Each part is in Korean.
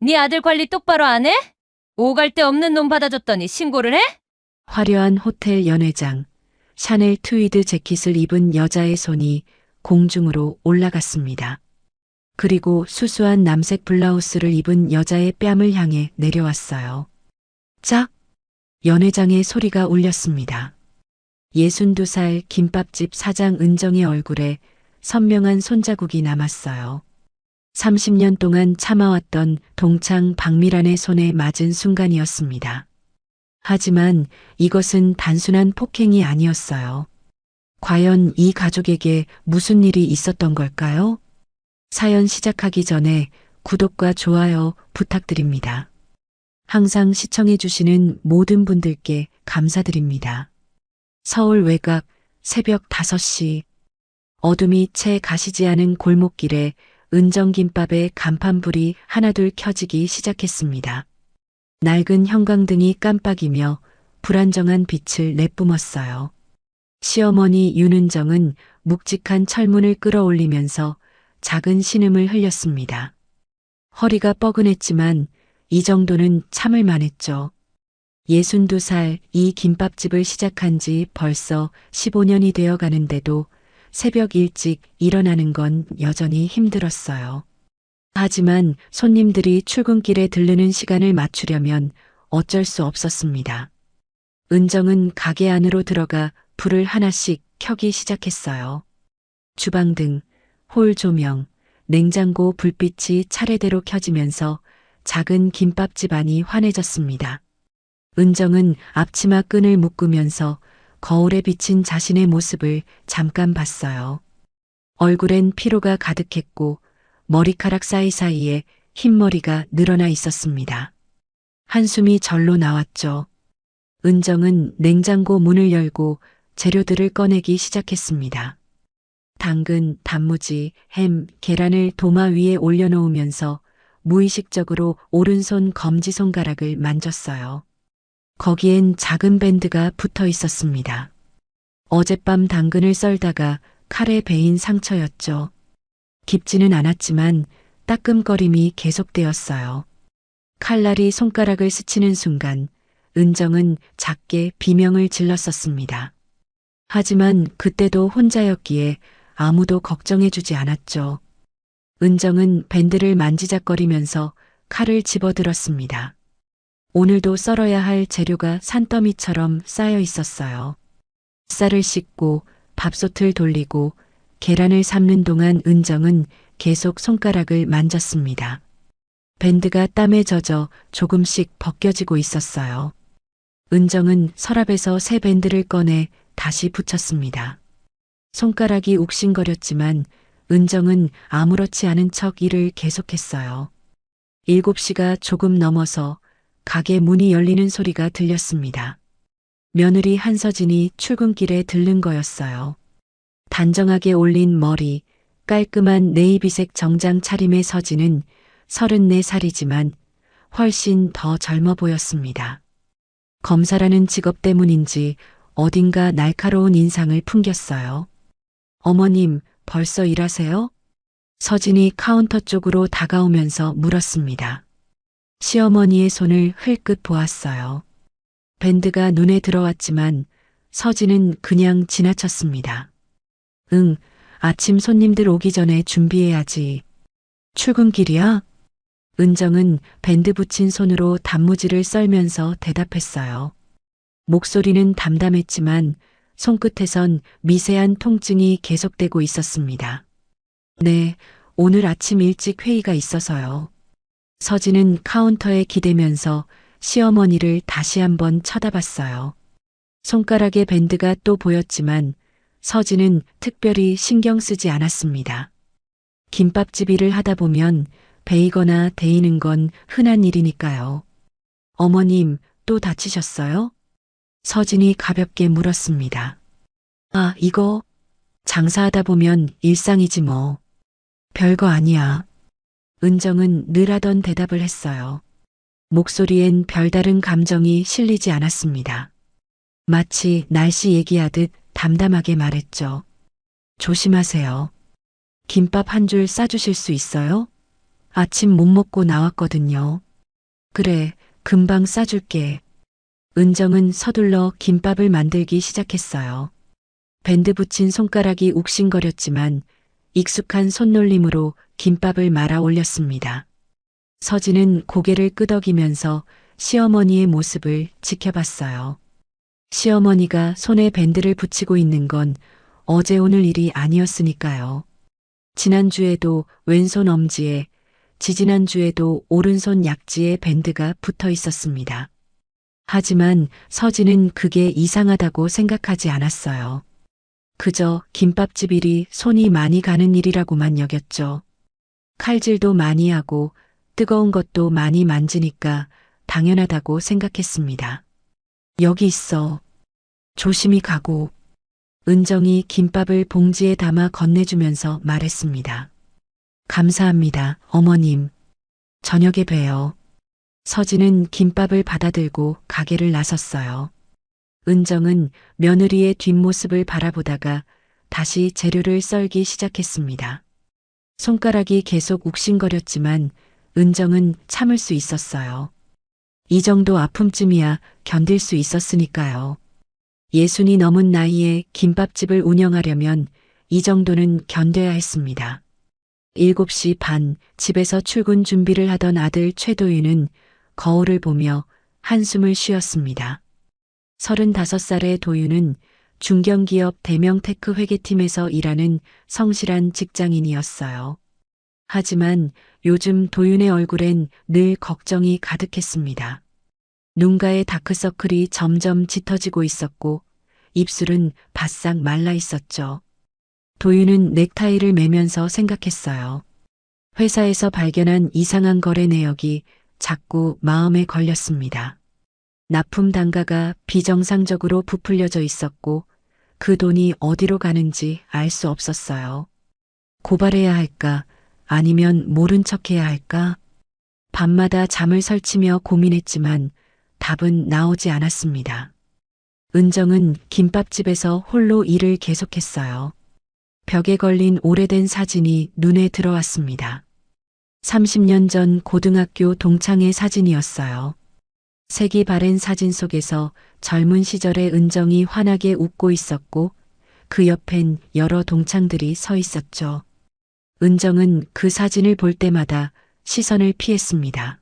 네 아들 관리 똑바로 안 해? 오갈 데 없는 놈 받아줬더니 신고를 해? 화려한 호텔 연회장, 샤넬 트위드 재킷을 입은 여자의 손이 공중으로 올라갔습니다. 그리고 수수한 남색 블라우스를 입은 여자의 뺨을 향해 내려왔어요. 짝! 연회장의 소리가 울렸습니다. 62살 김밥집 사장 은정의 얼굴에 선명한 손자국이 남았어요. 30년 동안 참아왔던 동창 박미란의 손에 맞은 순간이었습니다. 하지만 이것은 단순한 폭행이 아니었어요. 과연 이 가족에게 무슨 일이 있었던 걸까요? 사연 시작하기 전에 구독과 좋아요 부탁드립니다. 항상 시청해주시는 모든 분들께 감사드립니다. 서울 외곽 새벽 5시 어둠이 채 가시지 않은 골목길에 은정김밥의 간판불이 하나둘 켜지기 시작했습니다. 낡은 형광등이 깜빡이며 불안정한 빛을 내뿜었어요. 시어머니 윤은정은 묵직한 철문을 끌어올리면서 작은 신음을 흘렸습니다. 허리가 뻐근했지만 이 정도는 참을 만했죠. 62살 이 김밥집을 시작한 지 벌써 15년이 되어 가는데도 새벽 일찍 일어나는 건 여전히 힘들었어요. 하지만 손님들이 출근길에 들르는 시간을 맞추려면 어쩔 수 없었습니다. 은정은 가게 안으로 들어가 불을 하나씩 켜기 시작했어요. 주방등, 홀 조명, 냉장고 불빛이 차례대로 켜지면서 작은 김밥집 안이 환해졌습니다. 은정은 앞치마 끈을 묶으면서 거울에 비친 자신의 모습을 잠깐 봤어요. 얼굴엔 피로가 가득했고 머리카락 사이사이에 흰머리가 늘어나 있었습니다. 한숨이 절로 나왔죠. 은정은 냉장고 문을 열고 재료들을 꺼내기 시작했습니다. 당근, 단무지, 햄, 계란을 도마 위에 올려놓으면서 무의식적으로 오른손 검지손가락을 만졌어요. 거기엔 작은 밴드가 붙어 있었습니다. 어젯밤 당근을 썰다가 칼에 베인 상처였죠. 깊지는 않았지만 따끔거림이 계속되었어요. 칼날이 손가락을 스치는 순간 은정은 작게 비명을 질렀었습니다. 하지만 그때도 혼자였기에 아무도 걱정해주지 않았죠. 은정은 밴드를 만지작거리면서 칼을 집어들었습니다. 오늘도 썰어야 할 재료가 산더미처럼 쌓여 있었어요. 쌀을 씻고 밥솥을 돌리고 계란을 삶는 동안 은정은 계속 손가락을 만졌습니다. 밴드가 땀에 젖어 조금씩 벗겨지고 있었어요. 은정은 서랍에서 새 밴드를 꺼내 다시 붙였습니다. 손가락이 욱신거렸지만 은정은 아무렇지 않은 척 일을 계속했어요. 7시가 조금 넘어서 가게 문이 열리는 소리가 들렸습니다. 며느리 한서진이 출근길에 들른 거였어요. 단정하게 올린 머리, 깔끔한 네이비색 정장 차림의 서진은 34살이지만 훨씬 더 젊어 보였습니다. 검사라는 직업 때문인지 어딘가 날카로운 인상을 풍겼어요. 어머님, 벌써 일하세요? 서진이 카운터 쪽으로 다가오면서 물었습니다. 시어머니의 손을 흘끗 보았어요. 밴드가 눈에 들어왔지만 서진은 그냥 지나쳤습니다. 응, 아침 손님들 오기 전에 준비해야지. 출근길이야? 은정은 밴드 붙인 손으로 단무지를 썰면서 대답했어요. 목소리는 담담했지만 손끝에선 미세한 통증이 계속되고 있었습니다. 네, 오늘 아침 일찍 회의가 있어서요. 서진은 카운터에 기대면서 시어머니를 다시 한번 쳐다봤어요. 손가락에 밴드가 또 보였지만 서진은 특별히 신경 쓰지 않았습니다. 김밥집 일을 하다 보면 베이거나 데이는 건 흔한 일이니까요. 어머님, 또 다치셨어요? 서진이 가볍게 물었습니다. 아, 이거 장사하다 보면 일상이지 뭐. 별거 아니야. 은정은 늘 하던 대답을 했어요. 목소리엔 별다른 감정이 실리지 않았습니다. 마치 날씨 얘기하듯 담담하게 말했죠. 조심하세요. 김밥 한 줄 싸주실 수 있어요? 아침 못 먹고 나왔거든요. 그래, 금방 싸줄게. 은정은 서둘러 김밥을 만들기 시작했어요. 밴드 붙인 손가락이 욱신거렸지만 익숙한 손놀림으로 김밥을 말아 올렸습니다. 서진은 고개를 끄덕이면서 시어머니의 모습을 지켜봤어요. 시어머니가 손에 밴드를 붙이고 있는 건 어제 오늘 일이 아니었으니까요. 지난주에도 왼손 엄지에, 지지난주에도 오른손 약지에 밴드가 붙어 있었습니다. 하지만 서진은 그게 이상하다고 생각하지 않았어요. 그저 김밥집 일이 손이 많이 가는 일이라고만 여겼죠. 칼질도 많이 하고 뜨거운 것도 많이 만지니까 당연하다고 생각했습니다. 여기 있어. 조심히 가고. 은정이 김밥을 봉지에 담아 건네주면서 말했습니다. 감사합니다, 어머님. 저녁에 봬요. 서진은 김밥을 받아들고 가게를 나섰어요. 은정은 며느리의 뒷모습을 바라보다가 다시 재료를 썰기 시작했습니다. 손가락이 계속 욱신거렸지만 은정은 참을 수 있었어요. 이 정도 아픔쯤이야 견딜 수 있었으니까요. 60이 넘은 나이에 김밥집을 운영하려면 이 정도는 견뎌야 했습니다. 7시 반 집에서 출근 준비를 하던 아들 최도윤은 거울을 보며 한숨을 쉬었습니다. 35살의 도윤은 중견기업 대명 테크 회계팀에서 일하는 성실한 직장인이었어요. 하지만 요즘 도윤의 얼굴엔 늘 걱정이 가득했습니다. 눈가의 다크서클이 점점 짙어지고 있었고 입술은 바싹 말라 있었죠. 도윤은 넥타이를 매면서 생각했어요. 회사에서 발견한 이상한 거래 내역이 자꾸 마음에 걸렸습니다. 납품 단가가 비정상적으로 부풀려져 있었고 그 돈이 어디로 가는지 알 수 없었어요. 고발해야 할까? 아니면 모른 척해야 할까? 밤마다 잠을 설치며 고민했지만 답은 나오지 않았습니다. 은정은 김밥집에서 홀로 일을 계속했어요. 벽에 걸린 오래된 사진이 눈에 들어왔습니다. 30년 전 고등학교 동창의 사진이었어요. 색이 바랜 사진 속에서 젊은 시절의 은정이 환하게 웃고 있었고 그 옆엔 여러 동창들이 서 있었죠. 은정은 그 사진을 볼 때마다 시선을 피했습니다.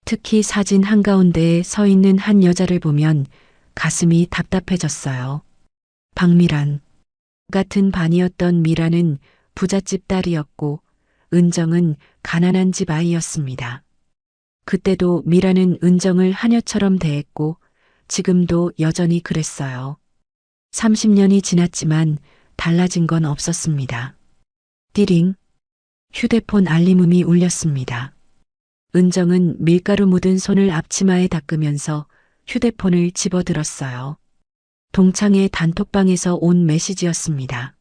특히 사진 한가운데에 서 있는 한 여자를 보면 가슴이 답답해졌어요. 박미란. 같은 반이었던 미란은 부잣집 딸이었고 은정은 가난한 집 아이였습니다. 그때도 미란은 은정을 하녀처럼 대했고 지금도 여전히 그랬어요. 30년이 지났지만 달라진 건 없었습니다. 띠링. 휴대폰 알림음이 울렸습니다. 은정은 밀가루 묻은 손을 앞치마에 닦으면서 휴대폰을 집어들었어요. 동창의 단톡방에서 온 메시지였습니다.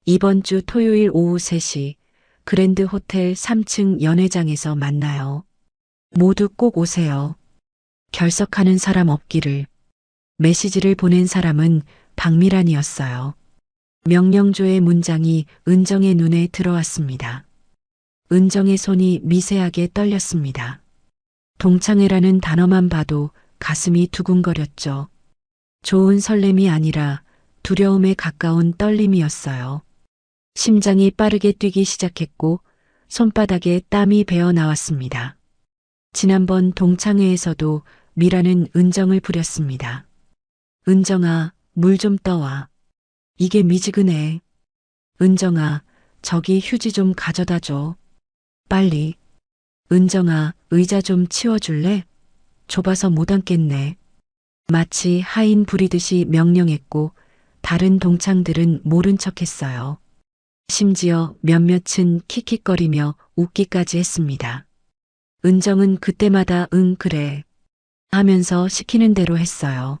이번 주 토요일 오후 3시 그랜드 호텔 3층 연회장에서 만나요. 모두 꼭 오세요. 결석하는 사람 없기를. 메시지를 보낸 사람은 박미란이었어요. 명령조의 문장이 은정의 눈에 들어왔습니다. 은정의 손이 미세하게 떨렸습니다. 동창회라는 단어만 봐도 가슴이 두근거렸죠. 좋은 설렘이 아니라 두려움에 가까운 떨림이었어요. 심장이 빠르게 뛰기 시작했고 손바닥에 땀이 배어 나왔습니다. 지난번 동창회에서도 미라는 은정을 부렸습니다. 은정아, 물 좀 떠와. 이게 미지근해. 은정아, 저기 휴지 좀 가져다 줘. 빨리. 은정아, 의자 좀 치워줄래? 좁아서 못 앉겠네. 마치 하인 부리듯이 명령했고 다른 동창들은 모른 척했어요. 심지어 몇몇은 킥킥거리며 웃기까지 했습니다. 은정은 그때마다 응 그래 하면서 시키는 대로 했어요.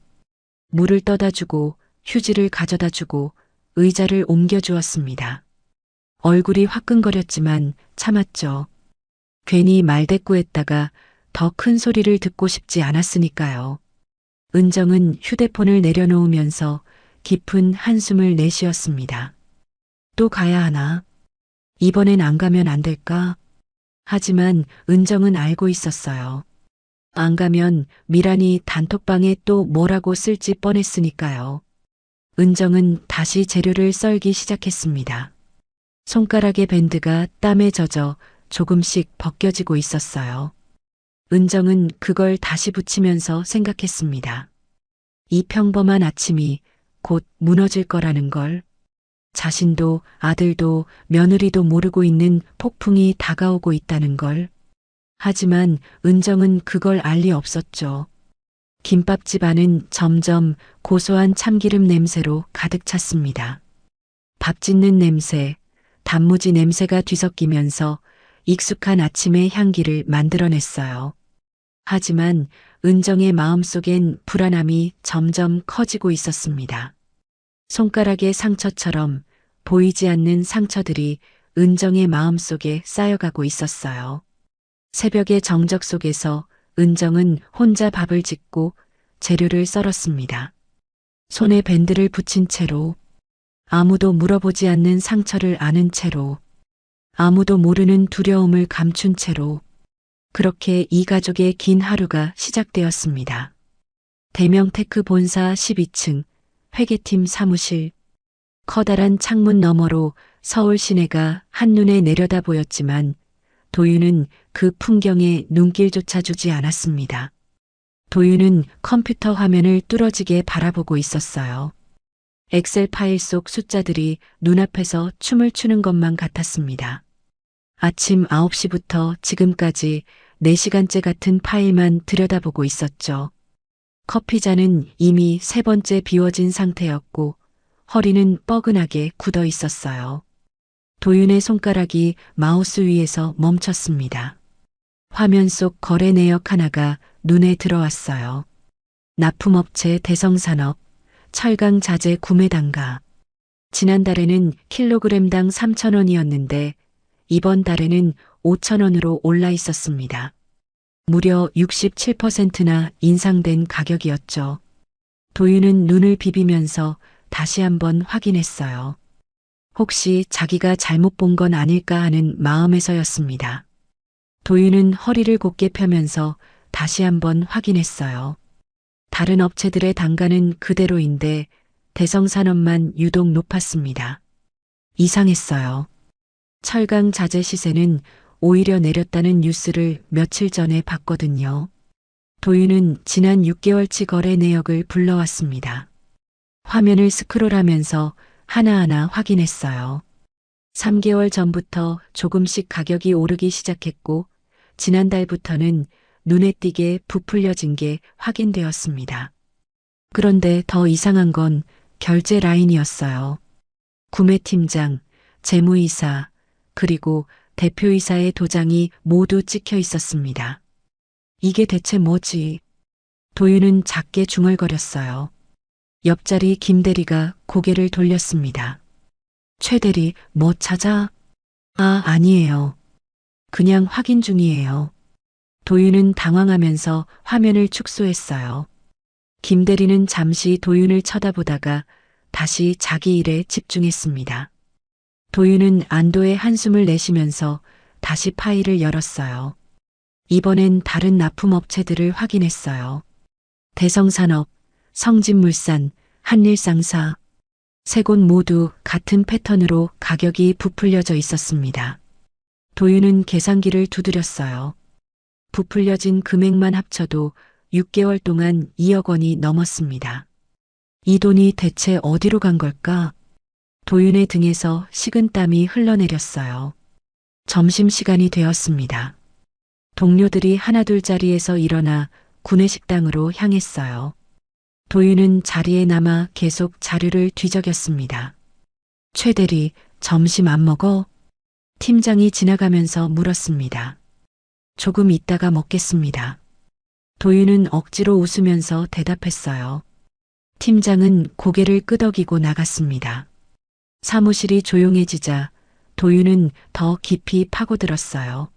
물을 떠다 주고 휴지를 가져다 주고 의자를 옮겨 주었습니다. 얼굴이 화끈거렸지만 참았죠. 괜히 말대꾸했다가 더 큰 소리를 듣고 싶지 않았으니까요. 은정은 휴대폰을 내려놓으면서 깊은 한숨을 내쉬었습니다. 또 가야 하나? 이번엔 안 가면 안 될까? 하지만 은정은 알고 있었어요. 안 가면 미란이 단톡방에 또 뭐라고 쓸지 뻔했으니까요. 은정은 다시 재료를 썰기 시작했습니다. 손가락의 밴드가 땀에 젖어 조금씩 벗겨지고 있었어요. 은정은 그걸 다시 붙이면서 생각했습니다. 이 평범한 아침이 곧 무너질 거라는 걸. 자신도 아들도 며느리도 모르고 있는 폭풍이 다가오고 있다는 걸. 하지만 은정은 그걸 알 리 없었죠. 김밥집 안은 점점 고소한 참기름 냄새로 가득 찼습니다. 밥 짓는 냄새, 단무지 냄새가 뒤섞이면서 익숙한 아침의 향기를 만들어냈어요. 하지만 은정의 마음속엔 불안함이 점점 커지고 있었습니다. 손가락의 상처처럼 보이지 않는 상처들이 은정의 마음속에 쌓여가고 있었어요. 새벽의 정적 속에서 은정은 혼자 밥을 짓고 재료를 썰었습니다. 손에 밴드를 붙인 채로, 아무도 물어보지 않는 상처를 아는 채로, 아무도 모르는 두려움을 감춘 채로, 그렇게 이 가족의 긴 하루가 시작되었습니다. 대명테크 본사 12층 회계팀 사무실. 커다란 창문 너머로 서울 시내가 한눈에 내려다 보였지만 도윤은 그 풍경에 눈길조차 주지 않았습니다. 도윤은 컴퓨터 화면을 뚫어지게 바라보고 있었어요. 엑셀 파일 속 숫자들이 눈앞에서 춤을 추는 것만 같았습니다. 아침 9시부터 지금까지 4시간째 같은 파일만 들여다보고 있었죠. 커피잔은 이미 3번째 비워진 상태였고 허리는 뻐근하게 굳어 있었어요. 도윤의 손가락이 마우스 위에서 멈췄습니다. 화면 속 거래 내역 하나가 눈에 들어왔어요. 납품업체 대성산업, 철강 자재 구매 단가. 지난달에는 킬로그램당 3,000원이었는데 이번 달에는 5,000원으로 올라 있었습니다. 무려 67%나 인상된 가격이었죠. 도윤은 눈을 비비면서 다시 한번 확인했어요. 혹시 자기가 잘못 본 건 아닐까 하는 마음에서였습니다. 도윤은 허리를 곧게 펴면서 다시 한번 확인했어요. 다른 업체들의 단가는 그대로인데 대성산업만 유독 높았습니다. 이상했어요. 철강 자재 시세는 오히려 내렸다는 뉴스를 며칠 전에 봤거든요. 도윤은 지난 6개월치 거래 내역을 불러왔습니다. 화면을 스크롤하면서 하나하나 확인했어요. 3개월 전부터 조금씩 가격이 오르기 시작했고 지난달부터는 눈에 띄게 부풀려진 게 확인되었습니다. 그런데 더 이상한 건 결제 라인이었어요. 구매팀장, 재무이사, 그리고 대표이사의 도장이 모두 찍혀 있었습니다. 이게 대체 뭐지? 도윤은 작게 중얼거렸어요. 옆자리 김대리가 고개를 돌렸습니다. 최대리, 뭐 찾아? 아니에요. 그냥 확인 중이에요. 도윤은 당황하면서 화면을 축소했어요. 김대리는 잠시 도윤을 쳐다보다가 다시 자기 일에 집중했습니다. 도윤은 안도의 한숨을 내쉬면서 다시 파일을 열었어요. 이번엔 다른 납품업체들을 확인했어요. 대성산업, 성진물산, 한일상사, 세 곳 모두 같은 패턴으로 가격이 부풀려져 있었습니다. 도윤은 계산기를 두드렸어요. 부풀려진 금액만 합쳐도 6개월 동안 2억 원이 넘었습니다. 이 돈이 대체 어디로 간 걸까? 도윤의 등에서 식은땀이 흘러내렸어요. 점심시간이 되었습니다. 동료들이 하나둘 자리에서 일어나 구내식당으로 향했어요. 도윤은 자리에 남아 계속 자료를 뒤적였습니다. 최 대리, 점심 안 먹어? 팀장이 지나가면서 물었습니다. 조금 있다가 먹겠습니다. 도윤은 억지로 웃으면서 대답했어요. 팀장은 고개를 끄덕이고 나갔습니다. 사무실이 조용해지자 도윤은 더 깊이 파고들었어요.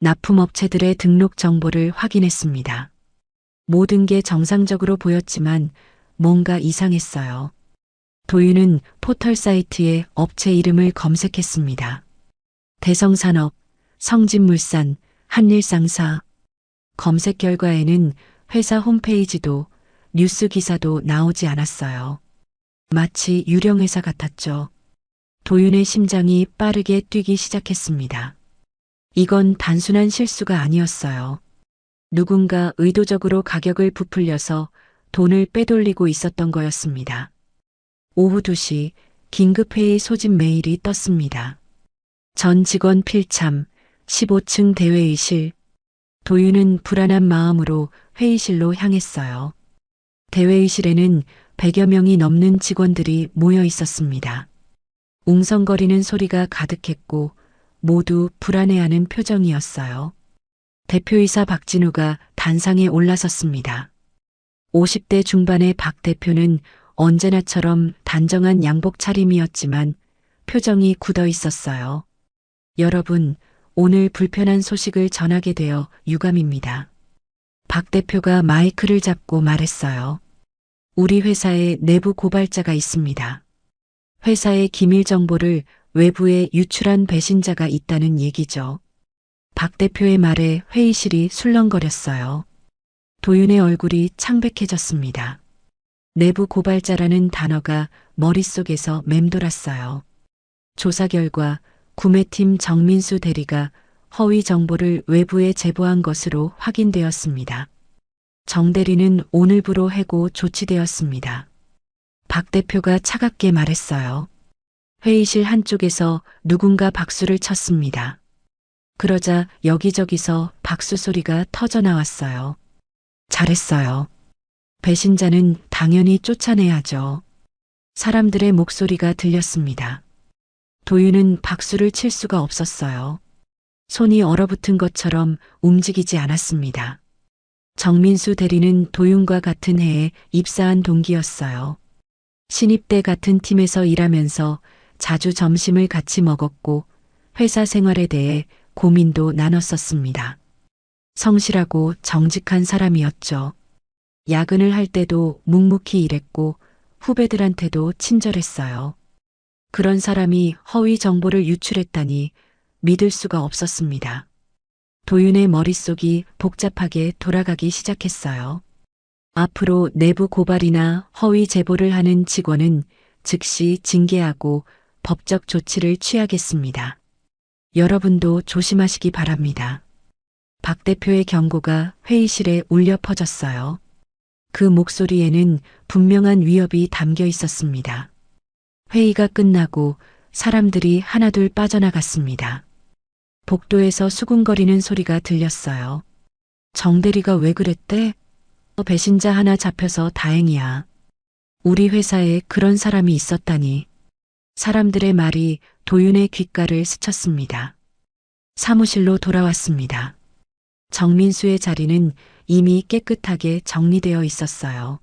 납품업체들의 등록 정보를 확인했습니다. 모든 게 정상적으로 보였지만 뭔가 이상했어요. 도윤은 포털 사이트에 업체 이름을 검색했습니다. 대성산업, 성진물산, 한일상사. 검색 결과에는 회사 홈페이지도 뉴스 기사도 나오지 않았어요. 마치 유령 회사 같았죠. 도윤의 심장이 빠르게 뛰기 시작했습니다. 이건 단순한 실수가 아니었어요. 누군가 의도적으로 가격을 부풀려서 돈을 빼돌리고 있었던 거였습니다. 오후 2시 긴급회의 소집 메일이 떴습니다. 전 직원 필참, 15층 대회의실. 도윤은 불안한 마음으로 회의실로 향했어요. 대회의실에는 100여 명이 넘는 직원들이 모여 있었습니다. 웅성거리는 소리가 가득했고 모두 불안해하는 표정이었어요. 대표이사 박진우가 단상에 올라섰습니다. 50대 중반의 박 대표는 언제나처럼 단정한 양복 차림이었지만 표정이 굳어 있었어요. 여러분, 오늘 불편한 소식을 전하게 되어 유감입니다. 박 대표가 마이크를 잡고 말했어요. 우리 회사에 내부 고발자가 있습니다. 회사의 기밀 정보를 외부에 유출한 배신자가 있다는 얘기죠. 박 대표의 말에 회의실이 술렁거렸어요. 도윤의 얼굴이 창백해졌습니다. 내부 고발자라는 단어가 머릿속에서 맴돌았어요. 조사 결과 구매팀 정민수 대리가 허위 정보를 외부에 제보한 것으로 확인되었습니다. 정 대리는 오늘부로 해고 조치되었습니다. 박 대표가 차갑게 말했어요. 회의실 한쪽에서 누군가 박수를 쳤습니다. 그러자 여기저기서 박수 소리가 터져 나왔어요. 잘했어요. 배신자는 당연히 쫓아내야죠. 사람들의 목소리가 들렸습니다. 도윤은 박수를 칠 수가 없었어요. 손이 얼어붙은 것처럼 움직이지 않았습니다. 정민수 대리는 도윤과 같은 해에 입사한 동기였어요. 신입 때 같은 팀에서 일하면서 자주 점심을 같이 먹었고 회사 생활에 대해 고민도 나눴었습니다. 성실하고 정직한 사람이었죠. 야근을 할 때도 묵묵히 일했고 후배들한테도 친절했어요. 그런 사람이 허위 정보를 유출했다니 믿을 수가 없었습니다. 도윤의 머릿속이 복잡하게 돌아가기 시작했어요. 앞으로 내부 고발이나 허위 제보를 하는 직원은 즉시 징계하고 법적 조치를 취하겠습니다. 여러분도 조심하시기 바랍니다. 박 대표의 경고가 회의실에 울려 퍼졌어요. 그 목소리에는 분명한 위협이 담겨 있었습니다. 회의가 끝나고 사람들이 하나둘 빠져나갔습니다. 복도에서 수군거리는 소리가 들렸어요. 정 대리가 왜 그랬대? 배신자 하나 잡혀서 다행이야. 우리 회사에 그런 사람이 있었다니. 사람들의 말이 도윤의 귓가를 스쳤습니다. 사무실로 돌아왔습니다. 정민수의 자리는 이미 깨끗하게 정리되어 있었어요.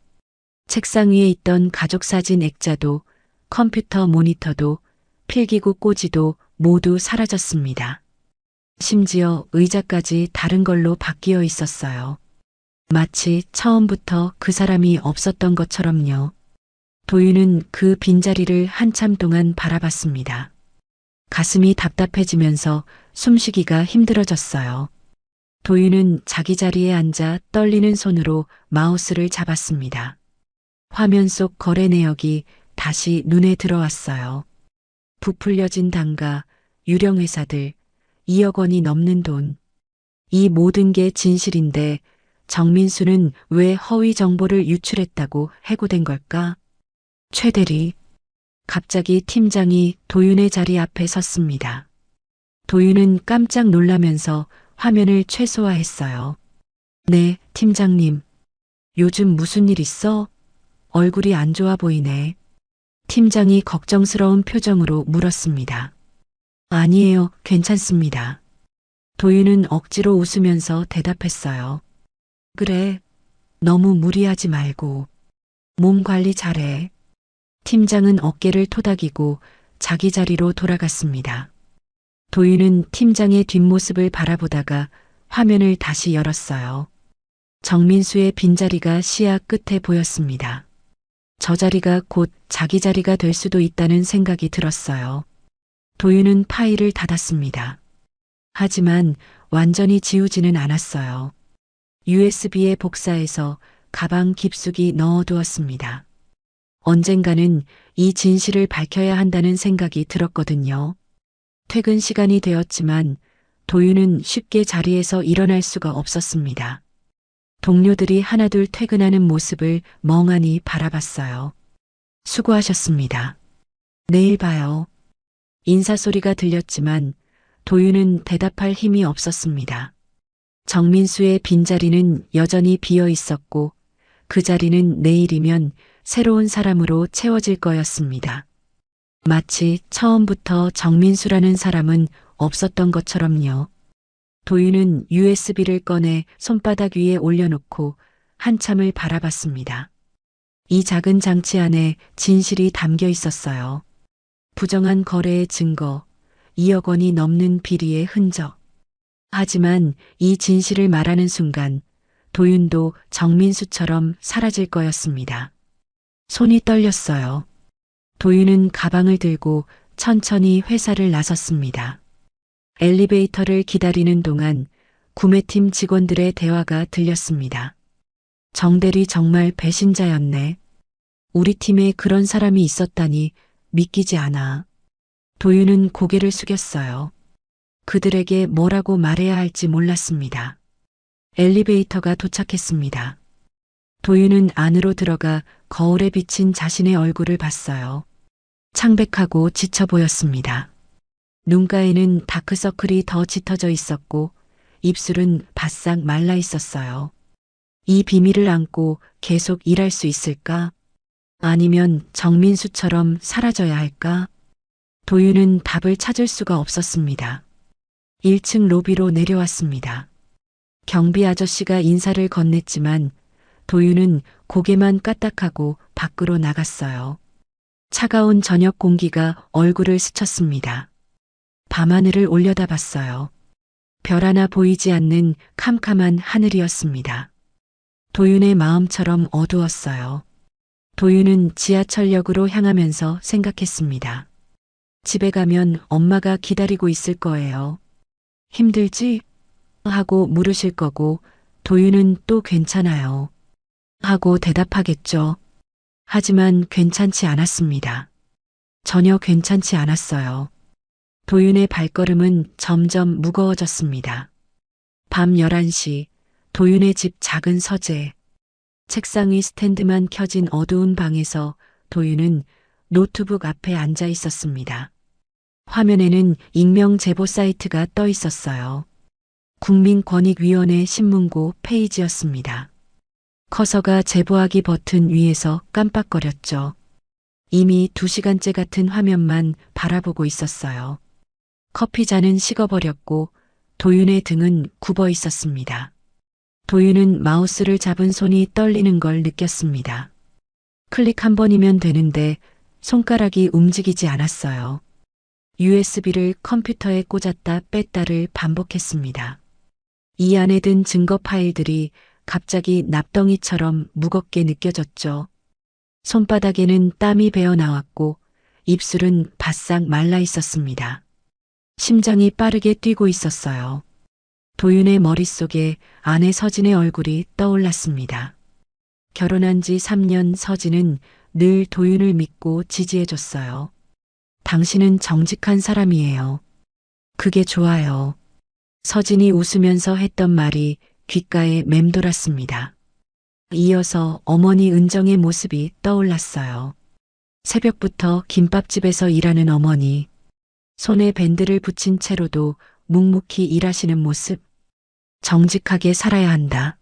책상 위에 있던 가족사진 액자도 컴퓨터 모니터도 필기구 꽂이도 모두 사라졌습니다. 심지어 의자까지 다른 걸로 바뀌어 있었어요. 마치 처음부터 그 사람이 없었던 것처럼요. 도윤은 그 빈자리를 한참 동안 바라봤습니다. 가슴이 답답해지면서 숨쉬기가 힘들어졌어요. 도윤은 자기 자리에 앉아 떨리는 손으로 마우스를 잡았습니다. 화면 속 거래 내역이 다시 눈에 들어왔어요. 부풀려진 단가, 유령 회사들, 2억 원이 넘는 돈. 이 모든 게 진실인데 정민수는 왜 허위 정보를 유출했다고 해고된 걸까? 최 대리. 갑자기 팀장이 도윤의 자리 앞에 섰습니다. 도윤은 깜짝 놀라면서 화면을 최소화했어요. 네, 팀장님. 요즘 무슨 일 있어? 얼굴이 안 좋아 보이네. 팀장이 걱정스러운 표정으로 물었습니다. 아니에요, 괜찮습니다. 도윤은 억지로 웃으면서 대답했어요. 그래, 너무 무리하지 말고 몸 관리 잘해. 팀장은 어깨를 토닥이고 자기 자리로 돌아갔습니다. 도윤은 팀장의 뒷모습을 바라보다가 화면을 다시 열었어요. 정민수의 빈자리가 시야 끝에 보였습니다. 저 자리가 곧 자기 자리가 될 수도 있다는 생각이 들었어요. 도윤은 파일을 닫았습니다. 하지만 완전히 지우지는 않았어요. USB에 복사해서 가방 깊숙이 넣어두었습니다. 언젠가는 이 진실을 밝혀야 한다는 생각이 들었거든요. 퇴근 시간이 되었지만 도윤은 쉽게 자리에서 일어날 수가 없었습니다. 동료들이 하나둘 퇴근하는 모습을 멍하니 바라봤어요. 수고하셨습니다. 내일 봐요. 인사소리가 들렸지만 도윤은 대답할 힘이 없었습니다. 정민수의 빈자리는 여전히 비어 있었고 그 자리는 내일이면 새로운 사람으로 채워질 거였습니다. 마치 처음부터 정민수라는 사람은 없었던 것처럼요. 도윤은 USB를 꺼내 손바닥 위에 올려놓고 한참을 바라봤습니다. 이 작은 장치 안에 진실이 담겨 있었어요. 부정한 거래의 증거, 2억 원이 넘는 비리의 흔적. 하지만 이 진실을 말하는 순간 도윤도 정민수처럼 사라질 거였습니다. 손이 떨렸어요. 도윤은 가방을 들고 천천히 회사를 나섰습니다. 엘리베이터를 기다리는 동안 구매팀 직원들의 대화가 들렸습니다. 정대리 정말 배신자였네. 우리 팀에 그런 사람이 있었다니 믿기지 않아. 도윤은 고개를 숙였어요. 그들에게 뭐라고 말해야 할지 몰랐습니다. 엘리베이터가 도착했습니다. 도윤은 안으로 들어가 거울에 비친 자신의 얼굴을 봤어요. 창백하고 지쳐 보였습니다. 눈가에는 다크서클이 더 짙어져 있었고 입술은 바싹 말라 있었어요. 이 비밀을 안고 계속 일할 수 있을까? 아니면 정민수처럼 사라져야 할까? 도윤은 답을 찾을 수가 없었습니다. 1층 로비로 내려왔습니다. 경비 아저씨가 인사를 건넸지만 도윤은 고개만 까딱하고 밖으로 나갔어요. 차가운 저녁 공기가 얼굴을 스쳤습니다. 밤하늘을 올려다봤어요. 별 하나 보이지 않는 캄캄한 하늘이었습니다. 도윤의 마음처럼 어두웠어요. 도윤은 지하철역으로 향하면서 생각했습니다. 집에 가면 엄마가 기다리고 있을 거예요. 힘들지? 하고 물으실 거고 도윤은 또 괜찮아요. 하고 대답하겠죠. 하지만 괜찮지 않았습니다. 전혀 괜찮지 않았어요. 도윤의 발걸음은 점점 무거워졌습니다. 밤 11시 도윤의 집 작은 서재. 책상 위 스탠드만 켜진 어두운 방에서 도윤은 노트북 앞에 앉아 있었습니다. 화면에는 익명 제보 사이트가 떠 있었어요. 국민권익위원회 신문고 페이지였습니다. 커서가 제보하기 버튼 위에서 깜빡거렸죠. 이미 2시간째 같은 화면만 바라보고 있었어요. 커피잔은 식어버렸고 도윤의 등은 굽어 있었습니다. 도윤은 마우스를 잡은 손이 떨리는 걸 느꼈습니다. 클릭 한 번이면 되는데 손가락이 움직이지 않았어요. USB를 컴퓨터에 꽂았다 뺐다를 반복했습니다. 이 안에 든 증거 파일들이 갑자기 납덩이처럼 무겁게 느껴졌죠. 손바닥에는 땀이 배어 나왔고 입술은 바싹 말라 있었습니다. 심장이 빠르게 뛰고 있었어요. 도윤의 머릿속에 아내 서진의 얼굴이 떠올랐습니다. 결혼한 지 3년 서진은 늘 도윤을 믿고 지지해줬어요. 당신은 정직한 사람이에요. 그게 좋아요. 서진이 웃으면서 했던 말이 귓가에 맴돌았습니다. 이어서 어머니 은정의 모습이 떠올랐어요. 새벽부터 김밥집에서 일하는 어머니. 손에 밴드를 붙인 채로도 묵묵히 일하시는 모습. 정직하게 살아야 한다.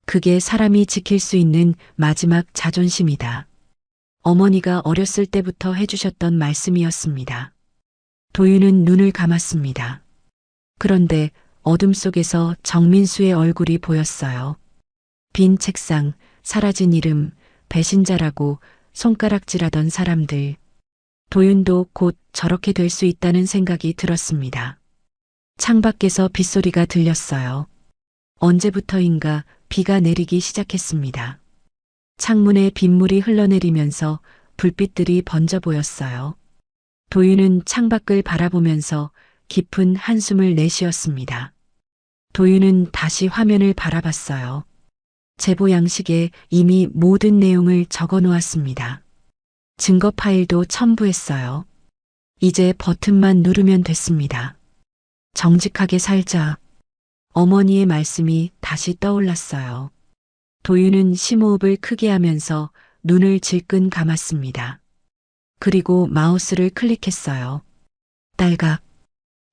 그게 사람이 지킬 수 있는 마지막 자존심이다. 어머니가 어렸을 때부터 해주셨던 말씀이었습니다. 도윤은 눈을 감았습니다. 그런데 어둠 속에서 정민수의 얼굴이 보였어요. 빈 책상, 사라진 이름, 배신자라고 손가락질하던 사람들. 도윤도 곧 저렇게 될 수 있다는 생각이 들었습니다. 창밖에서 빗소리가 들렸어요. 언제부터인가 비가 내리기 시작했습니다. 창문에 빗물이 흘러내리면서 불빛들이 번져 보였어요. 도윤은 창밖을 바라보면서 깊은 한숨을 내쉬었습니다. 도윤은 다시 화면을 바라봤어요. 제보 양식에 이미 모든 내용을 적어 놓았습니다. 증거 파일도 첨부했어요. 이제 버튼만 누르면 됐습니다. 정직하게 살자. 어머니의 말씀이 다시 떠올랐어요. 도윤은 심호흡을 크게 하면서 눈을 질끈 감았습니다. 그리고 마우스를 클릭했어요. 딸각.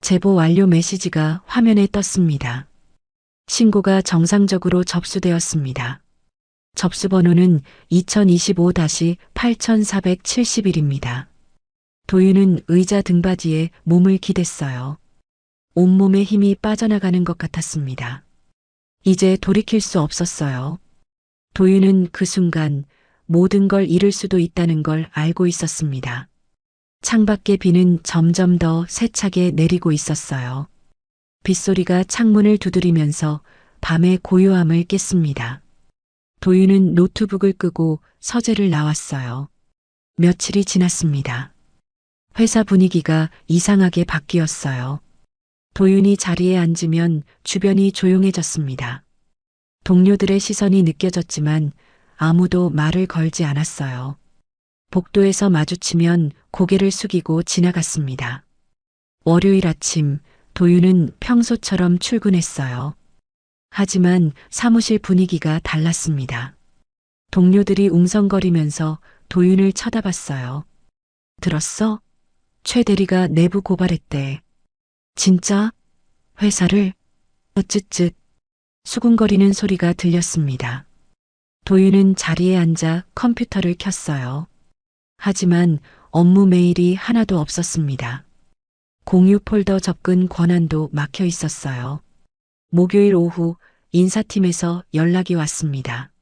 제보 완료 메시지가 화면에 떴습니다. 신고가 정상적으로 접수되었습니다. 접수 번호는 2025-8471입니다. 도윤은 의자 등받이에 몸을 기댔어요. 온몸에 힘이 빠져나가는 것 같았습니다. 이제 돌이킬 수 없었어요. 도윤은 그 순간 모든 걸 잃을 수도 있다는 걸 알고 있었습니다. 창밖의 비는 점점 더 세차게 내리고 있었어요. 빗소리가 창문을 두드리면서 밤의 고요함을 깼습니다. 도윤은 노트북을 끄고 서재를 나왔어요. 며칠이 지났습니다. 회사 분위기가 이상하게 바뀌었어요. 도윤이 자리에 앉으면 주변이 조용해졌습니다. 동료들의 시선이 느껴졌지만 아무도 말을 걸지 않았어요. 복도에서 마주치면 고개를 숙이고 지나갔습니다. 월요일 아침 도윤은 평소처럼 출근했어요. 하지만 사무실 분위기가 달랐습니다. 동료들이 웅성거리면서 도윤을 쳐다봤어요. 들었어? 최 대리가 내부 고발했대. 진짜? 회사를? 어쯧쯧. 수군거리는 소리가 들렸습니다. 도윤은 자리에 앉아 컴퓨터를 켰어요. 하지만 업무 메일이 하나도 없었습니다. 공유 폴더 접근 권한도 막혀 있었어요. 목요일 오후 인사팀에서 연락이 왔습니다.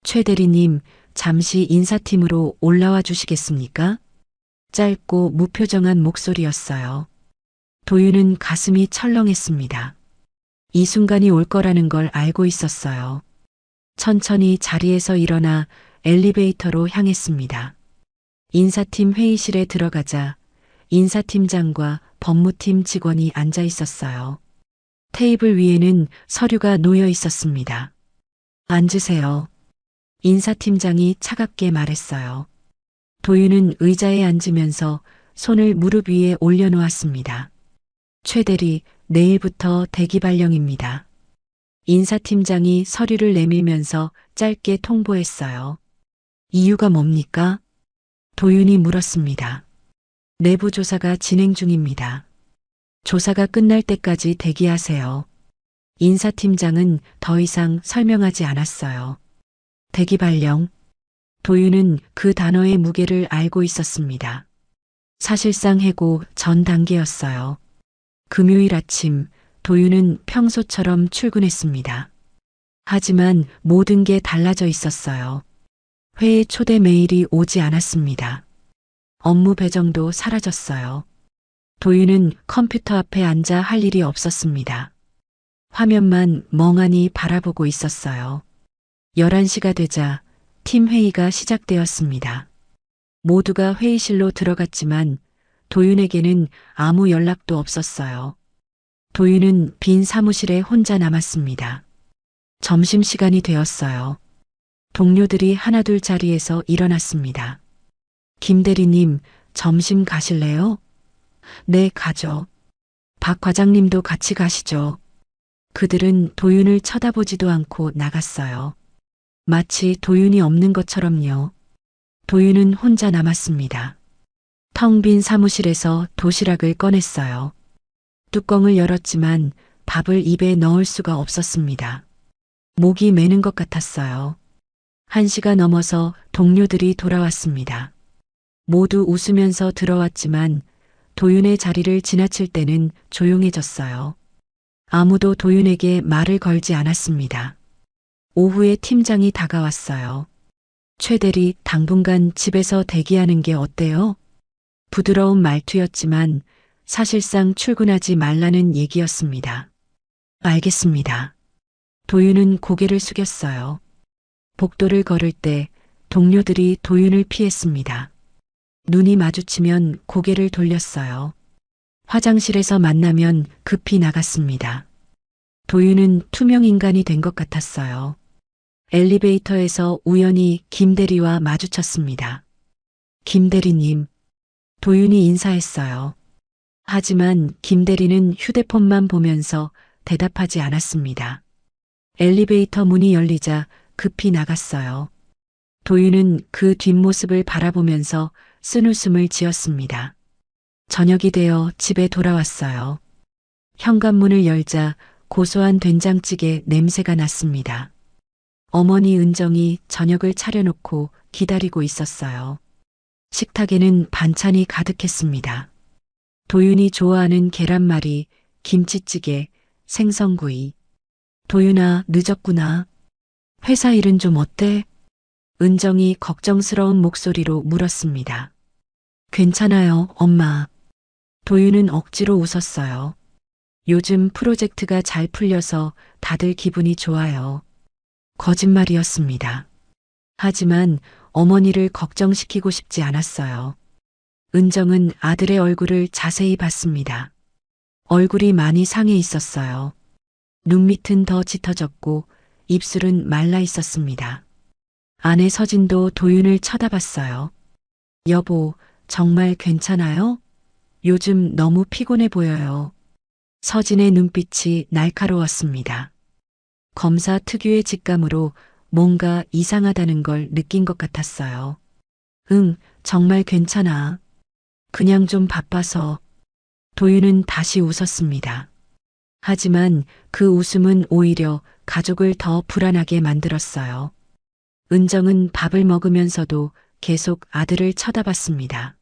최 대리님, 잠시 인사팀으로 올라와 주시겠습니까? 짧고 무표정한 목소리였어요. 도윤은 가슴이 철렁했습니다. 이 순간이 올 거라는 걸 알고 있었어요. 천천히 자리에서 일어나 엘리베이터로 향했습니다. 인사팀 회의실에 들어가자 인사팀장과 법무팀 직원이 앉아 있었어요. 테이블 위에는 서류가 놓여 있었습니다. 앉으세요. 인사팀장이 차갑게 말했어요. 도윤은 의자에 앉으면서 손을 무릎 위에 올려놓았습니다. 최 대리, 내일부터 대기 발령입니다. 인사팀장이 서류를 내밀면서 짧게 통보했어요. 이유가 뭡니까? 도윤이 물었습니다. 내부 조사가 진행 중입니다. 조사가 끝날 때까지 대기하세요. 인사팀장은 더 이상 설명하지 않았어요. 대기 발령. 도윤은 그 단어의 무게를 알고 있었습니다. 사실상 해고 전 단계였어요. 금요일 아침 도윤은 평소처럼 출근했습니다. 하지만 모든 게 달라져 있었어요. 회의 초대 메일이 오지 않았습니다. 업무 배정도 사라졌어요. 도윤은 컴퓨터 앞에 앉아 할 일이 없었습니다. 화면만 멍하니 바라보고 있었어요. 11시가 되자 팀 회의가 시작되었습니다. 모두가 회의실로 들어갔지만 도윤에게는 아무 연락도 없었어요. 도윤은 빈 사무실에 혼자 남았습니다. 점심시간이 되었어요. 동료들이 하나둘 자리에서 일어났습니다. 김 대리님, 점심 가실래요? 네, 가죠. 박 과장님도 같이 가시죠. 그들은 도윤을 쳐다보지도 않고 나갔어요. 마치 도윤이 없는 것처럼요. 도윤은 혼자 남았습니다. 텅 빈 사무실에서 도시락을 꺼냈어요. 뚜껑을 열었지만 밥을 입에 넣을 수가 없었습니다. 목이 메는 것 같았어요. 1시가 넘어서 동료들이 돌아왔습니다. 모두 웃으면서 들어왔지만 도윤의 자리를 지나칠 때는 조용해졌어요. 아무도 도윤에게 말을 걸지 않았습니다. 오후에 팀장이 다가왔어요. 최 대리, 당분간 집에서 대기하는 게 어때요? 부드러운 말투였지만 사실상 출근하지 말라는 얘기였습니다. 알겠습니다. 도윤은 고개를 숙였어요. 복도를 걸을 때 동료들이 도윤을 피했습니다. 눈이 마주치면 고개를 돌렸어요. 화장실에서 만나면 급히 나갔습니다. 도윤은 투명 인간이 된 것 같았어요. 엘리베이터에서 우연히 김대리와 마주쳤습니다. 김대리님, 도윤이 인사했어요. 하지만 김대리는 휴대폰만 보면서 대답하지 않았습니다. 엘리베이터 문이 열리자 급히 나갔어요. 도윤은 그 뒷모습을 바라보면서 쓴웃음을 지었습니다. 저녁이 되어 집에 돌아왔어요. 현관문을 열자 고소한 된장찌개 냄새가 났습니다. 어머니 은정이 저녁을 차려놓고 기다리고 있었어요. 식탁에는 반찬이 가득했습니다. 도윤이 좋아하는 계란말이, 김치찌개, 생선구이. 도윤아, 늦었구나. 회사 일은 좀 어때? 은정이 걱정스러운 목소리로 물었습니다. 괜찮아요, 엄마. 도윤은 억지로 웃었어요. 요즘 프로젝트가 잘 풀려서 다들 기분이 좋아요. 거짓말이었습니다. 하지만 어머니를 걱정시키고 싶지 않았어요. 은정은 아들의 얼굴을 자세히 봤습니다. 얼굴이 많이 상해 있었어요. 눈밑은 더 짙어졌고 입술은 말라 있었습니다. 아내 서진도 도윤을 쳐다봤어요. 여보, 정말 괜찮아요? 요즘 너무 피곤해 보여요. 서진의 눈빛이 날카로웠습니다. 검사 특유의 직감으로 뭔가 이상하다는 걸 느낀 것 같았어요. 응, 정말 괜찮아. 그냥 좀 바빠서. 도윤은 다시 웃었습니다. 하지만 그 웃음은 오히려 가족을 더 불안하게 만들었어요. 은정은 밥을 먹으면서도 계속 아들을 쳐다봤습니다.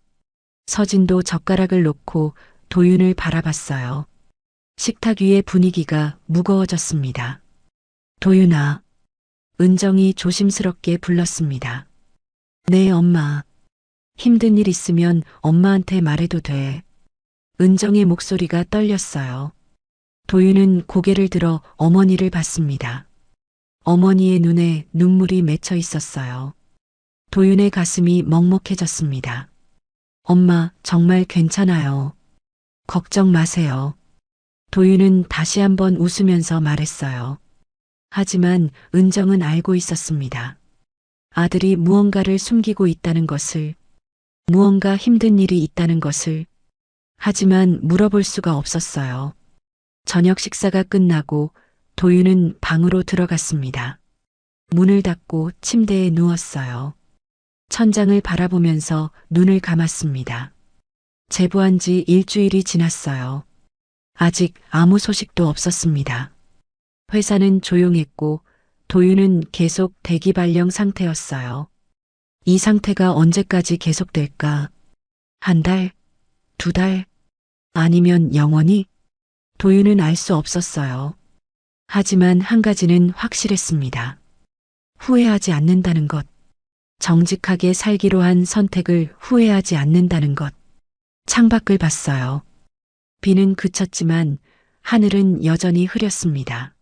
서진도 젓가락을 놓고 도윤을 바라봤어요. 식탁 위의 분위기가 무거워졌습니다. 도윤아. 은정이 조심스럽게 불렀습니다. 네, 엄마. 힘든 일 있으면 엄마한테 말해도 돼. 은정의 목소리가 떨렸어요. 도윤은 고개를 들어 어머니를 봤습니다. 어머니의 눈에 눈물이 맺혀 있었어요. 도윤의 가슴이 먹먹해졌습니다. 엄마, 정말 괜찮아요. 걱정 마세요. 도윤은 다시 한번 웃으면서 말했어요. 하지만 은정은 알고 있었습니다. 아들이 무언가를 숨기고 있다는 것을, 무언가 힘든 일이 있다는 것을. 하지만 물어볼 수가 없었어요. 저녁 식사가 끝나고 도윤은 방으로 들어갔습니다. 문을 닫고 침대에 누웠어요. 천장을 바라보면서 눈을 감았습니다. 제보한 지 일주일이 지났어요. 아직 아무 소식도 없었습니다. 회사는 조용했고 도윤은 계속 대기발령 상태였어요. 이 상태가 언제까지 계속될까? 한 달? 두 달? 아니면 영원히? 도윤은 알 수 없었어요. 하지만 한 가지는 확실했습니다. 후회하지 않는다는 것. 정직하게 살기로 한 선택을 후회하지 않는다는 것. 창밖을 봤어요. 비는 그쳤지만 하늘은 여전히 흐렸습니다.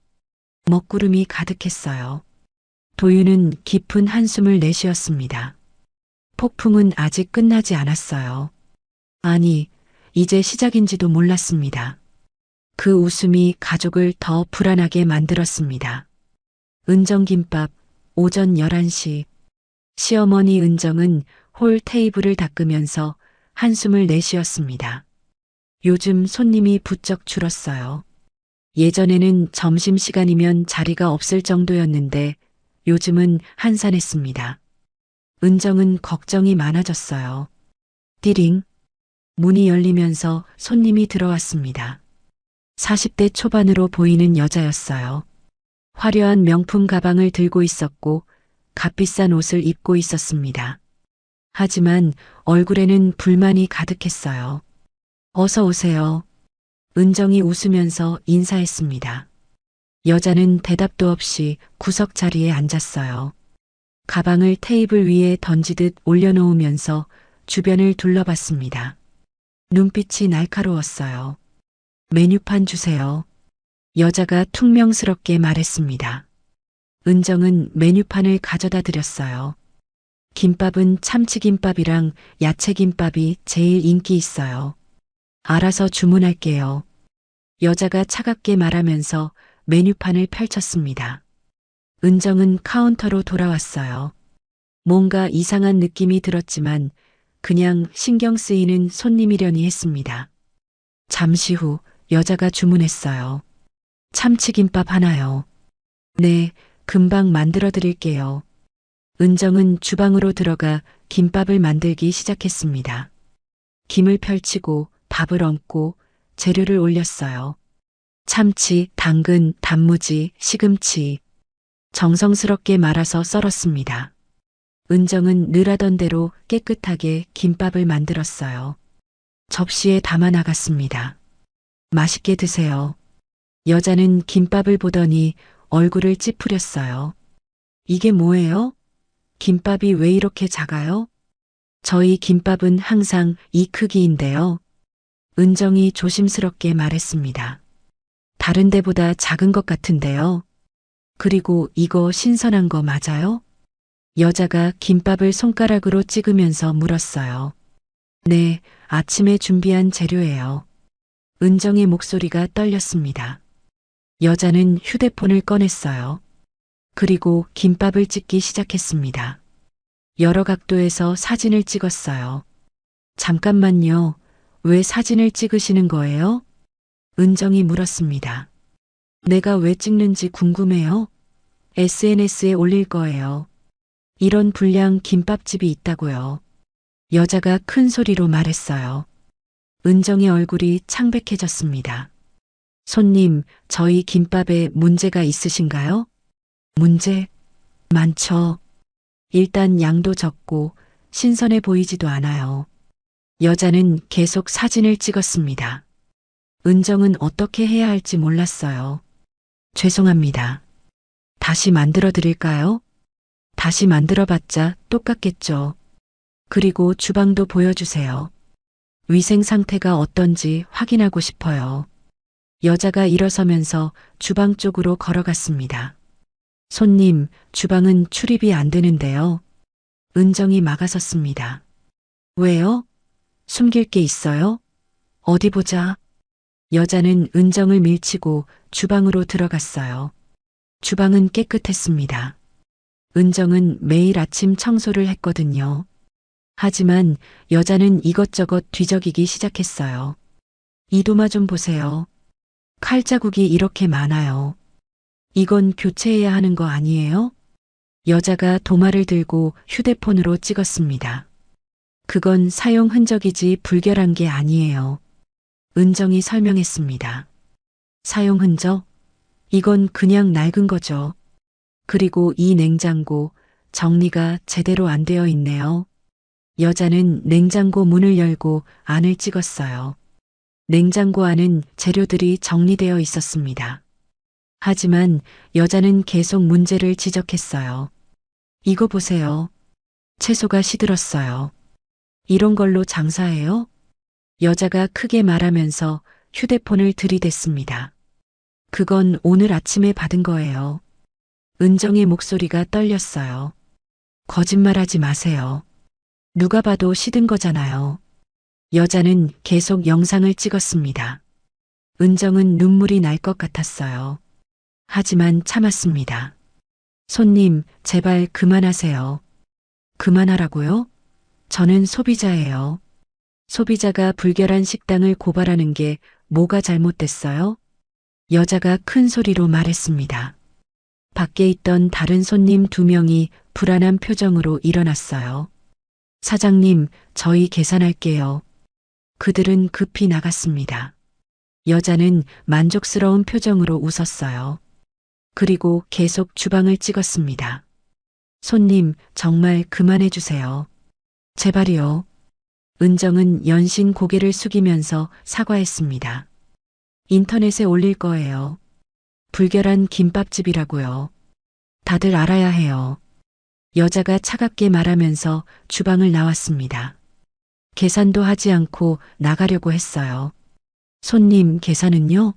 먹구름이 가득했어요. 도윤은 깊은 한숨을 내쉬었습니다. 폭풍은 아직 끝나지 않았어요. 아니, 이제 시작인지도 몰랐습니다. 그 웃음이 가족을 더 불안하게 만들었습니다. 은정김밥, 오전 11시. 시어머니 은정은 홀 테이블을 닦으면서 한숨을 내쉬었습니다. 요즘 손님이 부쩍 줄었어요. 예전에는 점심시간이면 자리가 없을 정도였는데 요즘은 한산했습니다. 은정은 걱정이 많아졌어요. 띠링. 문이 열리면서 손님이 들어왔습니다. 40대 초반으로 보이는 여자였어요. 화려한 명품 가방을 들고 있었고 값비싼 옷을 입고 있었습니다. 하지만 얼굴에는 불만이 가득했어요. 어서 오세요. 은정이 웃으면서 인사했습니다. 여자는 대답도 없이 구석 자리에 앉았어요. 가방을 테이블 위에 던지듯 올려놓으면서 주변을 둘러봤습니다. 눈빛이 날카로웠어요. 메뉴판 주세요. 여자가 퉁명스럽게 말했습니다. 은정은 메뉴판을 가져다 드렸어요. 김밥은 참치김밥이랑 야채김밥이 제일 인기 있어요. 알아서 주문할게요. 여자가 차갑게 말하면서 메뉴판을 펼쳤습니다. 은정은 카운터로 돌아왔어요. 뭔가 이상한 느낌이 들었지만 그냥 신경 쓰이는 손님이려니 했습니다. 잠시 후 여자가 주문했어요. 참치김밥 하나요. 네, 금방 만들어 드릴게요. 은정은 주방으로 들어가 김밥을 만들기 시작했습니다. 김을 펼치고 밥을 얹고 재료를 올렸어요. 참치, 당근, 단무지, 시금치. 정성스럽게 말아서 썰었습니다. 은정은 늘 하던 대로 깨끗하게 김밥을 만들었어요. 접시에 담아 나갔습니다. 맛있게 드세요. 여자는 김밥을 보더니 얼굴을 찌푸렸어요. 이게 뭐예요? 김밥이 왜 이렇게 작아요? 저희 김밥은 항상 이 크기인데요. 은정이 조심스럽게 말했습니다. 다른 데보다 작은 것 같은데요. 그리고 이거 신선한 거 맞아요? 여자가 김밥을 손가락으로 찍으면서 물었어요. 네, 아침에 준비한 재료예요. 은정의 목소리가 떨렸습니다. 여자는 휴대폰을 꺼냈어요. 그리고 김밥을 찍기 시작했습니다. 여러 각도에서 사진을 찍었어요. 잠깐만요. 왜 사진을 찍으시는 거예요? 은정이 물었습니다. 내가 왜 찍는지 궁금해요? SNS에 올릴 거예요. 이런 불량 김밥집이 있다고요. 여자가 큰 소리로 말했어요. 은정의 얼굴이 창백해졌습니다. 손님, 저희 김밥에 문제가 있으신가요? 문제? 많죠. 일단 양도 적고 신선해 보이지도 않아요. 여자는 계속 사진을 찍었습니다. 은정은 어떻게 해야 할지 몰랐어요. 죄송합니다. 다시 만들어 드릴까요? 다시 만들어 봤자 똑같겠죠. 그리고 주방도 보여주세요. 위생 상태가 어떤지 확인하고 싶어요. 여자가 일어서면서 주방 쪽으로 걸어갔습니다. 손님, 주방은 출입이 안 되는데요. 은정이 막아섰습니다. 왜요? 숨길 게 있어요? 어디 보자. 여자는 은정을 밀치고 주방으로 들어갔어요. 주방은 깨끗했습니다. 은정은 매일 아침 청소를 했거든요. 하지만 여자는 이것저것 뒤적이기 시작했어요. 이 도마 좀 보세요. 칼자국이 이렇게 많아요. 이건 교체해야 하는 거 아니에요? 여자가 도마를 들고 휴대폰으로 찍었습니다. 그건 사용 흔적이지 불결한 게 아니에요. 은정이 설명했습니다. 사용 흔적? 이건 그냥 낡은 거죠. 그리고 이 냉장고 정리가 제대로 안 되어 있네요. 여자는 냉장고 문을 열고 안을 찍었어요. 냉장고 안은 재료들이 정리되어 있었습니다. 하지만 여자는 계속 문제를 지적했어요. 이거 보세요. 채소가 시들었어요. 이런 걸로 장사해요? 여자가 크게 말하면서 휴대폰을 들이댔습니다. 그건 오늘 아침에 받은 거예요. 은정의 목소리가 떨렸어요. 거짓말하지 마세요. 누가 봐도 시든 거잖아요. 여자는 계속 영상을 찍었습니다. 은정은 눈물이 날 것 같았어요. 하지만 참았습니다. 손님, 제발 그만하세요. 그만하라고요? 저는 소비자예요. 소비자가 불결한 식당을 고발하는 게 뭐가 잘못됐어요? 여자가 큰 소리로 말했습니다. 밖에 있던 다른 손님 2명이 불안한 표정으로 일어났어요. 사장님, 저희 계산할게요. 그들은 급히 나갔습니다. 여자는 만족스러운 표정으로 웃었어요. 그리고 계속 주방을 찍었습니다. 손님, 정말 그만해 주세요. 제발이요. 은정은 연신 고개를 숙이면서 사과했습니다. 인터넷에 올릴 거예요. 불결한 김밥집이라고요. 다들 알아야 해요. 여자가 차갑게 말하면서 주방을 나왔습니다. 계산도 하지 않고 나가려고 했어요. 손님, 계산은요?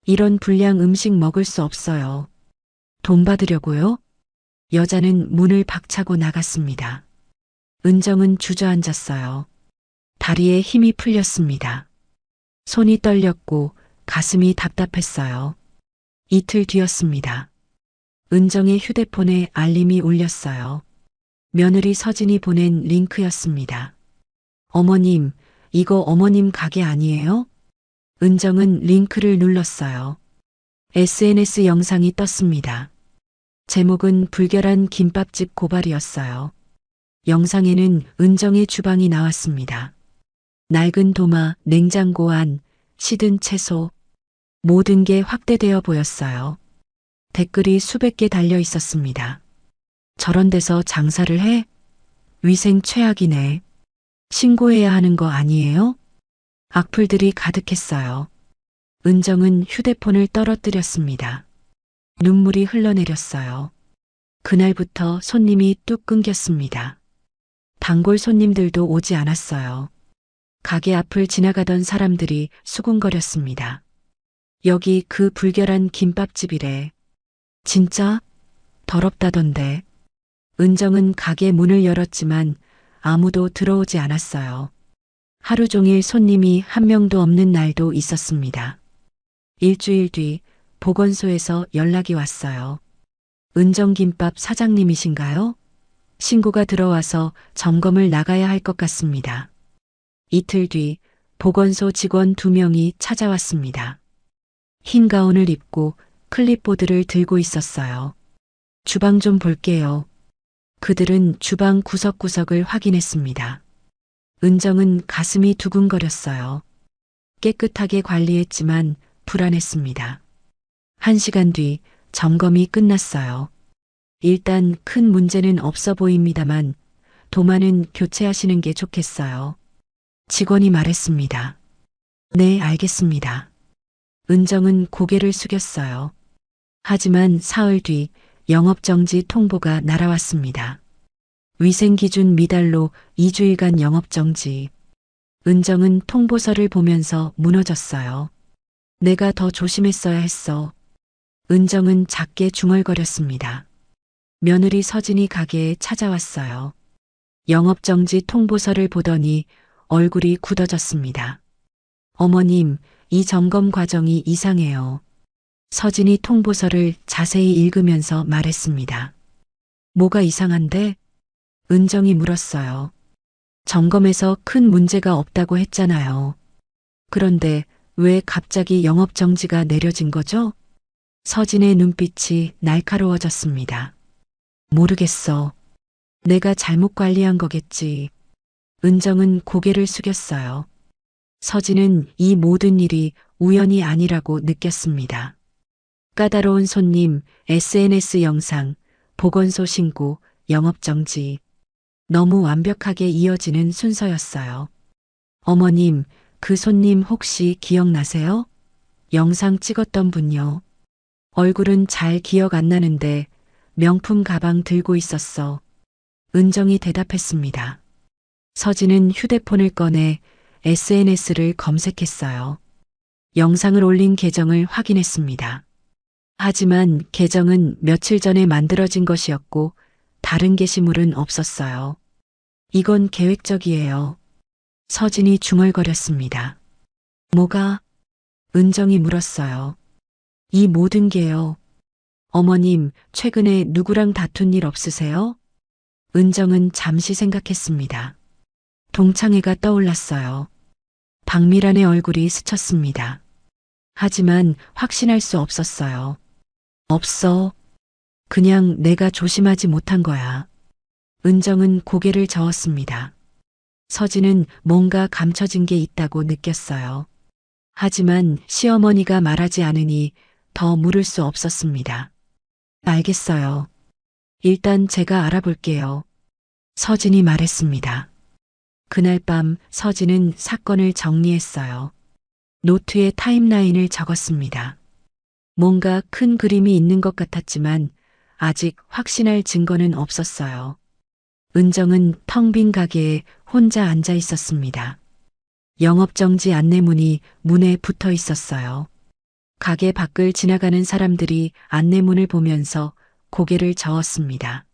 이런 불량 음식 먹을 수 없어요. 돈 받으려고요? 여자는 문을 박차고 나갔습니다. 은정은 주저앉았어요. 다리에 힘이 풀렸습니다. 손이 떨렸고 가슴이 답답했어요. 이틀 뒤였습니다. 은정의 휴대폰에 알림이 울렸어요. 며느리 서진이 보낸 링크였습니다. 어머님, 이거 어머님 가게 아니에요? 은정은 링크를 눌렀어요. SNS 영상이 떴습니다. 제목은 불결한 김밥집 고발이었어요. 영상에는 은정의 주방이 나왔습니다. 낡은 도마, 냉장고 안, 시든 채소, 모든 게 확대되어 보였어요. 댓글이 수백 개 달려 있었습니다. 저런 데서 장사를 해? 위생 최악이네. 신고해야 하는 거 아니에요? 악플들이 가득했어요. 은정은 휴대폰을 떨어뜨렸습니다. 눈물이 흘러내렸어요. 그날부터 손님이 뚝 끊겼습니다. 단골 손님들도 오지 않았어요. 가게 앞을 지나가던 사람들이 수군거렸습니다. 여기 그 불결한 김밥집이래. 진짜? 더럽다던데. 은정은 가게 문을 열었지만 아무도 들어오지 않았어요. 하루 종일 손님이 한 명도 없는 날도 있었습니다. 일주일 뒤 보건소에서 연락이 왔어요. 은정김밥 사장님이신가요? 신고가 들어와서 점검을 나가야 할 것 같습니다. 이틀 뒤 보건소 직원 2명이 찾아왔습니다. 흰 가운을 입고 클립보드를 들고 있었어요. 주방 좀 볼게요. 그들은 주방 구석구석을 확인했습니다. 은정은 가슴이 두근거렸어요. 깨끗하게 관리했지만 불안했습니다. 1시간 뒤 점검이 끝났어요. 일단 큰 문제는 없어 보입니다만 도마는 교체하시는 게 좋겠어요. 직원이 말했습니다. 네, 알겠습니다. 은정은 고개를 숙였어요. 하지만 사흘 뒤 영업정지 통보가 날아왔습니다. 위생기준 미달로 2주일간 영업정지. 은정은 통보서를 보면서 무너졌어요. 내가 더 조심했어야 했어. 은정은 작게 중얼거렸습니다. 며느리 서진이 가게에 찾아왔어요. 영업정지 통보서를 보더니 얼굴이 굳어졌습니다. 어머님, 이 점검 과정이 이상해요. 서진이 통보서를 자세히 읽으면서 말했습니다. 뭐가 이상한데? 은정이 물었어요. 점검에서 큰 문제가 없다고 했잖아요. 그런데 왜 갑자기 영업정지가 내려진 거죠? 서진의 눈빛이 날카로워졌습니다. 모르겠어. 내가 잘못 관리한 거겠지. 은정은 고개를 숙였어요. 서진은 이 모든 일이 우연이 아니라고 느꼈습니다. 까다로운 손님, SNS 영상, 보건소 신고, 영업정지. 너무 완벽하게 이어지는 순서였어요. 어머님, 그 손님 혹시 기억나세요? 영상 찍었던 분요. 얼굴은 잘 기억 안 나는데 명품 가방 들고 있었어. 은정이 대답했습니다. 서진은 휴대폰을 꺼내 SNS를 검색했어요. 영상을 올린 계정을 확인했습니다. 하지만 계정은 며칠 전에 만들어진 것이었고 다른 게시물은 없었어요. 이건 계획적이에요. 서진이 중얼거렸습니다. 뭐가? 은정이 물었어요. 이 모든 게요. 어머님, 최근에 누구랑 다툰 일 없으세요? 은정은 잠시 생각했습니다. 동창회가 떠올랐어요. 박미란의 얼굴이 스쳤습니다. 하지만 확신할 수 없었어요. 없어. 그냥 내가 조심하지 못한 거야. 은정은 고개를 저었습니다. 서진은 뭔가 감춰진 게 있다고 느꼈어요. 하지만 시어머니가 말하지 않으니 더 물을 수 없었습니다. 알겠어요. 일단 제가 알아볼게요. 서진이 말했습니다. 그날 밤 서진은 사건을 정리했어요. 노트에 타임라인을 적었습니다. 뭔가 큰 그림이 있는 것 같았지만 아직 확신할 증거는 없었어요. 은정은 텅 빈 가게에 혼자 앉아 있었습니다. 영업정지 안내문이 문에 붙어 있었어요. 가게 밖을 지나가는 사람들이 안내문을 보면서 고개를 저었습니다.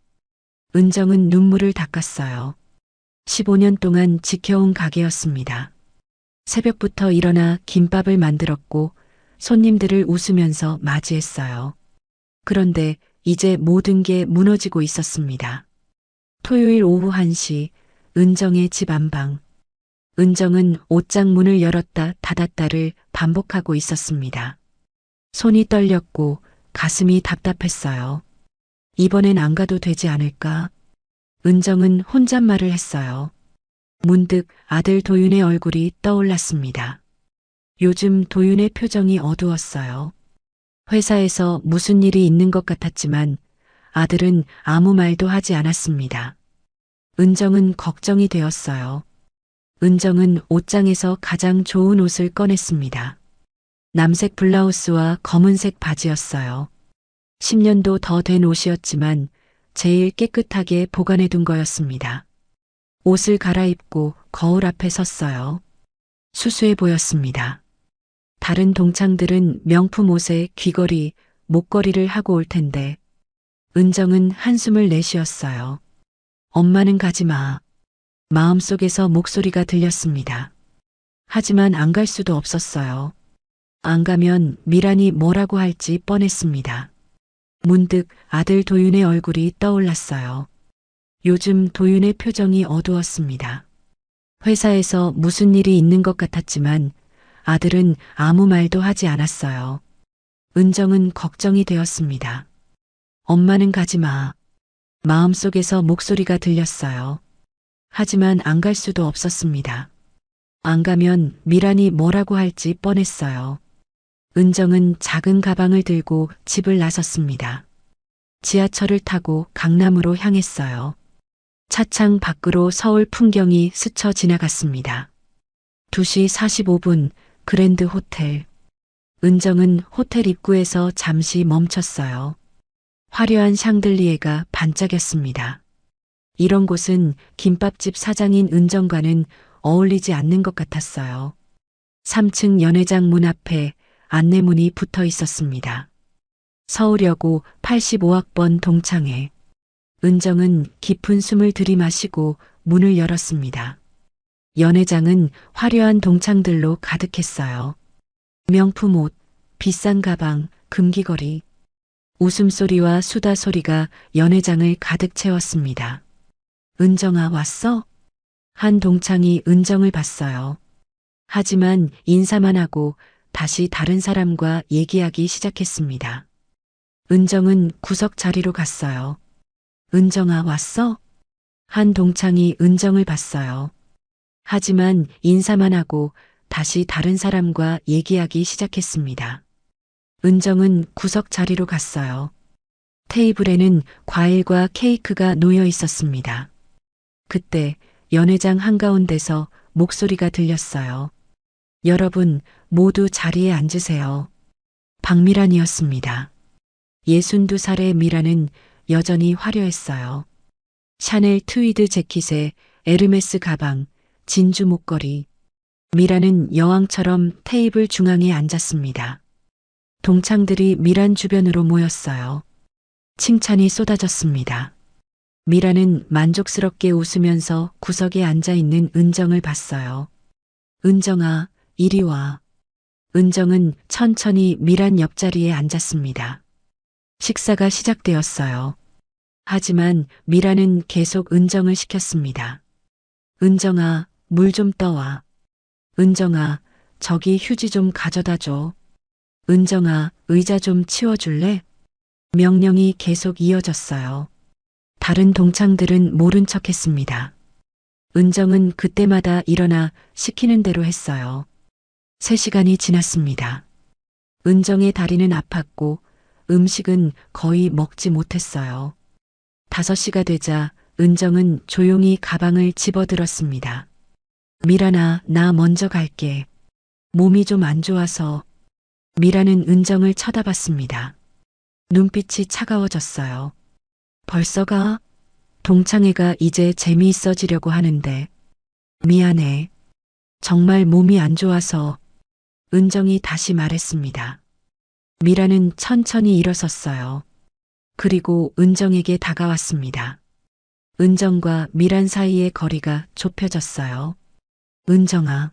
은정은 눈물을 닦았어요. 15년 동안 지켜온 가게였습니다. 새벽부터 일어나 김밥을 만들었고 손님들을 웃으면서 맞이했어요. 그런데 이제 모든 게 무너지고 있었습니다. 토요일 오후 1시, 은정의 집 안방. 은정은 옷장 문을 열었다 닫았다를 반복하고 있었습니다. 손이 떨렸고 가슴이 답답했어요. 이번엔 안 가도 되지 않을까? 은정은 혼잣말을 했어요. 문득 아들 도윤의 얼굴이 떠올랐습니다. 요즘 도윤의 표정이 어두웠어요. 회사에서 무슨 일이 있는 것 같았지만 아들은 아무 말도 하지 않았습니다. 은정은 걱정이 되었어요. 은정은 옷장에서 가장 좋은 옷을 꺼냈습니다. 남색 블라우스와 검은색 바지였어요. 10년도 더 된 옷이었지만 제일 깨끗하게 보관해 둔 거였습니다. 옷을 갈아입고 거울 앞에 섰어요. 수수해 보였습니다. 다른 동창들은 명품 옷에 귀걸이, 목걸이를 하고 올 텐데 은정은 한숨을 내쉬었어요. 엄마는 가지 마. 마음속에서 목소리가 들렸습니다. 하지만 안 갈 수도 없었어요. 안 가면 미란이 뭐라고 할지 뻔했습니다. 문득 아들 도윤의 얼굴이 떠올랐어요. 요즘 도윤의 표정이 어두웠습니다. 회사에서 무슨 일이 있는 것 같았지만 아들은 아무 말도 하지 않았어요. 은정은 걱정이 되었습니다. 엄마는 가지 마. 마음속에서 목소리가 들렸어요. 하지만 안 갈 수도 없었습니다. 안 가면 미란이 뭐라고 할지 뻔했어요. 은정은 작은 가방을 들고 집을 나섰습니다. 지하철을 타고 강남으로 향했어요. 차창 밖으로 서울 풍경이 스쳐 지나갔습니다. 2시 45분 그랜드 호텔. 은정은 호텔 입구에서 잠시 멈췄어요. 화려한 샹들리에가 반짝였습니다. 이런 곳은 김밥집 사장인 은정과는 어울리지 않는 것 같았어요. 3층 연회장 문 앞에 안내문이 붙어 있었습니다. 서울여고 85학번 동창회. 은정은 깊은 숨을 들이마시고 문을 열었습니다. 연회장은 화려한 동창들로 가득했어요. 명품 옷, 비싼 가방, 금귀걸이. 웃음소리와 수다 소리가 연회장을 가득 채웠습니다. 은정아, 왔어? 한 동창이 은정을 봤어요. 하지만 인사만 하고 다시 다른 사람과 얘기하기 시작했습니다. 은정은 구석 자리로 갔어요. 은정아, 왔어? 한 동창이 은정을 봤어요. 하지만 인사만 하고 다시 다른 사람과 얘기하기 시작했습니다. 은정은 구석 자리로 갔어요. 테이블에는 과일과 케이크가 놓여 있었습니다. 그때 연회장 한가운데서 목소리가 들렸어요. 여러분, 모두 자리에 앉으세요. 박미란이었습니다. 62살의 미란은 여전히 화려했어요. 샤넬 트위드 재킷에 에르메스 가방, 진주 목걸이. 미란은 여왕처럼 테이블 중앙에 앉았습니다. 동창들이 미란 주변으로 모였어요. 칭찬이 쏟아졌습니다. 미란은 만족스럽게 웃으면서 구석에 앉아 있는 은정을 봤어요. 은정아, 이리 와. 은정은 천천히 미란 옆자리에 앉았습니다. 식사가 시작되었어요. 하지만 미란은 계속 은정을 시켰습니다. 은정아, 물 좀 떠와. 은정아, 저기 휴지 좀 가져다 줘. 은정아, 의자 좀 치워줄래? 명령이 계속 이어졌어요. 다른 동창들은 모른 척 했습니다. 은정은 그때마다 일어나 시키는 대로 했어요. 3시간이 지났습니다. 은정의 다리는 아팠고 음식은 거의 먹지 못했어요. 5시가 되자 은정은 조용히 가방을 집어들었습니다. 미란아, 나 먼저 갈게. 몸이 좀 안 좋아서. 미란은 은정을 쳐다봤습니다. 눈빛이 차가워졌어요. 벌써 가? 동창회가 이제 재미있어지려고 하는데. 미안해. 정말 몸이 안 좋아서. 은정이 다시 말했습니다. 미란은 천천히 일어섰어요. 그리고 은정에게 다가왔습니다. 은정과 미란 사이의 거리가 좁혀졌어요. 은정아.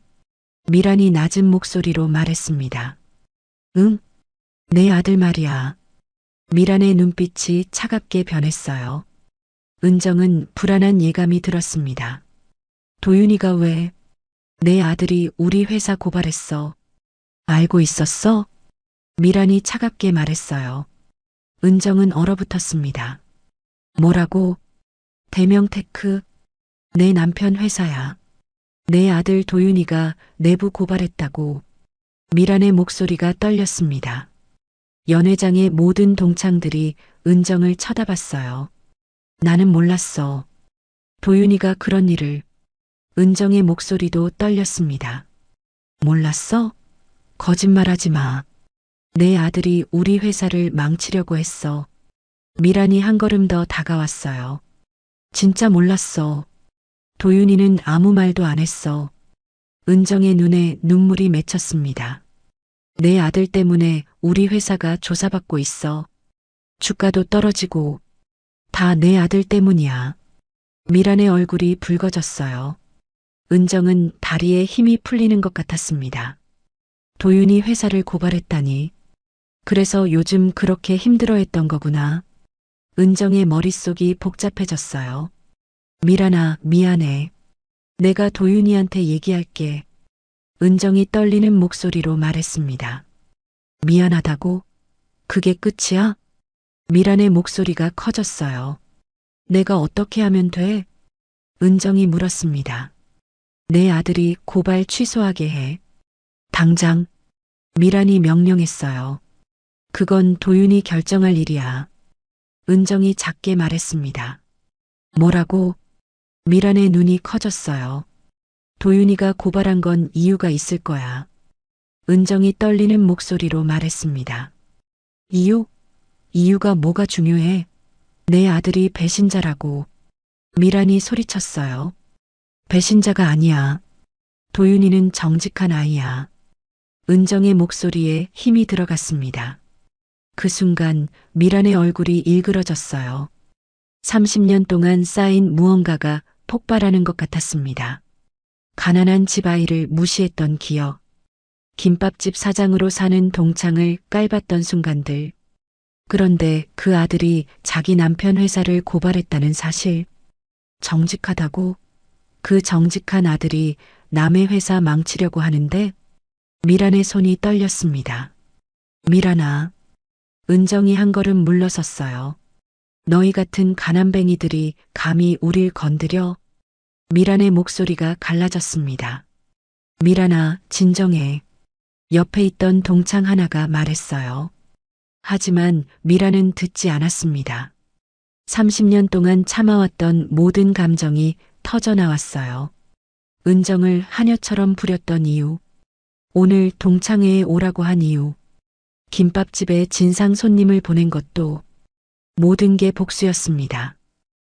미란이 낮은 목소리로 말했습니다. 응, 내 아들 말이야. 미란의 눈빛이 차갑게 변했어요. 은정은 불안한 예감이 들었습니다. 도윤이가 왜? 내 아들이 우리 회사 고발했어. 알고 있었어? 미란이 차갑게 말했어요. 은정은 얼어붙었습니다. 뭐라고? 대명테크, 내 남편 회사야. 내 아들 도윤이가 내부 고발했다고. 미란의 목소리가 떨렸습니다. 연회장의 모든 동창들이 은정을 쳐다봤어요. 나는 몰랐어. 도윤이가 그런 일을. 은정의 목소리도 떨렸습니다. 몰랐어? 거짓말하지 마. 내 아들이 우리 회사를 망치려고 했어. 미란이 한 걸음 더 다가왔어요. 진짜 몰랐어. 도윤이는 아무 말도 안 했어. 은정의 눈에 눈물이 맺혔습니다. 내 아들 때문에 우리 회사가 조사받고 있어. 주가도 떨어지고 다 내 아들 때문이야. 미란의 얼굴이 붉어졌어요. 은정은 다리에 힘이 풀리는 것 같았습니다. 도윤이 회사를 고발했다니. 그래서 요즘 그렇게 힘들어했던 거구나. 은정의 머릿속이 복잡해졌어요. 미란아, 미안해. 내가 도윤이한테 얘기할게. 은정이 떨리는 목소리로 말했습니다. 미안하다고? 그게 끝이야? 미란의 목소리가 커졌어요. 내가 어떻게 하면 돼? 은정이 물었습니다. 내 아들이 고발 취소하게 해. 당장. 미란이 명령했어요. 그건 도윤이 결정할 일이야. 은정이 작게 말했습니다. 뭐라고? 미란의 눈이 커졌어요. 도윤이가 고발한 건 이유가 있을 거야. 은정이 떨리는 목소리로 말했습니다. 이유? 이유가 뭐가 중요해? 내 아들이 배신자라고. 미란이 소리쳤어요. 배신자가 아니야. 도윤이는 정직한 아이야. 은정의 목소리에 힘이 들어갔습니다. 그 순간 미란의 얼굴이 일그러졌어요. 30년 동안 쌓인 무언가가 폭발하는 것 같았습니다. 가난한 집아이를 무시했던 기억, 김밥집 사장으로 사는 동창을 깔봤던 순간들. 그런데 그 아들이 자기 남편 회사를 고발했다는 사실. 정직하다고? 그 정직한 아들이 남의 회사 망치려고 하는데? 미란의 손이 떨렸습니다. 미란아. 은정이 한 걸음 물러섰어요. 너희 같은 가난뱅이들이 감히 우릴 건드려? 미란의 목소리가 갈라졌습니다. 미란아, 진정해. 옆에 있던 동창 하나가 말했어요. 하지만 미란은 듣지 않았습니다. 30년 동안 참아왔던 모든 감정이 터져나왔어요. 은정을 하녀처럼 부렸던 이유, 오늘 동창회에 오라고 한 이유, 김밥집에 진상 손님을 보낸 것도 모든 게 복수였습니다.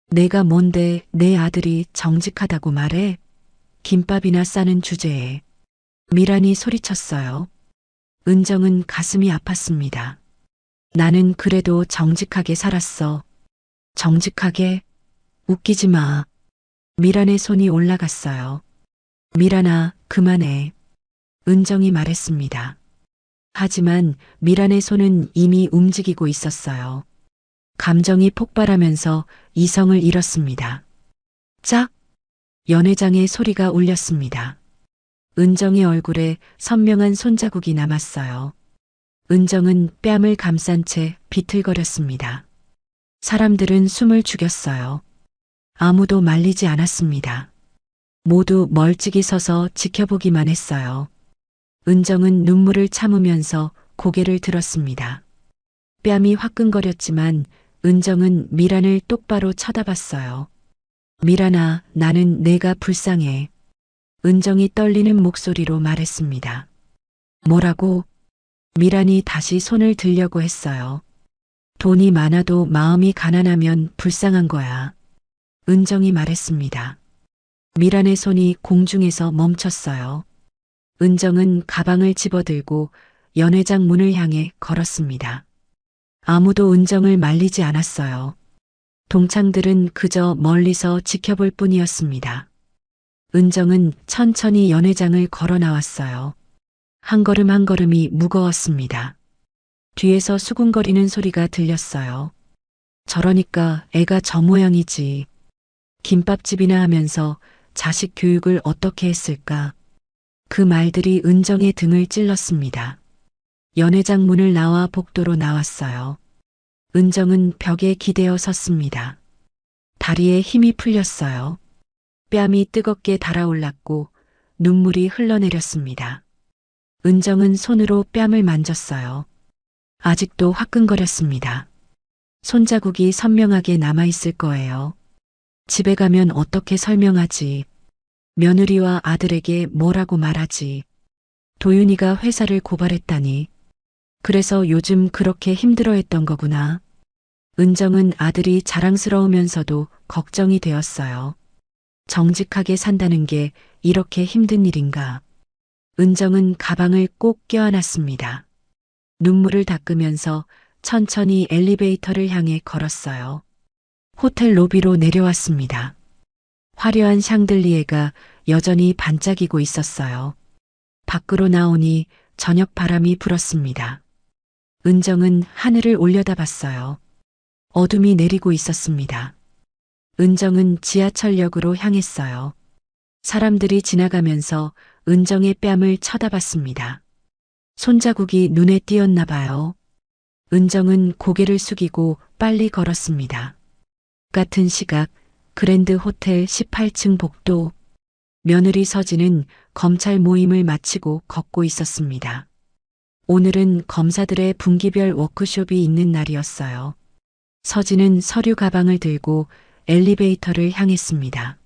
내가 뭔데 내 아들이 정직하다고 말해? 김밥이나 싸는 주제에. 미란이 소리쳤어요. 은정은 가슴이 아팠습니다. 나는 그래도 정직하게 살았어. 정직하게? 웃기지 마. 미란의 손이 올라갔어요. 미란아, 그만해. 은정이 말했습니다. 하지만 미란의 손은 이미 움직이고 있었어요. 감정이 폭발하면서 이성을 잃었습니다. 짝! 연회장의 소리가 울렸습니다. 은정의 얼굴에 선명한 손자국이 남았어요. 은정은 뺨을 감싼 채 비틀거렸습니다. 사람들은 숨을 죽였어요. 아무도 말리지 않았습니다. 모두 멀찍이 서서 지켜보기만 했어요. 은정은 눈물을 참으면서 고개를 들었습니다. 뺨이 화끈거렸지만 은정은 미란을 똑바로 쳐다봤어요. 미란아, 나는 내가 불쌍해. 은정이 떨리는 목소리로 말했습니다. 뭐라고? 미란이 다시 손을 들려고 했어요. 돈이 많아도 마음이 가난하면 불쌍한 거야. 은정이 말했습니다. 미란의 손이 공중에서 멈췄어요. 은정은 가방을 집어들고 연회장 문을 향해 걸었습니다. 아무도 은정을 말리지 않았어요. 동창들은 그저 멀리서 지켜볼 뿐이었습니다. 은정은 천천히 연회장을 걸어 나왔어요. 한 걸음 한 걸음이 무거웠습니다. 뒤에서 수군거리는 소리가 들렸어요. 저러니까 애가 저 모양이지. 김밥집이나 하면서 자식 교육을 어떻게 했을까? 그 말들이 은정의 등을 찔렀습니다. 연회장 문을 나와 복도로 나왔어요. 은정은 벽에 기대어 섰습니다. 다리에 힘이 풀렸어요. 뺨이 뜨겁게 달아올랐고 눈물이 흘러내렸습니다. 은정은 손으로 뺨을 만졌어요. 아직도 화끈거렸습니다. 손자국이 선명하게 남아있을 거예요. 집에 가면 어떻게 설명하지? 며느리와 아들에게 뭐라고 말하지? 도윤이가 회사를 고발했다니. 그래서 요즘 그렇게 힘들어했던 거구나. 은정은 아들이 자랑스러우면서도 걱정이 되었어요. 정직하게 산다는 게 이렇게 힘든 일인가. 은정은 가방을 꼭 껴안았습니다. 눈물을 닦으면서 천천히 엘리베이터를 향해 걸었어요. 호텔 로비로 내려왔습니다. 화려한 샹들리에가 여전히 반짝이고 있었어요. 밖으로 나오니 저녁 바람이 불었습니다. 은정은 하늘을 올려다봤어요. 어둠이 내리고 있었습니다. 은정은 지하철역으로 향했어요. 사람들이 지나가면서 은정의 뺨을 쳐다봤습니다. 손자국이 눈에 띄었나 봐요. 은정은 고개를 숙이고 빨리 걸었습니다. 같은 시각 그랜드 호텔 18층 복도. 며느리 서진은 검찰 모임을 마치고 걷고 있었습니다. 오늘은 검사들의 분기별 워크숍이 있는 날이었어요. 서진은 서류 가방을 들고 엘리베이터를 향했습니다.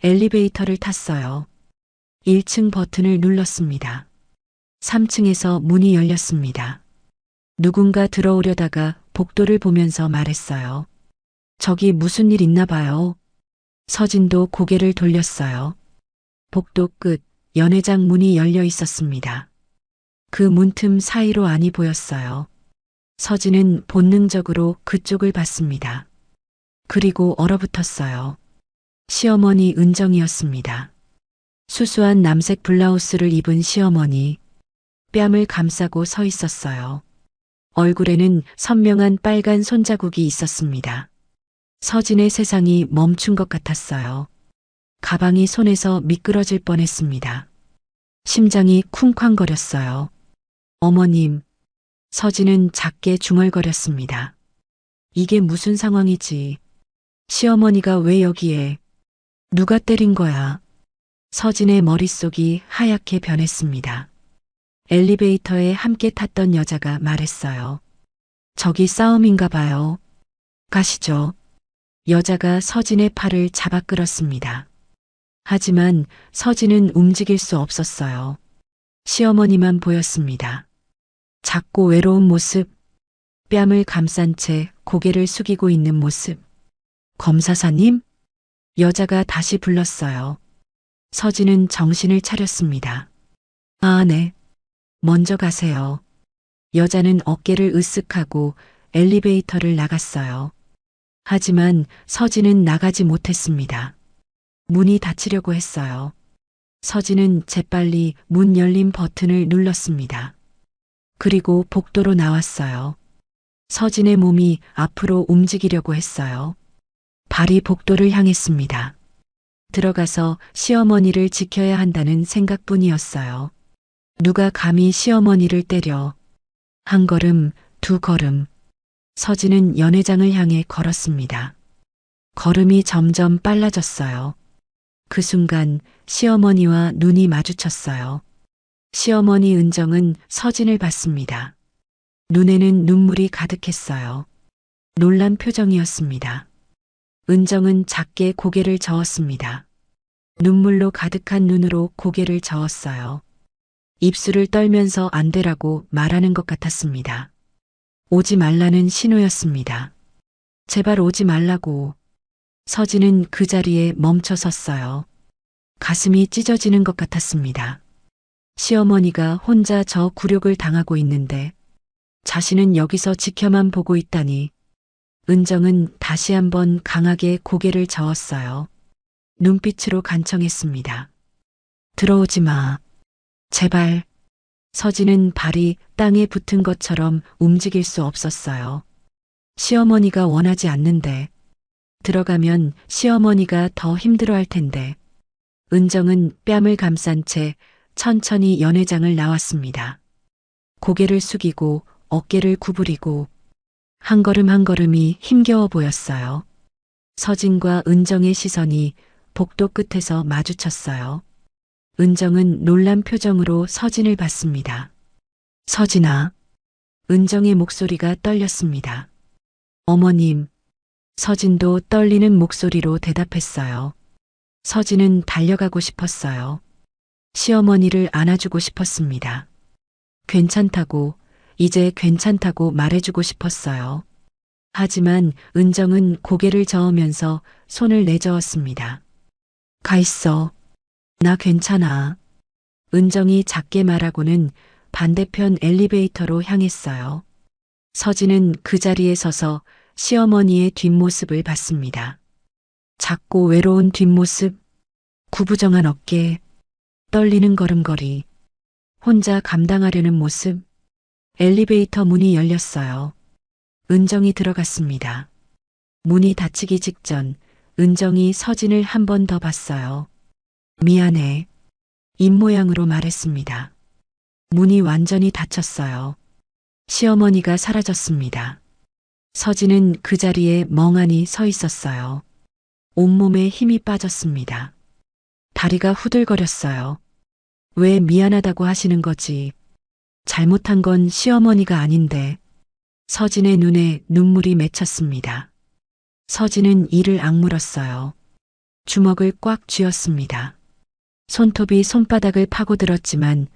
엘리베이터를 탔어요. 1층 버튼을 눌렀습니다. 3층에서 문이 열렸습니다. 누군가 들어오려다가 복도를 보면서 말했어요. 저기 무슨 일 있나 봐요. 서진도 고개를 돌렸어요. 복도 끝 연회장 문이 열려 있었습니다. 그 문틈 사이로 안이 보였어요. 서진은 본능적으로 그쪽을 봤습니다. 그리고 얼어붙었어요. 시어머니 은정이었습니다. 수수한 남색 블라우스를 입은 시어머니, 뺨을 감싸고 서 있었어요. 얼굴에는 선명한 빨간 손자국이 있었습니다. 서진의 세상이 멈춘 것 같았어요. 가방이 손에서 미끄러질 뻔했습니다. 심장이 쿵쾅거렸어요. 어머님, 서진은 작게 중얼거렸습니다. 이게 무슨 상황이지? 시어머니가 왜 여기에? 누가 때린 거야? 서진의 머릿속이 하얗게 변했습니다. 엘리베이터에 함께 탔던 여자가 말했어요. 저기 싸움인가 봐요. 가시죠. 여자가 서진의 팔을 잡아 끌었습니다. 하지만 서진은 움직일 수 없었어요. 시어머니만 보였습니다. 작고 외로운 모습, 뺨을 감싼 채 고개를 숙이고 있는 모습. 검사사님? 여자가 다시 불렀어요. 서진은 정신을 차렸습니다. 아, 네. 먼저 가세요. 여자는 어깨를 으쓱하고 엘리베이터를 나갔어요. 하지만 서진은 나가지 못했습니다. 문이 닫히려고 했어요. 서진은 재빨리 문 열림 버튼을 눌렀습니다. 그리고 복도로 나왔어요. 서진의 몸이 앞으로 움직이려고 했어요. 발이 복도를 향했습니다. 들어가서 시어머니를 지켜야 한다는 생각뿐이었어요. 누가 감히 시어머니를 때려. 한 걸음, 두 걸음. 서진은 연회장을 향해 걸었습니다. 걸음이 점점 빨라졌어요. 그 순간 시어머니와 눈이 마주쳤어요. 시어머니 은정은 서진을 봤습니다. 눈에는 눈물이 가득했어요. 놀란 표정이었습니다. 은정은 작게 고개를 저었습니다. 눈물로 가득한 눈으로 고개를 저었어요. 입술을 떨면서 안 되라고 말하는 것 같았습니다. 오지 말라는 신호였습니다. 제발 오지 말라고. 서진은 그 자리에 멈춰 섰어요. 가슴이 찢어지는 것 같았습니다. 시어머니가 혼자 저 굴욕을 당하고 있는데 자신은 여기서 지켜만 보고 있다니. 은정은 다시 한번 강하게 고개를 저었어요. 눈빛으로 간청했습니다. 들어오지 마. 제발. 서진은 발이 땅에 붙은 것처럼 움직일 수 없었어요. 시어머니가 원하지 않는데, 들어가면 시어머니가 더 힘들어할 텐데. 은정은 뺨을 감싼 채 천천히 연회장을 나왔습니다. 고개를 숙이고 어깨를 구부리고 한 걸음 한 걸음이 힘겨워 보였어요. 서진과 은정의 시선이 복도 끝에서 마주쳤어요. 은정은 놀란 표정으로 서진을 봤습니다. 서진아. 은정의 목소리가 떨렸습니다. 어머님. 서진도 떨리는 목소리로 대답했어요. 서진은 달려가고 싶었어요. 시어머니를 안아주고 싶었습니다. 괜찮다고, 이제 괜찮다고 말해주고 싶었어요. 하지만 은정은 고개를 저으면서 손을 내저었습니다. 가 있어. 나 괜찮아. 은정이 작게 말하고는 반대편 엘리베이터로 향했어요. 서진은 그 자리에 서서 시어머니의 뒷모습을 봤습니다. 작고 외로운 뒷모습, 구부정한 어깨, 떨리는 걸음걸이, 혼자 감당하려는 모습. 엘리베이터 문이 열렸어요. 은정이 들어갔습니다. 문이 닫히기 직전 은정이 서진을 한 번 더 봤어요. 미안해. 입모양으로 말했습니다. 문이 완전히 닫혔어요. 시어머니가 사라졌습니다. 서진은 그 자리에 멍하니 서 있었어요. 온몸에 힘이 빠졌습니다. 다리가 후들거렸어요. 왜 미안하다고 하시는 거지? 잘못한 건 시어머니가 아닌데. 서진의 눈에 눈물이 맺혔습니다. 서진은 이를 악물었어요. 주먹을 꽉 쥐었습니다. 손톱이 손바닥을 파고들었지만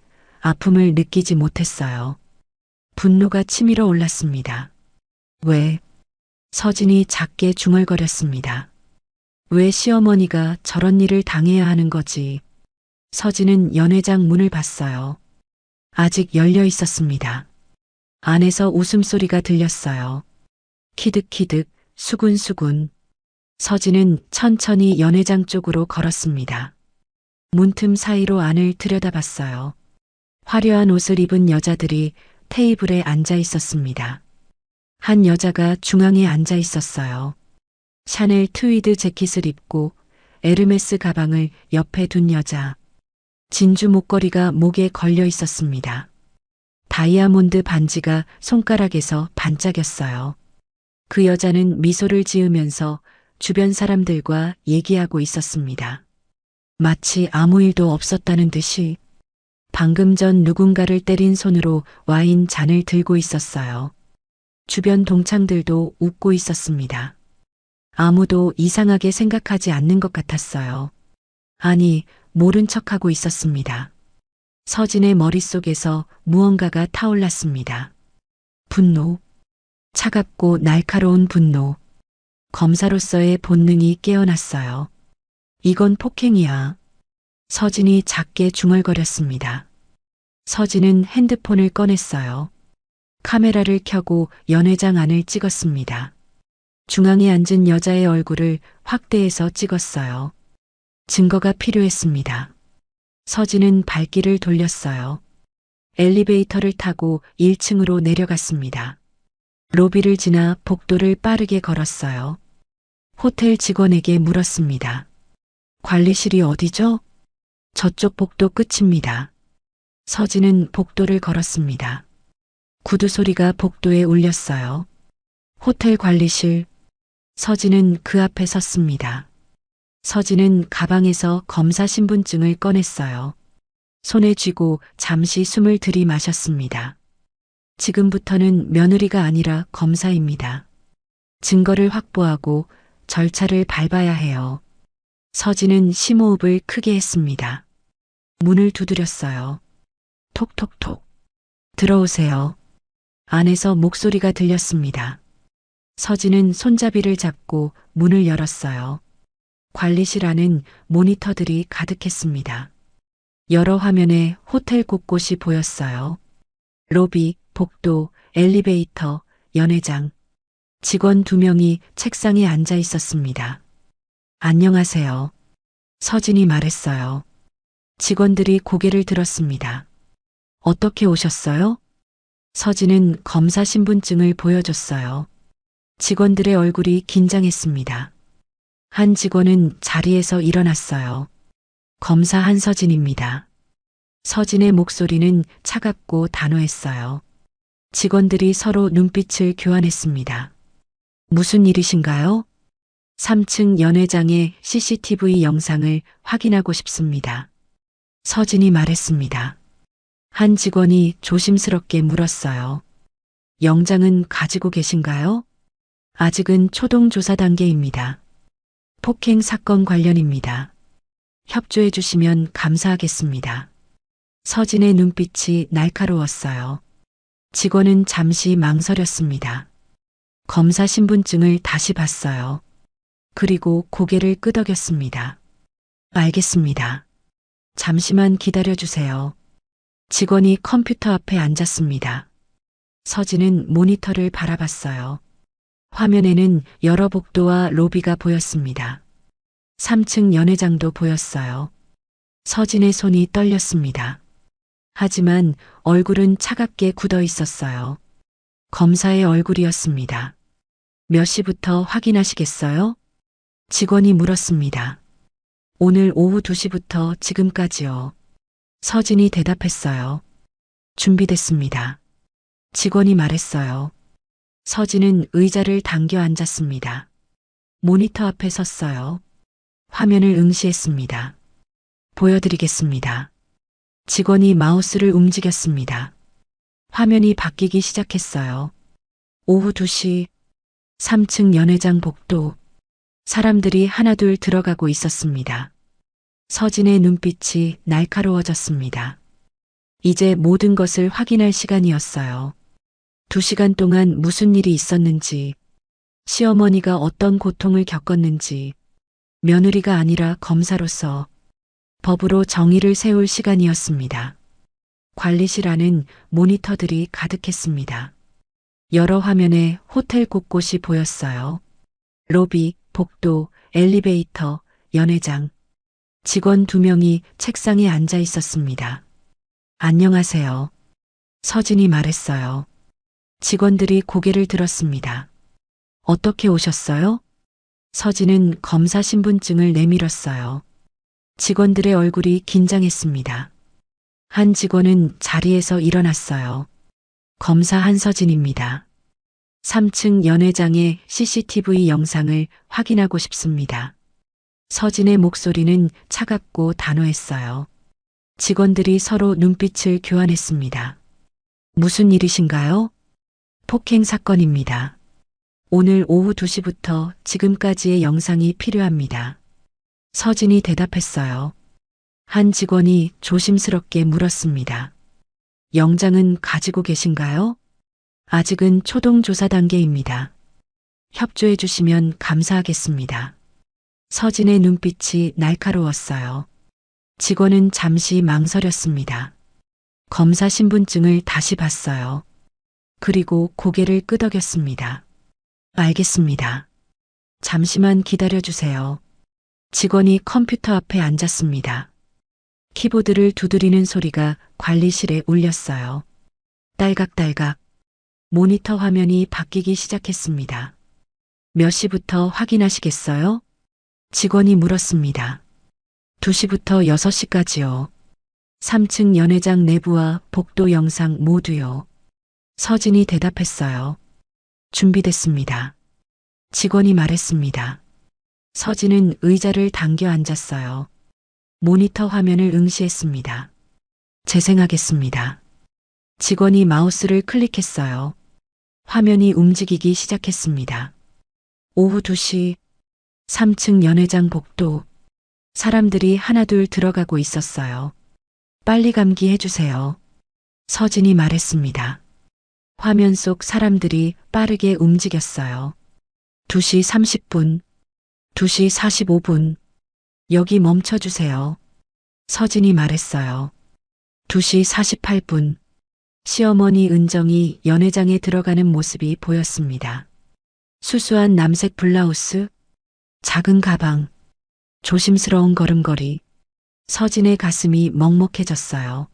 아픔을 느끼지 못했어요. 분노가 치밀어 올랐습니다. 왜? 서진이 작게 중얼거렸습니다. 왜 시어머니가 저런 일을 당해야 하는 거지? 서진은 연회장 문을 봤어요. 아직 열려 있었습니다. 안에서 웃음소리가 들렸어요. 키득키득, 수군수군. 서진은 천천히 연회장 쪽으로 걸었습니다. 문틈 사이로 안을 들여다봤어요. 화려한 옷을 입은 여자들이 테이블에 앉아 있었습니다. 한 여자가 중앙에 앉아 있었어요. 샤넬 트위드 재킷을 입고 에르메스 가방을 옆에 둔 여자. 진주 목걸이가 목에 걸려 있었습니다. 다이아몬드 반지가 손가락에서 반짝였어요. 그 여자는 미소를 지으면서 주변 사람들과 얘기하고 있었습니다. 마치 아무 일도 없었다는 듯이 방금 전 누군가를 때린 손으로 와인 잔을 들고 있었어요. 주변 동창들도 웃고 있었습니다. 아무도 이상하게 생각하지 않는 것 같았어요. 아니, 모른 척하고 있었습니다. 서진의 머릿속에서 무언가가 타올랐습니다. 분노. 차갑고 날카로운 분노. 검사로서의 본능이 깨어났어요. 이건 폭행이야. 서진이 작게 중얼거렸습니다. 서진은 핸드폰을 꺼냈어요. 카메라를 켜고 연회장 안을 찍었습니다. 중앙에 앉은 여자의 얼굴을 확대해서 찍었어요. 증거가 필요했습니다. 서진은 발길을 돌렸어요. 엘리베이터를 타고 1층으로 내려갔습니다. 로비를 지나 복도를 빠르게 걸었어요. 호텔 직원에게 물었습니다. 관리실이 어디죠? 저쪽 복도 끝입니다. 서진은 복도를 걸었습니다. 구두 소리가 복도에 울렸어요. 호텔 관리실. 서진은 그 앞에 섰습니다. 서진은 가방에서 검사 신분증을 꺼냈어요. 손에 쥐고 잠시 숨을 들이마셨습니다. 지금부터는 며느리가 아니라 검사입니다. 증거를 확보하고 절차를 밟아야 해요. 서진은 심호흡을 크게 했습니다. 문을 두드렸어요. 톡톡톡. 들어오세요. 안에서 목소리가 들렸습니다. 서진은 손잡이를 잡고 문을 열었어요. 관리실 안은 모니터들이 가득했습니다. 여러 화면에 호텔 곳곳이 보였어요. 로비, 복도, 엘리베이터, 연회장. 직원 2명이 책상에 앉아 있었습니다. 안녕하세요. 서진이 말했어요. 직원들이 고개를 들었습니다. 어떻게 오셨어요? 서진은 검사 신분증을 보여줬어요. 직원들의 얼굴이 긴장했습니다. 한 직원은 자리에서 일어났어요. 검사 한서진입니다. 서진의 목소리는 차갑고 단호했어요. 직원들이 서로 눈빛을 교환했습니다. 무슨 일이신가요? 3층 연회장의 CCTV 영상을 확인하고 싶습니다. 서진이 말했습니다. 한 직원이 조심스럽게 물었어요. 영장은 가지고 계신가요? 아직은 초동 조사 단계입니다. 폭행 사건 관련입니다. 협조해 주시면 감사하겠습니다. 서진의 눈빛이 날카로웠어요. 직원은 잠시 망설였습니다. 검사 신분증을 다시 봤어요. 그리고 고개를 끄덕였습니다. 알겠습니다. 잠시만 기다려 주세요. 직원이 컴퓨터 앞에 앉았습니다. 서진은 모니터를 바라봤어요. 화면에는 여러 복도와 로비가 보였습니다. 3층 연회장도 보였어요. 서진의 손이 떨렸습니다. 하지만 얼굴은 차갑게 굳어 있었어요. 검사의 얼굴이었습니다. 몇 시부터 확인하시겠어요? 직원이 물었습니다. 오늘 오후 2시부터 지금까지요. 서진이 대답했어요. 준비됐습니다. 직원이 말했어요. 서진은 의자를 당겨 앉았습니다. 모니터 앞에 섰어요. 화면을 응시했습니다. 보여드리겠습니다. 직원이 마우스를 움직였습니다. 화면이 바뀌기 시작했어요. 오후 2시 3층 연회장 복도. 사람들이 하나둘 들어가고 있었습니다. 서진의 눈빛이 날카로워졌습니다. 이제 모든 것을 확인할 시간이었어요. 2시간 동안 무슨 일이 있었는지, 시어머니가 어떤 고통을 겪었는지, 며느리가 아니라 검사로서 법으로 정의를 세울 시간이었습니다. 관리실 안은 모니터들이 가득했습니다. 여러 화면에 호텔 곳곳이 보였어요. 로비, 복도, 엘리베이터, 연회장. 직원 2명이 책상에 앉아 있었습니다. 안녕하세요. 서진이 말했어요. 직원들이 고개를 들었습니다. 어떻게 오셨어요? 서진은 검사 신분증을 내밀었어요. 직원들의 얼굴이 긴장했습니다. 한 직원은 자리에서 일어났어요. 검사 한서진입니다. 3층 연회장의 CCTV 영상을 확인하고 싶습니다. 서진의 목소리는 차갑고 단호했어요. 직원들이 서로 눈빛을 교환했습니다. 무슨 일이신가요? 폭행 사건입니다. 오늘 오후 2시부터 지금까지의 영상이 필요합니다. 서진이 대답했어요. 한 직원이 조심스럽게 물었습니다. 영장은 가지고 계신가요? 아직은 초동 조사 단계입니다. 협조해 주시면 감사하겠습니다. 서진의 눈빛이 날카로웠어요. 직원은 잠시 망설였습니다. 검사 신분증을 다시 봤어요. 그리고 고개를 끄덕였습니다. 알겠습니다. 잠시만 기다려 주세요. 직원이 컴퓨터 앞에 앉았습니다. 키보드를 두드리는 소리가 관리실에 울렸어요. 딸각딸각. 모니터 화면이 바뀌기 시작했습니다. 몇 시부터 확인하시겠어요? 직원이 물었습니다. 2시부터 6시까지요. 3층 연회장 내부와 복도 영상 모두요. 서진이 대답했어요. 준비됐습니다. 직원이 말했습니다. 서진은 의자를 당겨 앉았어요. 모니터 화면을 응시했습니다. 재생하겠습니다. 직원이 마우스를 클릭했어요. 화면이 움직이기 시작했습니다. 오후 2시 3층 연회장 복도. 사람들이 하나둘 들어가고 있었어요. 빨리 감기해 주세요. 서진이 말했습니다. 화면 속 사람들이 빠르게 움직였어요. 2시 30분, 2시 45분. 여기 멈춰주세요. 서진이 말했어요. 2시 48분. 시어머니 은정이 연회장에 들어가는 모습이 보였습니다. 수수한 남색 블라우스, 작은 가방. 조심스러운 걸음걸이. 서진의 가슴이 먹먹해졌어요.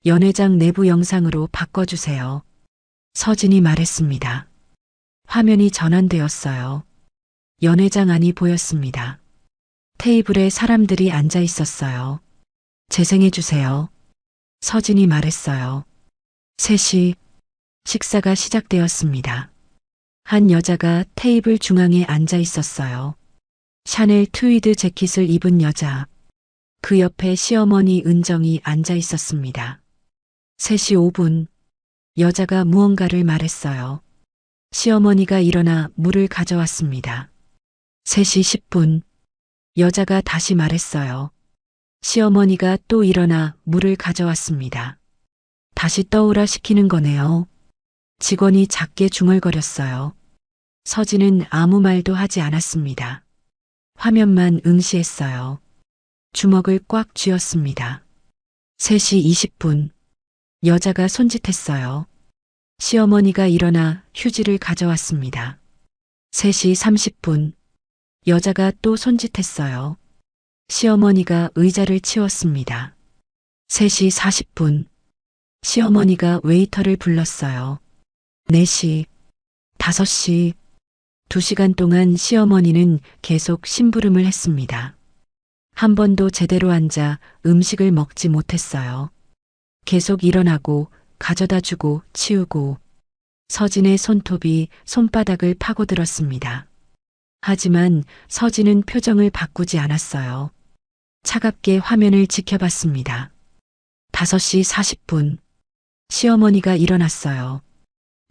연회장 내부 영상으로 바꿔주세요. 서진이 말했습니다. 화면이 전환되었어요. 연회장 안이 보였습니다. 테이블에 사람들이 앉아 있었어요. 재생해주세요. 서진이 말했어요. 3시 식사가 시작되었습니다. 한 여자가 테이블 중앙에 앉아 있었어요. 샤넬 트위드 재킷을 입은 여자. 그 옆에 시어머니 은정이 앉아 있었습니다. 3시 5분 여자가 무언가를 말했어요. 시어머니가 일어나 물을 가져왔습니다. 3시 10분 여자가 다시 말했어요. 시어머니가 또 일어나 물을 가져왔습니다. 다시 떠오라 시키는 거네요. 직원이 작게 중얼거렸어요. 서진은 아무 말도 하지 않았습니다. 화면만 응시했어요. 주먹을 꽉 쥐었습니다. 3시 20분 여자가 손짓했어요. 시어머니가 일어나 휴지를 가져왔습니다. 3시 30분 여자가 또 손짓했어요. 시어머니가 의자를 치웠습니다. 3시 40분 시어머니가 웨이터를 불렀어요. 4시, 5시, 2시간 동안 시어머니는 계속 심부름을 했습니다. 한 번도 제대로 앉아 음식을 먹지 못했어요. 계속 일어나고 가져다 주고 치우고. 서진의 손톱이 손바닥을 파고들었습니다. 하지만 서진은 표정을 바꾸지 않았어요. 차갑게 화면을 지켜봤습니다. 5시 40분 시어머니가 일어났어요.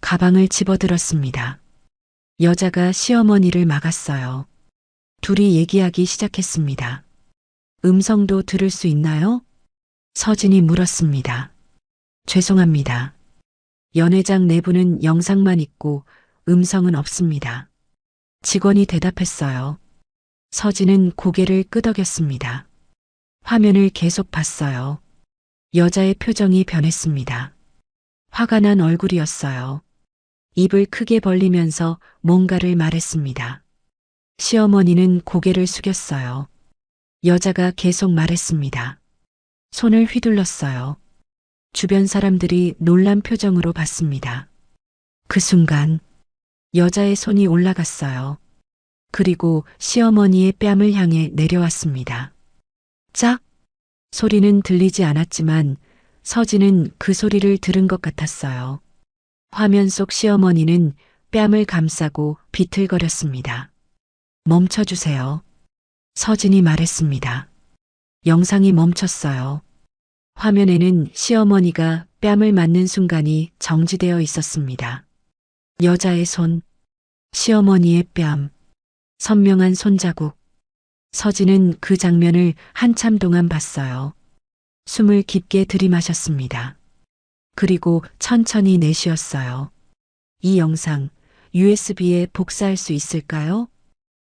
가방을 집어들었습니다. 여자가 시어머니를 막았어요. 둘이 얘기하기 시작했습니다. 음성도 들을 수 있나요? 서진이 물었습니다. 죄송합니다. 연회장 내부는 영상만 있고 음성은 없습니다. 직원이 대답했어요. 서진은 고개를 끄덕였습니다. 화면을 계속 봤어요. 여자의 표정이 변했습니다. 화가 난 얼굴이었어요. 입을 크게 벌리면서 뭔가를 말했습니다. 시어머니는 고개를 숙였어요. 여자가 계속 말했습니다. 손을 휘둘렀어요. 주변 사람들이 놀란 표정으로 봤습니다. 그 순간 여자의 손이 올라갔어요. 그리고 시어머니의 뺨을 향해 내려왔습니다. 짝! 소리는 들리지 않았지만 서진은 그 소리를 들은 것 같았어요. 화면 속 시어머니는 뺨을 감싸고 비틀거렸습니다. 멈춰주세요. 서진이 말했습니다. 영상이 멈췄어요. 화면에는 시어머니가 뺨을 맞는 순간이 정지되어 있었습니다. 여자의 손, 시어머니의 뺨, 선명한 손자국. 서진은 그 장면을 한참 동안 봤어요. 숨을 깊게 들이마셨습니다. 그리고 천천히 내쉬었어요. 이 영상 USB에 복사할 수 있을까요?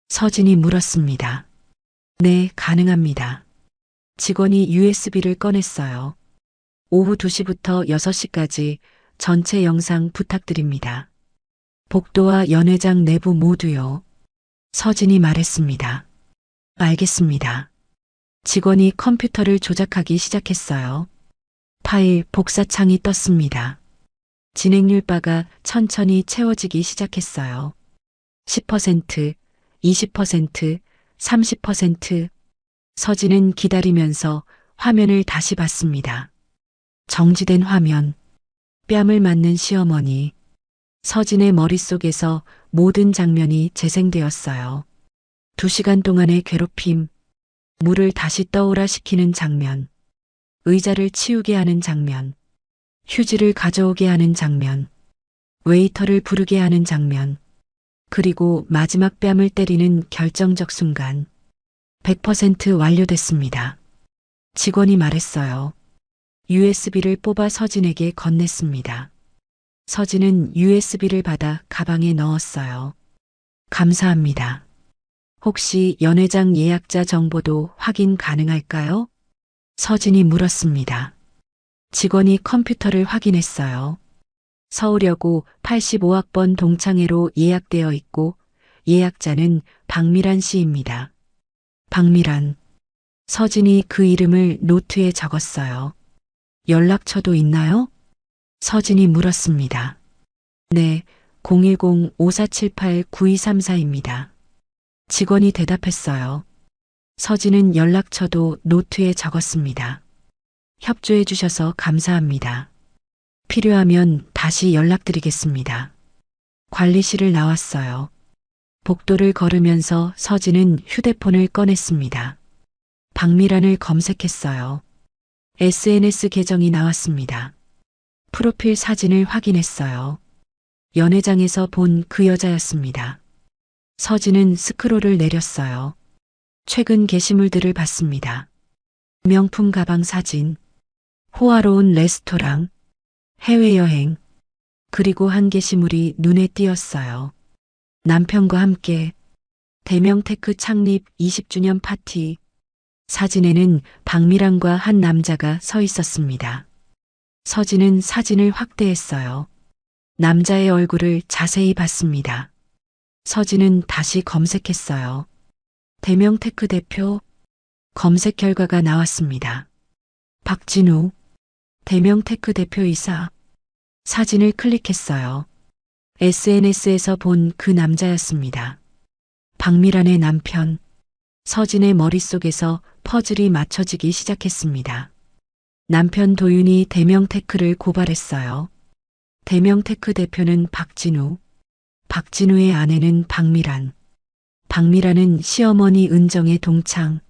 서진이 물었습니다. 네, 가능합니다. 직원이 USB를 꺼냈어요. 오후 2시부터 6시까지 전체 영상 부탁드립니다. 복도와 연회장 내부 모두요. 서진이 말했습니다. 알겠습니다. 직원이 컴퓨터를 조작하기 시작했어요. 파일 복사창이 떴습니다. 진행률 바가 천천히 채워지기 시작했어요. 10%, 20%, 30%. 서진은 기다리면서 화면을 다시 봤습니다. 정지된 화면, 뺨을 맞는 시어머니. 서진의 머릿속에서 모든 장면이 재생되었어요. 2시간 동안의 괴롭힘, 물을 다시 떠오라 시키는 장면, 의자를 치우게 하는 장면, 휴지를 가져오게 하는 장면, 웨이터를 부르게 하는 장면, 그리고 마지막 뺨을 때리는 결정적 순간. 100% 완료됐습니다. 직원이 말했어요. USB를 뽑아 서진에게 건넸습니다. 서진은 USB를 받아 가방에 넣었어요. 감사합니다. 혹시 연회장 예약자 정보도 확인 가능할까요? 서진이 물었습니다. 직원이 컴퓨터를 확인했어요. 서울여고 85학번 동창회로 예약되어 있고 예약자는 박미란 씨입니다. 박미란. 서진이 그 이름을 노트에 적었어요. 연락처도 있나요? 서진이 물었습니다. 네, 010-5478-9234입니다. 직원이 대답했어요. 서진은 연락처도 노트에 적었습니다. 협조해 주셔서 감사합니다. 필요하면 다시 연락드리겠습니다. 관리실을 나왔어요. 복도를 걸으면서 서진은 휴대폰을 꺼냈습니다. 박미란을 검색했어요. SNS 계정이 나왔습니다. 프로필 사진을 확인했어요. 연회장에서 본 그 여자였습니다. 서진은 스크롤을 내렸어요. 최근 게시물들을 봤습니다. 명품 가방 사진, 호화로운 레스토랑, 해외여행, 그리고 한 게시물이 눈에 띄었어요. 남편과 함께 대명 테크 창립 20주년 파티. 사진에는 박미란과 한 남자가 서 있었습니다. 서진은 사진을 확대했어요. 남자의 얼굴을 자세히 봤습니다. 서진은 다시 검색했어요. 대명 테크 대표. 검색 결과가 나왔습니다. 박진우, 대명 테크 대표이사. 사진을 클릭했어요. SNS에서 본 그 남자였습니다. 박미란의 남편. 서진의 머릿속에서 퍼즐이 맞춰지기 시작했습니다. 남편 도윤이 대명 테크를 고발했어요. 대명 테크 대표는 박진우. 박진우의 아내는 박미란. 박미란은 시어머니 은정의 동창.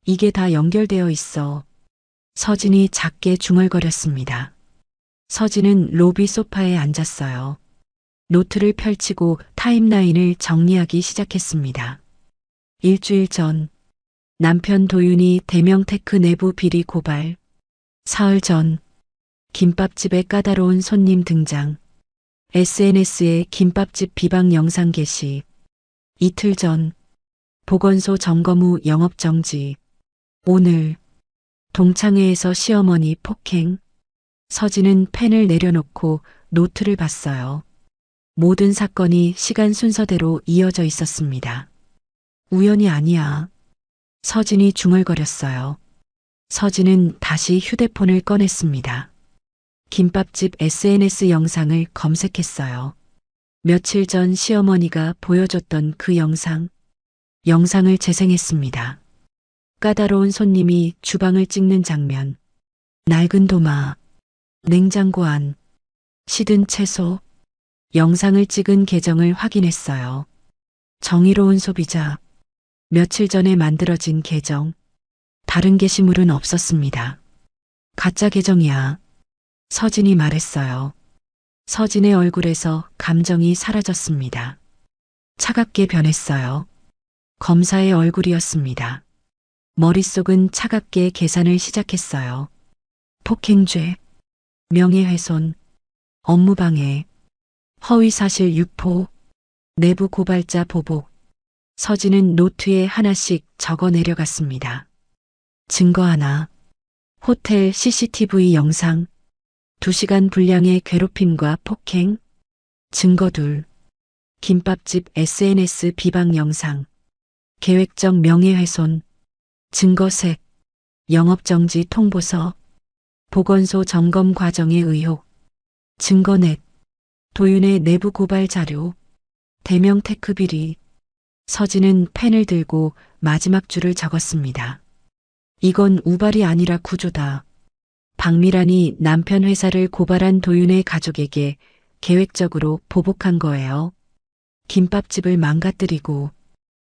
이게 다 연결되어 있어. 서진이 작게 중얼거렸습니다. 서진은 로비 소파에 앉았어요. 노트를 펼치고 타임라인을 정리하기 시작했습니다. 일주일 전 남편 도윤이 대명 테크 내부 비리 고발. 사흘 전 김밥집에 까다로운 손님 등장. SNS에 김밥집 비방 영상 게시. 이틀 전 보건소 점검 후 영업 정지. 오늘 동창회에서 시어머니 폭행. 서진은 펜을 내려놓고 노트를 봤어요. 모든 사건이 시간 순서대로 이어져 있었습니다. 우연이 아니야. 서진이 중얼거렸어요. 서진은 다시 휴대폰을 꺼냈습니다. 김밥집 SNS 영상을 검색했어요. 며칠 전 시어머니가 보여줬던 그 영상. 영상을 재생했습니다. 까다로운 손님이 주방을 찍는 장면. 낡은 도마. 냉장고 안. 시든 채소. 영상을 찍은 계정을 확인했어요. 정의로운 소비자. 며칠 전에 만들어진 계정. 다른 게시물은 없었습니다. 가짜 계정이야. 서진이 말했어요. 서진의 얼굴에서 감정이 사라졌습니다. 차갑게 변했어요. 검사의 얼굴이었습니다. 머릿속은 차갑게 계산을 시작했어요. 폭행죄, 명예훼손, 업무방해, 허위사실 유포, 내부 고발자 보복. 서진은 노트에 하나씩 적어 내려갔습니다. 증거 하나. 호텔 CCTV 영상. 2시간 분량의 괴롭힘과 폭행. 증거 둘. 김밥집 SNS 비방 영상. 계획적 명예훼손. 증거 셋. 영업정지 통보서. 보건소 점검 과정의 의혹. 증거 넷. 도윤의 내부 고발 자료. 대명 테크 비리. 서진은 펜을 들고 마지막 줄을 적었습니다. 이건 우발이 아니라 구조다. 박미란이 남편 회사를 고발한 도윤의 가족에게 계획적으로 보복한 거예요. 김밥집을 망가뜨리고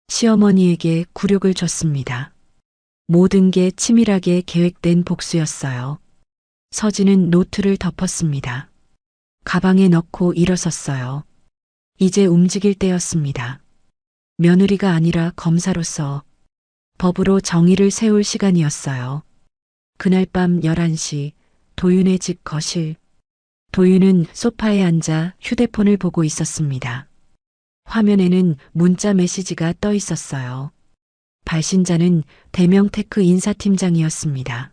시어머니에게 굴욕을 줬습니다. 모든 게 치밀하게 계획된 복수였어요. 서진은 노트를 덮었습니다. 가방에 넣고 일어섰어요. 이제 움직일 때였습니다. 며느리가 아니라 검사로서 법으로 정의를 세울 시간이었어요. 그날 밤 11시 도윤의 집 거실. 도윤은 소파에 앉아 휴대폰을 보고 있었습니다. 화면에는 문자 메시지가 떠 있었어요. 발신자는 대명 테크 인사팀장이었습니다.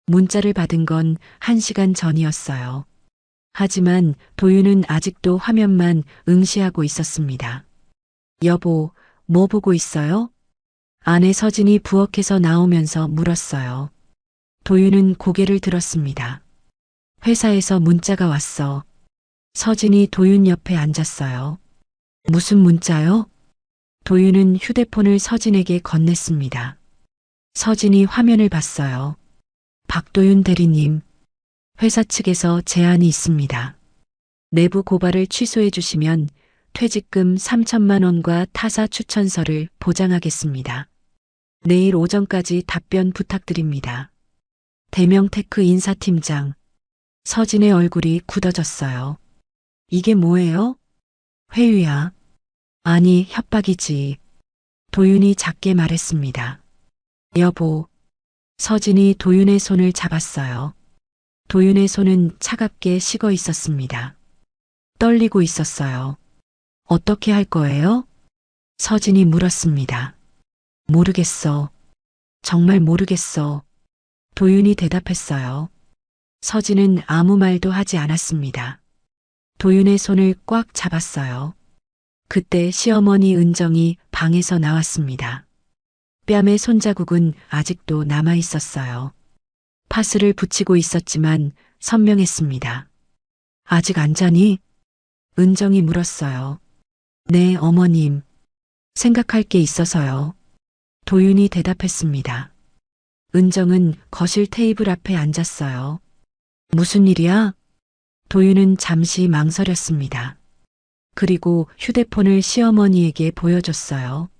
문자를 받은 건 1시간 전이었어요. 하지만 도윤은 아직도 화면만 응시하고 있었습니다. 여보, 뭐 보고 있어요? 아내 서진이 부엌에서 나오면서 물었어요. 도윤은 고개를 들었습니다. 회사에서 문자가 왔어. 서진이 도윤 옆에 앉았어요. 무슨 문자요? 도윤은 휴대폰을 서진에게 건넸습니다. 서진이 화면을 봤어요. 박도윤 대리님, 회사 측에서 제안이 있습니다. 내부 고발을 취소해 주시면 퇴직금 3천만 원과 타사 추천서를 보장하겠습니다. 내일 오전까지 답변 부탁드립니다. 대명테크 인사팀장. 서진의 얼굴이 굳어졌어요. 이게 뭐예요? 회유야. 아니, 협박이지. 도윤이 작게 말했습니다. 여보. 서진이 도윤의 손을 잡았어요. 도윤의 손은 차갑게 식어 있었습니다. 떨리고 있었어요. 어떻게 할 거예요? 서진이 물었습니다. 모르겠어. 정말 모르겠어. 도윤이 대답했어요. 서진은 아무 말도 하지 않았습니다. 도윤의 손을 꽉 잡았어요. 그때 시어머니 은정이 방에서 나왔습니다. 뺨에 손자국은 아직도 남아 있었어요. 파스를 붙이고 있었지만 선명했습니다. 아직 안 자니? 은정이 물었어요. 네, 어머님. 생각할 게 있어서요. 도윤이 대답했습니다. 은정은 거실 테이블 앞에 앉았어요. 무슨 일이야? 도윤은 잠시 망설였습니다. 그리고 휴대폰을 시어머니에게 보여줬어요.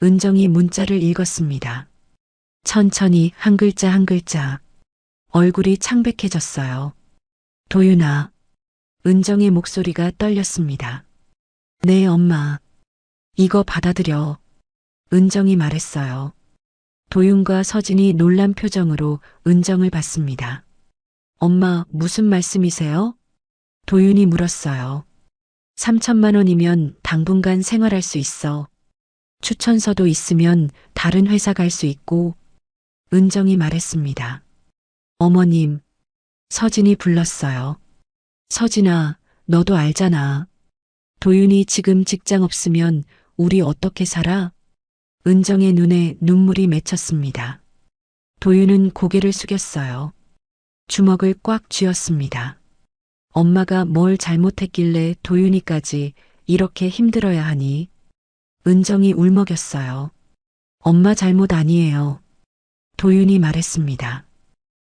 은정이 문자를 읽었습니다. 천천히 한 글자 한 글자. 얼굴이 창백해졌어요. 도윤아. 은정의 목소리가 떨렸습니다. 네, 엄마. 이거 받아들여. 은정이 말했어요. 도윤과 서진이 놀란 표정으로 은정을 봤습니다. 엄마, 무슨 말씀이세요? 도윤이 물었어요. 3천만 원이면 당분간 생활할 수 있어. 추천서도 있으면 다른 회사 갈 수 있고. 은정이 말했습니다. 어머님. 서진이 불렀어요. 서진아, 너도 알잖아. 도윤이 지금 직장 없으면 우리 어떻게 살아? 은정의 눈에 눈물이 맺혔습니다. 도윤은 고개를 숙였어요. 주먹을 꽉 쥐었습니다. 엄마가 뭘 잘못했길래 도윤이까지 이렇게 힘들어야 하니? 은정이 울먹였어요. 엄마 잘못 아니에요. 도윤이 말했습니다.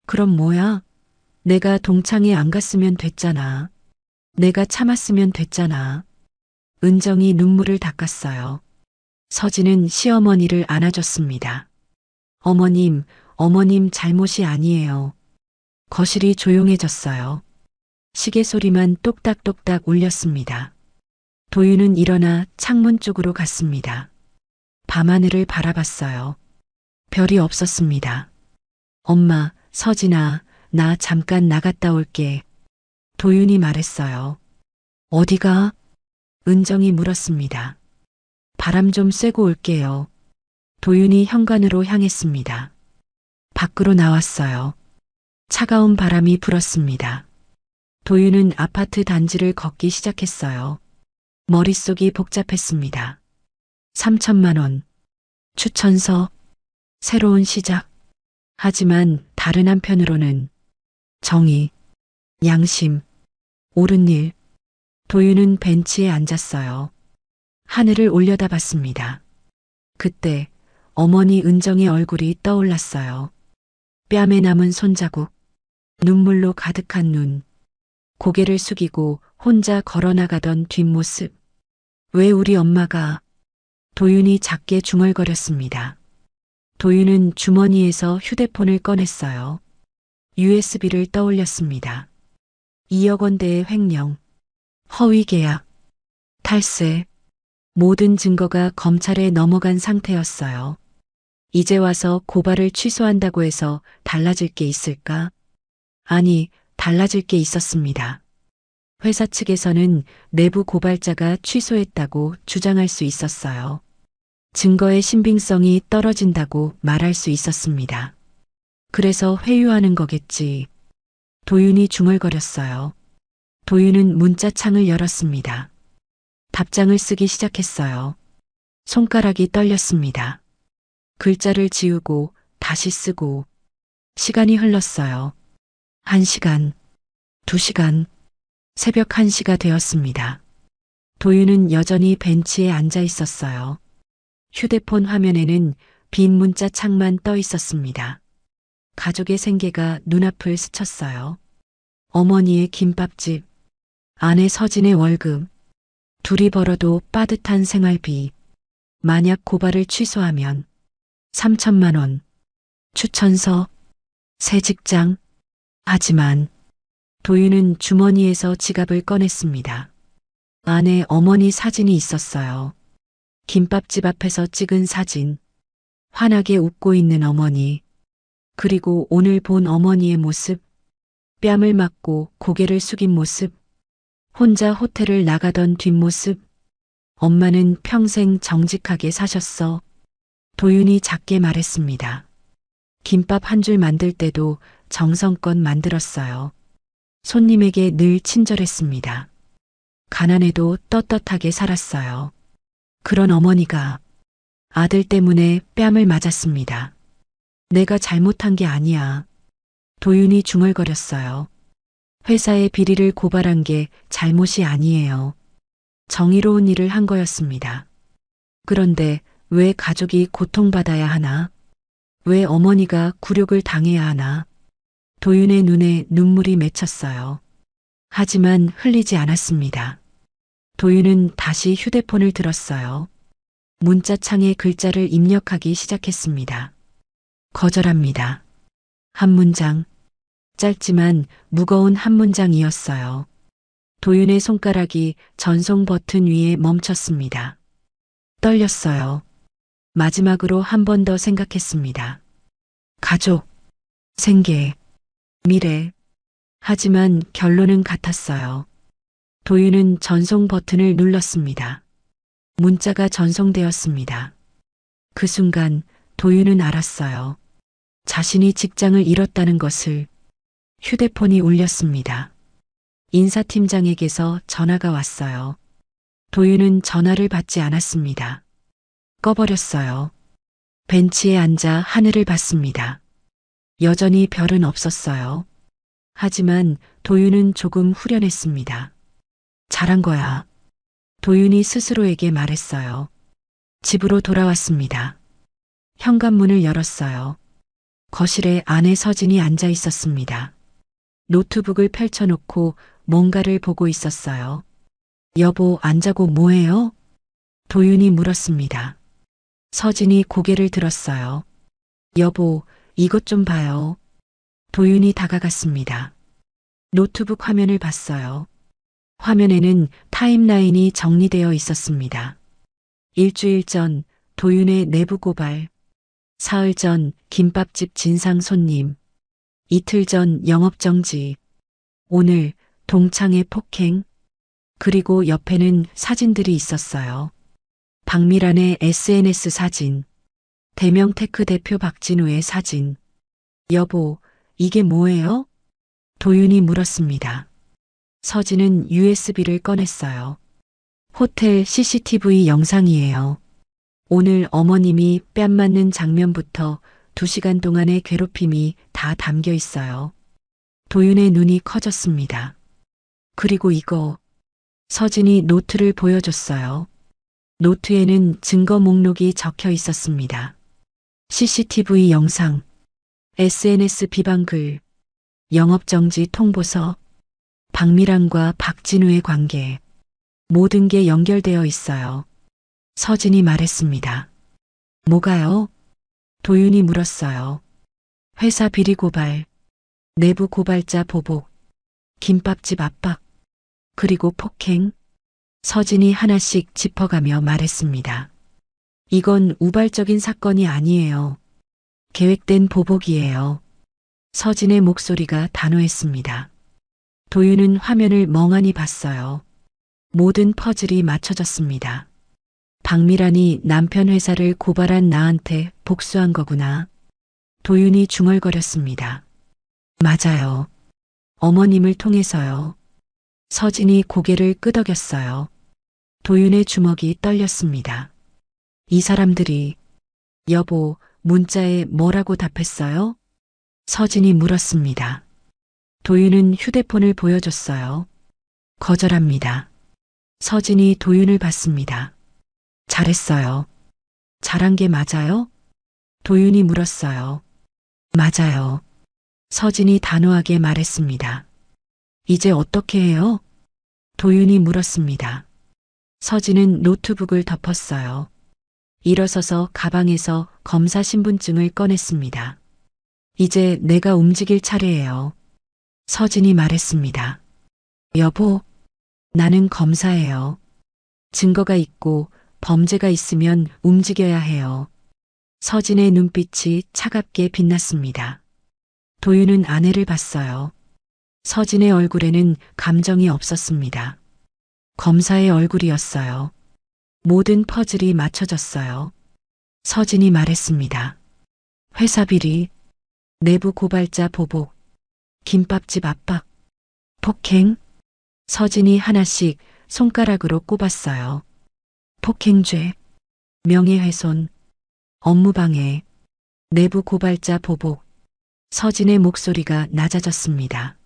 그럼 뭐야? 내가 동창회 안 갔으면 됐잖아. 내가 참았으면 됐잖아. 은정이 눈물을 닦았어요. 서진은 시어머니를 안아줬습니다. 어머님, 어머님 잘못이 아니에요. 거실이 조용해졌어요. 시계 소리만 똑딱똑딱 울렸습니다. 도윤은 일어나 창문 쪽으로 갔습니다. 밤하늘을 바라봤어요. 별이 없었습니다. 엄마, 서진아, 나 잠깐 나갔다 올게. 도윤이 말했어요. 어디가? 은정이 물었습니다. 바람 좀 쐬고 올게요. 도윤이 현관으로 향했습니다. 밖으로 나왔어요. 차가운 바람이 불었습니다. 도윤은 아파트 단지를 걷기 시작했어요. 머릿속이 복잡했습니다. 3천만 원. 추천서. 새로운 시작. 하지만 다른 한편으로는 정의, 양심, 옳은 일. 도윤은 벤치에 앉았어요. 하늘을 올려다봤습니다. 그때 어머니 은정의 얼굴이 떠올랐어요. 뺨에 남은 손자국, 눈물로 가득한 눈, 고개를 숙이고 혼자 걸어나가던 뒷모습. 왜 우리 엄마가? 도윤이 작게 중얼거렸습니다. 도윤은 주머니에서 휴대폰을 꺼냈어요. USB를 떠올렸습니다. 2억 원대의 횡령, 허위 계약, 탈세, 모든 증거가 검찰에 넘어간 상태였어요. 이제 와서 고발을 취소한다고 해서 달라질 게 있을까? 아니, 달라질 게 있었습니다. 회사 측에서는 내부 고발자가 취소했다고 주장할 수 있었어요. 증거의 신빙성이 떨어진다고 말할 수 있었습니다. 그래서 회유하는 거겠지. 도윤이 중얼거렸어요. 도윤은 문자창을 열었습니다. 답장을 쓰기 시작했어요. 손가락이 떨렸습니다. 글자를 지우고 다시 쓰고 시간이 흘렀어요. 1시간, 2시간, 새벽 1시가 되었습니다. 도윤은 여전히 벤치에 앉아 있었어요. 휴대폰 화면에는 빈 문자 창만 떠 있었습니다. 가족의 생계가 눈앞을 스쳤어요. 어머니의 김밥집, 아내 서진의 월급, 둘이 벌어도 빠듯한 생활비, 만약 고발을 취소하면 3천만 원, 추천서, 새 직장. 하지만 도윤은 주머니에서 지갑을 꺼냈습니다. 안에 어머니 사진이 있었어요. 김밥집 앞에서 찍은 사진, 환하게 웃고 있는 어머니, 그리고 오늘 본 어머니의 모습, 뺨을 맞고 고개를 숙인 모습, 혼자 호텔을 나가던 뒷모습. 엄마는 평생 정직하게 사셨어. 도윤이 작게 말했습니다. 김밥 한 줄 만들 때도 정성껏 만들었어요. 손님에게 늘 친절했습니다. 가난해도 떳떳하게 살았어요. 그런 어머니가 아들 때문에 뺨을 맞았습니다. 내가 잘못한 게 아니야. 도윤이 중얼거렸어요. 회사의 비리를 고발한 게 잘못이 아니에요. 정의로운 일을 한 거였습니다. 그런데 왜 가족이 고통받아야 하나? 왜 어머니가 굴욕을 당해야 하나? 도윤의 눈에 눈물이 맺혔어요. 하지만 흘리지 않았습니다. 도윤은 다시 휴대폰을 들었어요. 문자창에 글자를 입력하기 시작했습니다. 거절합니다. 한 문장, 짧지만 무거운 한 문장이었어요. 도윤의 손가락이 전송 버튼 위에 멈췄습니다. 떨렸어요. 마지막으로 한 번 더 생각했습니다. 가족, 생계, 미래. 하지만 결론은 같았어요. 도윤은 전송 버튼을 눌렀습니다. 문자가 전송되었습니다. 그 순간 도윤은 알았어요. 자신이 직장을 잃었다는 것을. 휴대폰이 울렸습니다. 인사팀장에게서 전화가 왔어요. 도윤은 전화를 받지 않았습니다. 꺼버렸어요. 벤치에 앉아 하늘을 봤습니다. 여전히 별은 없었어요. 하지만 도윤은 조금 후련했습니다. 잘한 거야. 도윤이 스스로에게 말했어요. 집으로 돌아왔습니다. 현관문을 열었어요. 거실에 아내 서진이 앉아 있었습니다. 노트북을 펼쳐놓고 뭔가를 보고 있었어요. 여보, 안 자고 뭐해요? 도윤이 물었습니다. 서진이 고개를 들었어요. 여보, 이것 좀 봐요. 도윤이 다가갔습니다. 노트북 화면을 봤어요. 화면에는 타임라인이 정리되어 있었습니다. 일주일 전 도윤의 내부 고발, 사흘 전 김밥집 진상 손님, 이틀 전 영업정지, 오늘 동창의 폭행, 그리고 옆에는 사진들이 있었어요. 박미란의 SNS 사진, 대명테크 대표 박진우의 사진. 여보, 이게 뭐예요? 도윤이 물었습니다. 서진은 USB를 꺼냈어요. 호텔 CCTV 영상이에요. 오늘 어머님이 뺨 맞는 장면부터 2시간 동안의 괴롭힘이 다 담겨 있어요. 도윤의 눈이 커졌습니다. 그리고 이거. 서진이 노트를 보여줬어요. 노트에는 증거 목록이 적혀 있었습니다. CCTV 영상, SNS 비방글, 영업정지 통보서, 박미란과 박진우의 관계, 모든 게 연결되어 있어요. 서진이 말했습니다. 뭐가요? 도윤이 물었어요. 회사 비리 고발, 내부 고발자 보복, 김밥집 압박, 그리고 폭행. 서진이 하나씩 짚어가며 말했습니다. 이건 우발적인 사건이 아니에요. 계획된 보복이에요. 서진의 목소리가 단호했습니다. 도윤은 화면을 멍하니 봤어요. 모든 퍼즐이 맞춰졌습니다. 박미란이 남편 회사를 고발한 나한테 복수한 거구나. 도윤이 중얼거렸습니다. 맞아요. 어머님을 통해서요. 서진이 고개를 끄덕였어요. 도윤의 주먹이 떨렸습니다. 이 사람들이, 여보, 문자에 뭐라고 답했어요? 서진이 물었습니다. 도윤은 휴대폰을 보여줬어요. 거절합니다. 서진이 도윤을 봤습니다. 잘했어요. 잘한 게 맞아요? 도윤이 물었어요. 맞아요. 서진이 단호하게 말했습니다. 이제 어떻게 해요? 도윤이 물었습니다. 서진은 노트북을 덮었어요. 일어서서 가방에서 검사 신분증을 꺼냈습니다. 이제 내가 움직일 차례예요. 서진이 말했습니다. 여보, 나는 검사예요. 증거가 있고 범죄가 있으면 움직여야 해요. 서진의 눈빛이 차갑게 빛났습니다. 도윤은 아내를 봤어요. 서진의 얼굴에는 감정이 없었습니다. 검사의 얼굴이었어요. 모든 퍼즐이 맞춰졌어요. 서진이 말했습니다. 회사 비리, 내부 고발자 보복, 김밥집 압박, 폭행. 서진이 하나씩 손가락으로 꼽았어요. 폭행죄, 명예훼손, 업무방해, 내부 고발자 보복. 서진의 목소리가 낮아졌습니다.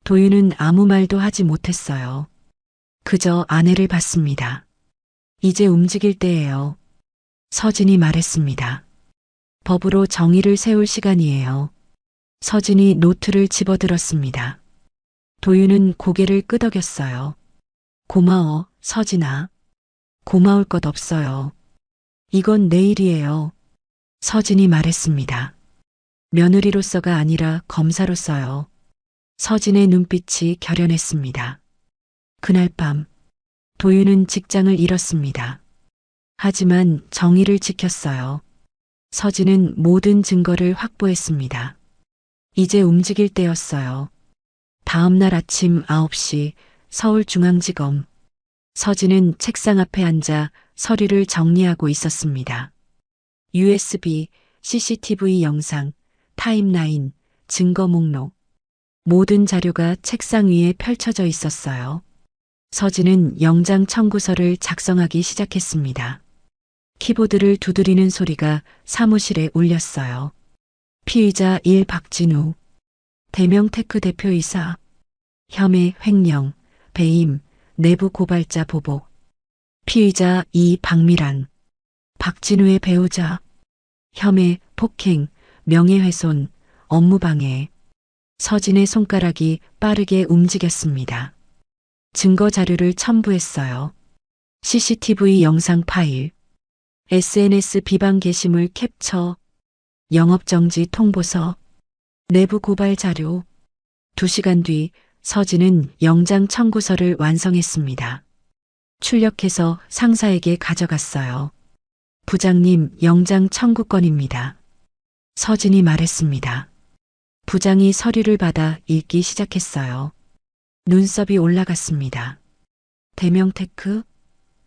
도윤은 아무 말도 하지 못했어요. 그저 아내를 봤습니다. 이제 움직일 때예요. 서진이 말했습니다. 법으로 정의를 세울 시간이에요. 서진이 노트를 집어들었습니다. 도윤은 고개를 끄덕였어요. 고마워, 서진아. 고마울 것 없어요. 이건 내 일이에요. 서진이 말했습니다. 며느리로서가 아니라 검사로서요. 서진의 눈빛이 결연했습니다. 그날 밤, 도윤은 직장을 잃었습니다. 하지만 정의를 지켰어요. 서진은 모든 증거를 확보했습니다. 이제 움직일 때였어요. 다음 날 아침 9시 서울중앙지검. 서진은 책상 앞에 앉아 서류를 정리하고 있었습니다. USB, CCTV 영상, 타임라인, 증거 목록. 모든 자료가 책상 위에 펼쳐져 있었어요. 서진은 영장 청구서를 작성하기 시작했습니다. 키보드를 두드리는 소리가 사무실에 울렸어요. 피의자 1 박진우, 대명테크 대표이사, 혐의 횡령, 배임, 내부 고발자 보복. 피의자 2 박미란, 박진우의 배우자, 혐의 폭행, 명예훼손, 업무방해. 서진의 손가락이 빠르게 움직였습니다. 증거 자료를 첨부했어요. CCTV 영상 파일, SNS 비방 게시물 캡처, 영업정지 통보서, 내부 고발 자료. 2시간 뒤 서진은 영장 청구서를 완성했습니다. 출력해서 상사에게 가져갔어요. 부장님, 영장 청구권입니다. 서진이 말했습니다. 부장이 서류를 받아 읽기 시작했어요. 눈썹이 올라갔습니다. 대명테크?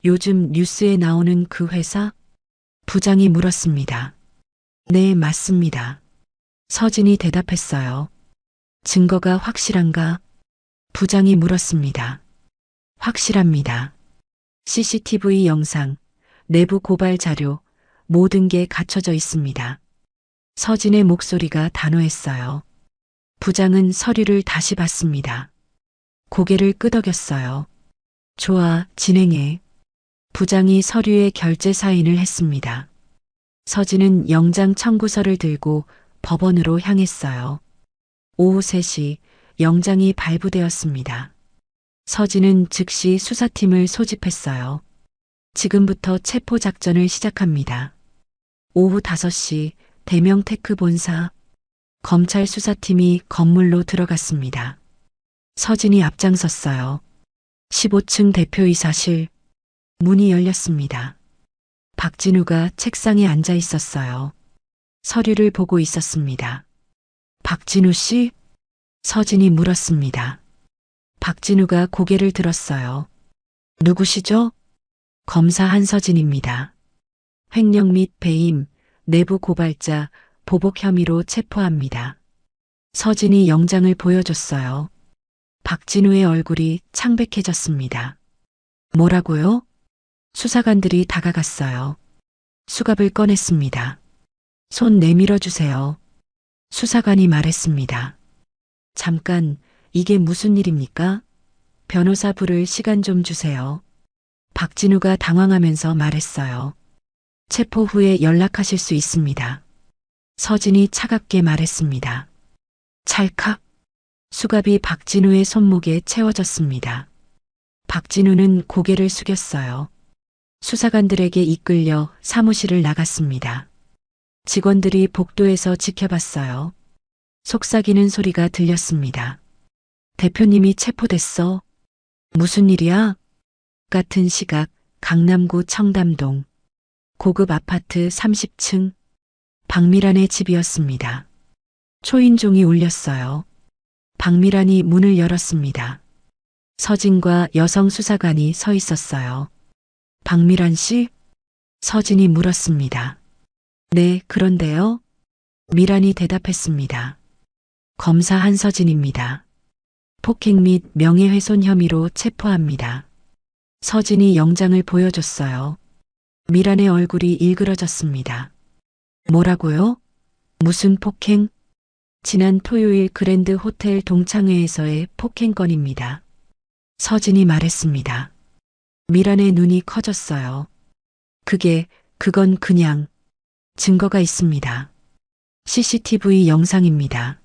요즘 뉴스에 나오는 그 회사? 부장이 물었습니다. 네, 맞습니다. 서진이 대답했어요. 증거가 확실한가? 부장이 물었습니다. 확실합니다. CCTV 영상, 내부 고발 자료, 모든 게 갖춰져 있습니다. 서진의 목소리가 단호했어요. 부장은 서류를 다시 봤습니다. 고개를 끄덕였어요. 좋아, 진행해. 부장이 서류에 결제 사인을 했습니다. 서진은 영장 청구서를 들고 법원으로 향했어요. 오후 3시 영장이 발부되었습니다. 서진은 즉시 수사팀을 소집했어요. 지금부터 체포 작전을 시작합니다. 오후 5시 대명테크 본사, 검찰 수사팀이 건물로 들어갔습니다. 서진이 앞장섰어요. 15층 대표이사실. 문이 열렸습니다. 박진우가 책상에 앉아 있었어요. 서류를 보고 있었습니다. 박진우 씨? 서진이 물었습니다. 박진우가 고개를 들었어요. 누구시죠? 검사 한서진입니다. 횡령 및 배임, 내부 고발자, 보복 혐의로 체포합니다. 서진이 영장을 보여줬어요. 박진우의 얼굴이 창백해졌습니다. 뭐라고요? 수사관들이 다가갔어요. 수갑을 꺼냈습니다. 손 내밀어 주세요. 수사관이 말했습니다. 잠깐, 이게 무슨 일입니까? 변호사 부를 시간 좀 주세요. 박진우가 당황하면서 말했어요. 체포 후에 연락하실 수 있습니다. 서진이 차갑게 말했습니다. 찰칵. 수갑이 박진우의 손목에 채워졌습니다. 박진우는 고개를 숙였어요. 수사관들에게 이끌려 사무실을 나갔습니다. 직원들이 복도에서 지켜봤어요. 속삭이는 소리가 들렸습니다. 대표님이 체포됐어. 무슨 일이야? 같은 시각 강남구 청담동 고급 아파트 30층 박미란의 집이었습니다. 초인종이 울렸어요. 박미란이 문을 열었습니다. 서진과 여성 수사관이 서 있었어요. 박미란 씨? 서진이 물었습니다. 네, 그런데요? 미란이 대답했습니다. 검사 한서진입니다. 폭행 및 명예훼손 혐의로 체포합니다. 서진이 영장을 보여줬어요. 미란의 얼굴이 일그러졌습니다. 뭐라고요? 무슨 폭행? 지난 토요일 그랜드 호텔 동창회에서의 폭행건입니다. 서진이 말했습니다. 미란의 눈이 커졌어요. 그건 그냥 증거가 있습니다. CCTV 영상입니다.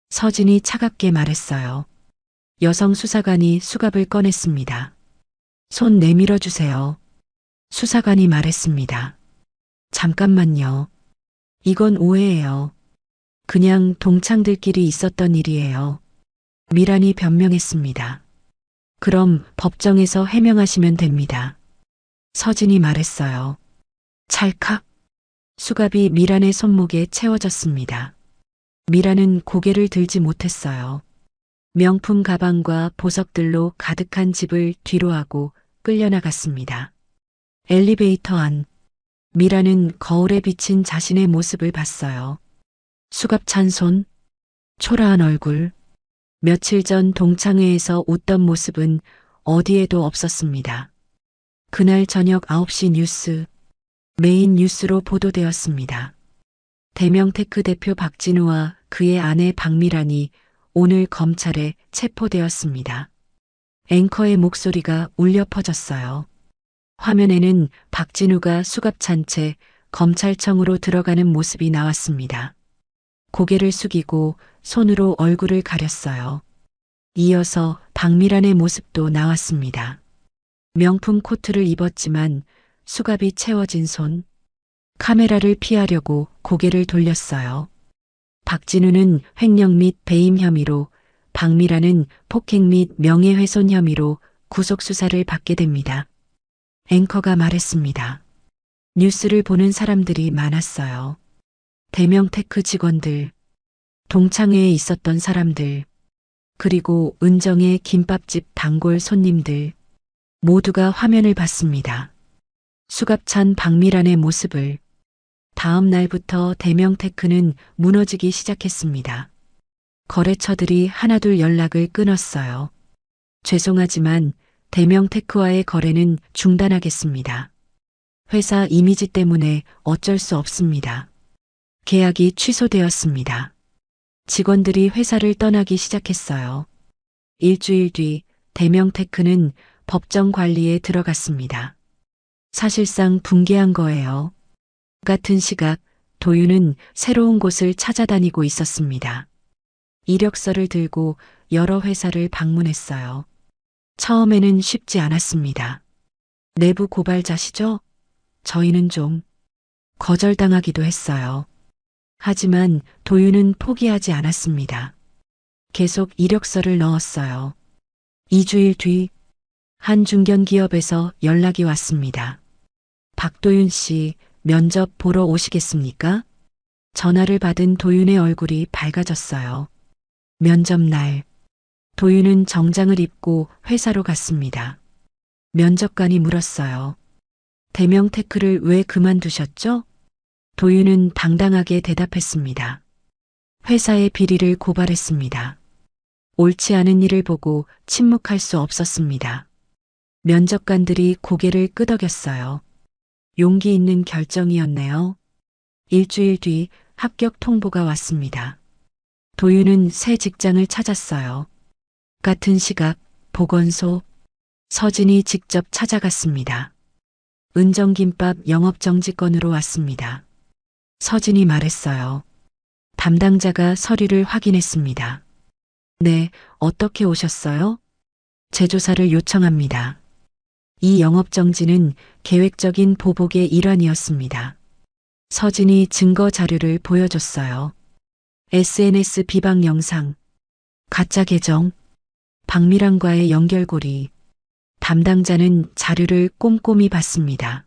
서진이 차갑게 말했어요. 여성 수사관이 수갑을 꺼냈습니다. 손 내밀어 주세요. 수사관이 말했습니다. 잠깐만요. 이건 오해예요. 그냥 동창들끼리 있었던 일이에요. 미란이 변명했습니다. 그럼 법정에서 해명하시면 됩니다. 서진이 말했어요. 찰칵. 수갑이 미란의 손목에 채워졌습니다. 미란은 고개를 들지 못했어요. 명품 가방과 보석들로 가득한 집을 뒤로하고 끌려나갔습니다. 엘리베이터 안. 미란은 거울에 비친 자신의 모습을 봤어요. 수갑 찬 손, 초라한 얼굴. 며칠 전 동창회에서 웃던 모습은 어디에도 없었습니다. 그날 저녁 9시 뉴스, 메인 뉴스로 보도되었습니다. 대명테크 대표 박진우와 그의 아내 박미란이 오늘 검찰에 체포되었습니다. 앵커의 목소리가 울려 퍼졌어요. 화면에는 박진우가 수갑 찬 채 검찰청으로 들어가는 모습이 나왔습니다. 고개를 숙이고 손으로 얼굴을 가렸어요. 이어서 박미란의 모습도 나왔습니다. 명품 코트를 입었지만 수갑이 채워진 손, 카메라를 피하려고 고개를 돌렸어요. 박진우는 횡령 및 배임 혐의로, 박미란은 폭행 및 명예훼손 혐의로 구속수사를 받게 됩니다. 앵커가 말했습니다. 뉴스를 보는 사람들이 많았어요. 대명테크 직원들, 동창회에 있었던 사람들, 그리고 은정의 김밥집 단골 손님들, 모두가 화면을 봤습니다. 수갑찬 박미란의 모습을. 다음 날부터 대명테크는 무너지기 시작했습니다. 거래처들이 하나둘 연락을 끊었어요. 죄송하지만 대명테크와의 거래는 중단하겠습니다. 회사 이미지 때문에 어쩔 수 없습니다. 계약이 취소되었습니다. 직원들이 회사를 떠나기 시작했어요. 일주일 뒤 대명테크는 법정 관리에 들어갔습니다. 사실상 붕괴한 거예요. 같은 시각 도윤은 새로운 곳을 찾아다니고 있었습니다. 이력서를 들고 여러 회사를 방문했어요. 처음에는 쉽지 않았습니다. 내부 고발자시죠? 저희는 좀 거절당하기도 했어요. 하지만 도윤은 포기하지 않았습니다. 계속 이력서를 넣었어요. 2주일 뒤 한 중견기업에서 연락이 왔습니다. 박도윤 씨 면접 보러 오시겠습니까? 전화를 받은 도윤의 얼굴이 밝아졌어요. 면접 날 도윤은 정장을 입고 회사로 갔습니다. 면접관이 물었어요. 대명테크를 왜 그만두셨죠? 도윤은 당당하게 대답했습니다. 회사의 비리를 고발했습니다. 옳지 않은 일을 보고 침묵할 수 없었습니다. 면접관들이 고개를 끄덕였어요. 용기 있는 결정이었네요. 일주일 뒤 합격 통보가 왔습니다. 도윤은 새 직장을 찾았어요. 같은 시각, 보건소, 서진이 직접 찾아갔습니다. 은정김밥 영업정지 건으로 왔습니다. 서진이 말했어요. 담당자가 서류를 확인했습니다. 네, 어떻게 오셨어요? 재조사를 요청합니다. 이 영업정지는 계획적인 보복의 일환이었습니다. 서진이 증거 자료를 보여줬어요. SNS 비방 영상, 가짜 계정, 박미랑과의 연결고리. 담당자는 자료를 꼼꼼히 봤습니다.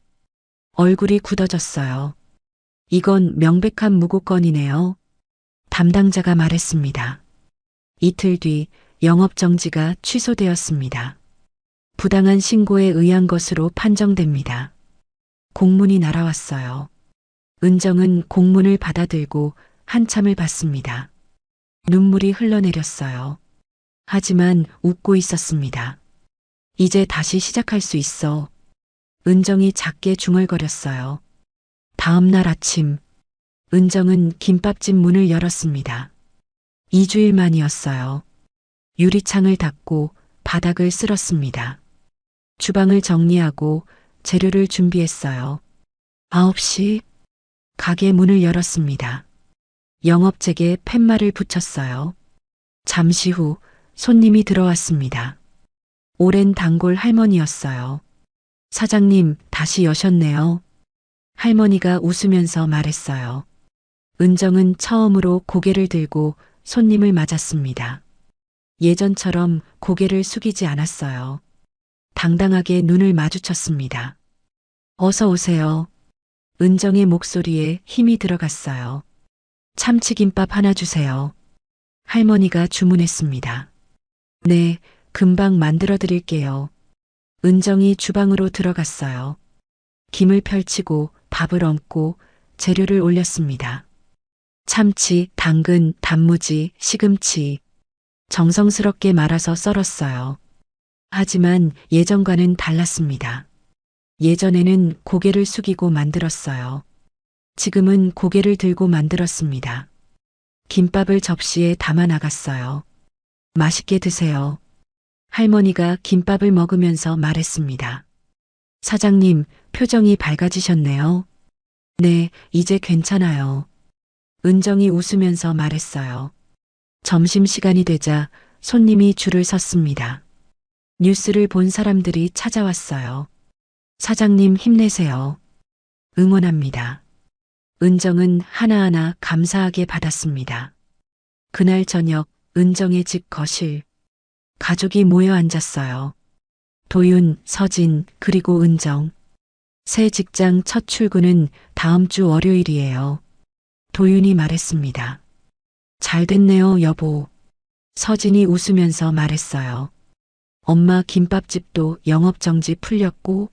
얼굴이 굳어졌어요. 이건 명백한 무고건이네요. 담당자가 말했습니다. 이틀 뒤 영업정지가 취소되었습니다. 부당한 신고에 의한 것으로 판정됩니다. 공문이 날아왔어요. 은정은 공문을 받아들고 한참을 봤습니다. 눈물이 흘러내렸어요. 하지만 웃고 있었습니다. 이제 다시 시작할 수 있어. 은정이 작게 중얼거렸어요. 다음 날 아침, 은정은 김밥집 문을 열었습니다. 2주일 만이었어요. 유리창을 닫고 바닥을 쓸었습니다. 주방을 정리하고 재료를 준비했어요. 9시, 가게 문을 열었습니다. 영업잭에 팻말을 붙였어요. 잠시 후 손님이 들어왔습니다. 오랜 단골 할머니였어요. 사장님, 다시 여셨네요. 할머니가 웃으면서 말했어요. 은정은 처음으로 고개를 들고 손님을 맞았습니다. 예전처럼 고개를 숙이지 않았어요. 당당하게 눈을 마주쳤습니다. 어서 오세요. 은정의 목소리에 힘이 들어갔어요. 참치김밥 하나 주세요. 할머니가 주문했습니다. 네, 금방 만들어 드릴게요. 은정이 주방으로 들어갔어요. 김을 펼치고 밥을 얹고 재료를 올렸습니다. 참치, 당근, 단무지, 시금치. 정성스럽게 말아서 썰었어요. 하지만 예전과는 달랐습니다. 예전에는 고개를 숙이고 만들었어요. 지금은 고개를 들고 만들었습니다. 김밥을 접시에 담아 나갔어요. 맛있게 드세요. 할머니가 김밥을 먹으면서 말했습니다. 사장님, 표정이 밝아지셨네요. 네, 이제 괜찮아요. 은정이 웃으면서 말했어요. 점심시간이 되자 손님이 줄을 섰습니다. 뉴스를 본 사람들이 찾아왔어요. 사장님 힘내세요. 응원합니다. 은정은 하나하나 감사하게 받았습니다. 그날 저녁 은정의 집 거실. 가족이 모여 앉았어요. 도윤, 서진, 그리고 은정. 새 직장 첫 출근은 다음 주 월요일이에요. 도윤이 말했습니다. 잘 됐네요, 여보. 서진이 웃으면서 말했어요. 엄마 김밥집도 영업정지 풀렸고.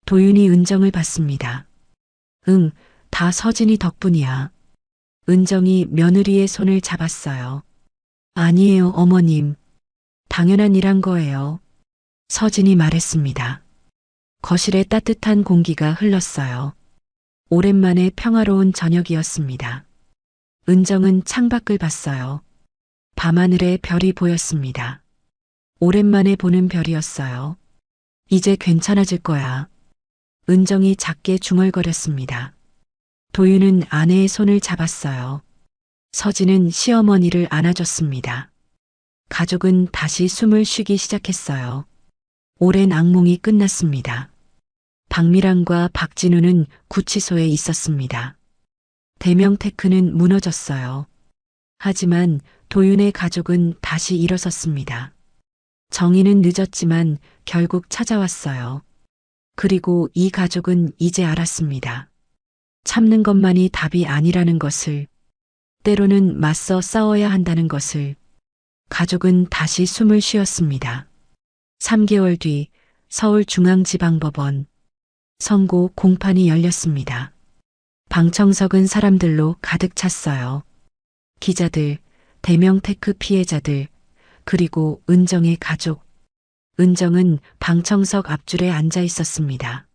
도윤이 은정을 봤습니다. 응, 다 서진이 덕분이야. 은정이 며느리의 손을 잡았어요. 아니에요, 어머님. 당연한 일한 거예요. 서진이 말했습니다. 거실에 따뜻한 공기가 흘렀어요. 오랜만에 평화로운 저녁이었습니다. 은정은 창밖을 봤어요. 밤하늘에 별이 보였습니다. 오랜만에 보는 별이었어요. 이제 괜찮아질 거야. 은정이 작게 중얼거렸습니다. 도윤은 아내의 손을 잡았어요. 서진은 시어머니를 안아줬습니다. 가족은 다시 숨을 쉬기 시작했어요. 오랜 악몽이 끝났습니다. 박미랑과 박진우는 구치소에 있었습니다. 대명테크는 무너졌어요. 하지만 도윤의 가족은 다시 일어섰습니다. 정의는 늦었지만 결국 찾아왔어요. 그리고 이 가족은 이제 알았습니다. 참는 것만이 답이 아니라는 것을, 때로는 맞서 싸워야 한다는 것을. 가족은 다시 숨을 쉬었습니다. 3개월 뒤 서울중앙지방법원 선고 공판이 열렸습니다. 방청석은 사람들로 가득 찼어요. 기자들, 대명테크 피해자들, 그리고 은정의 가족. 은정은 방청석 앞줄에 앉아 있었습니다.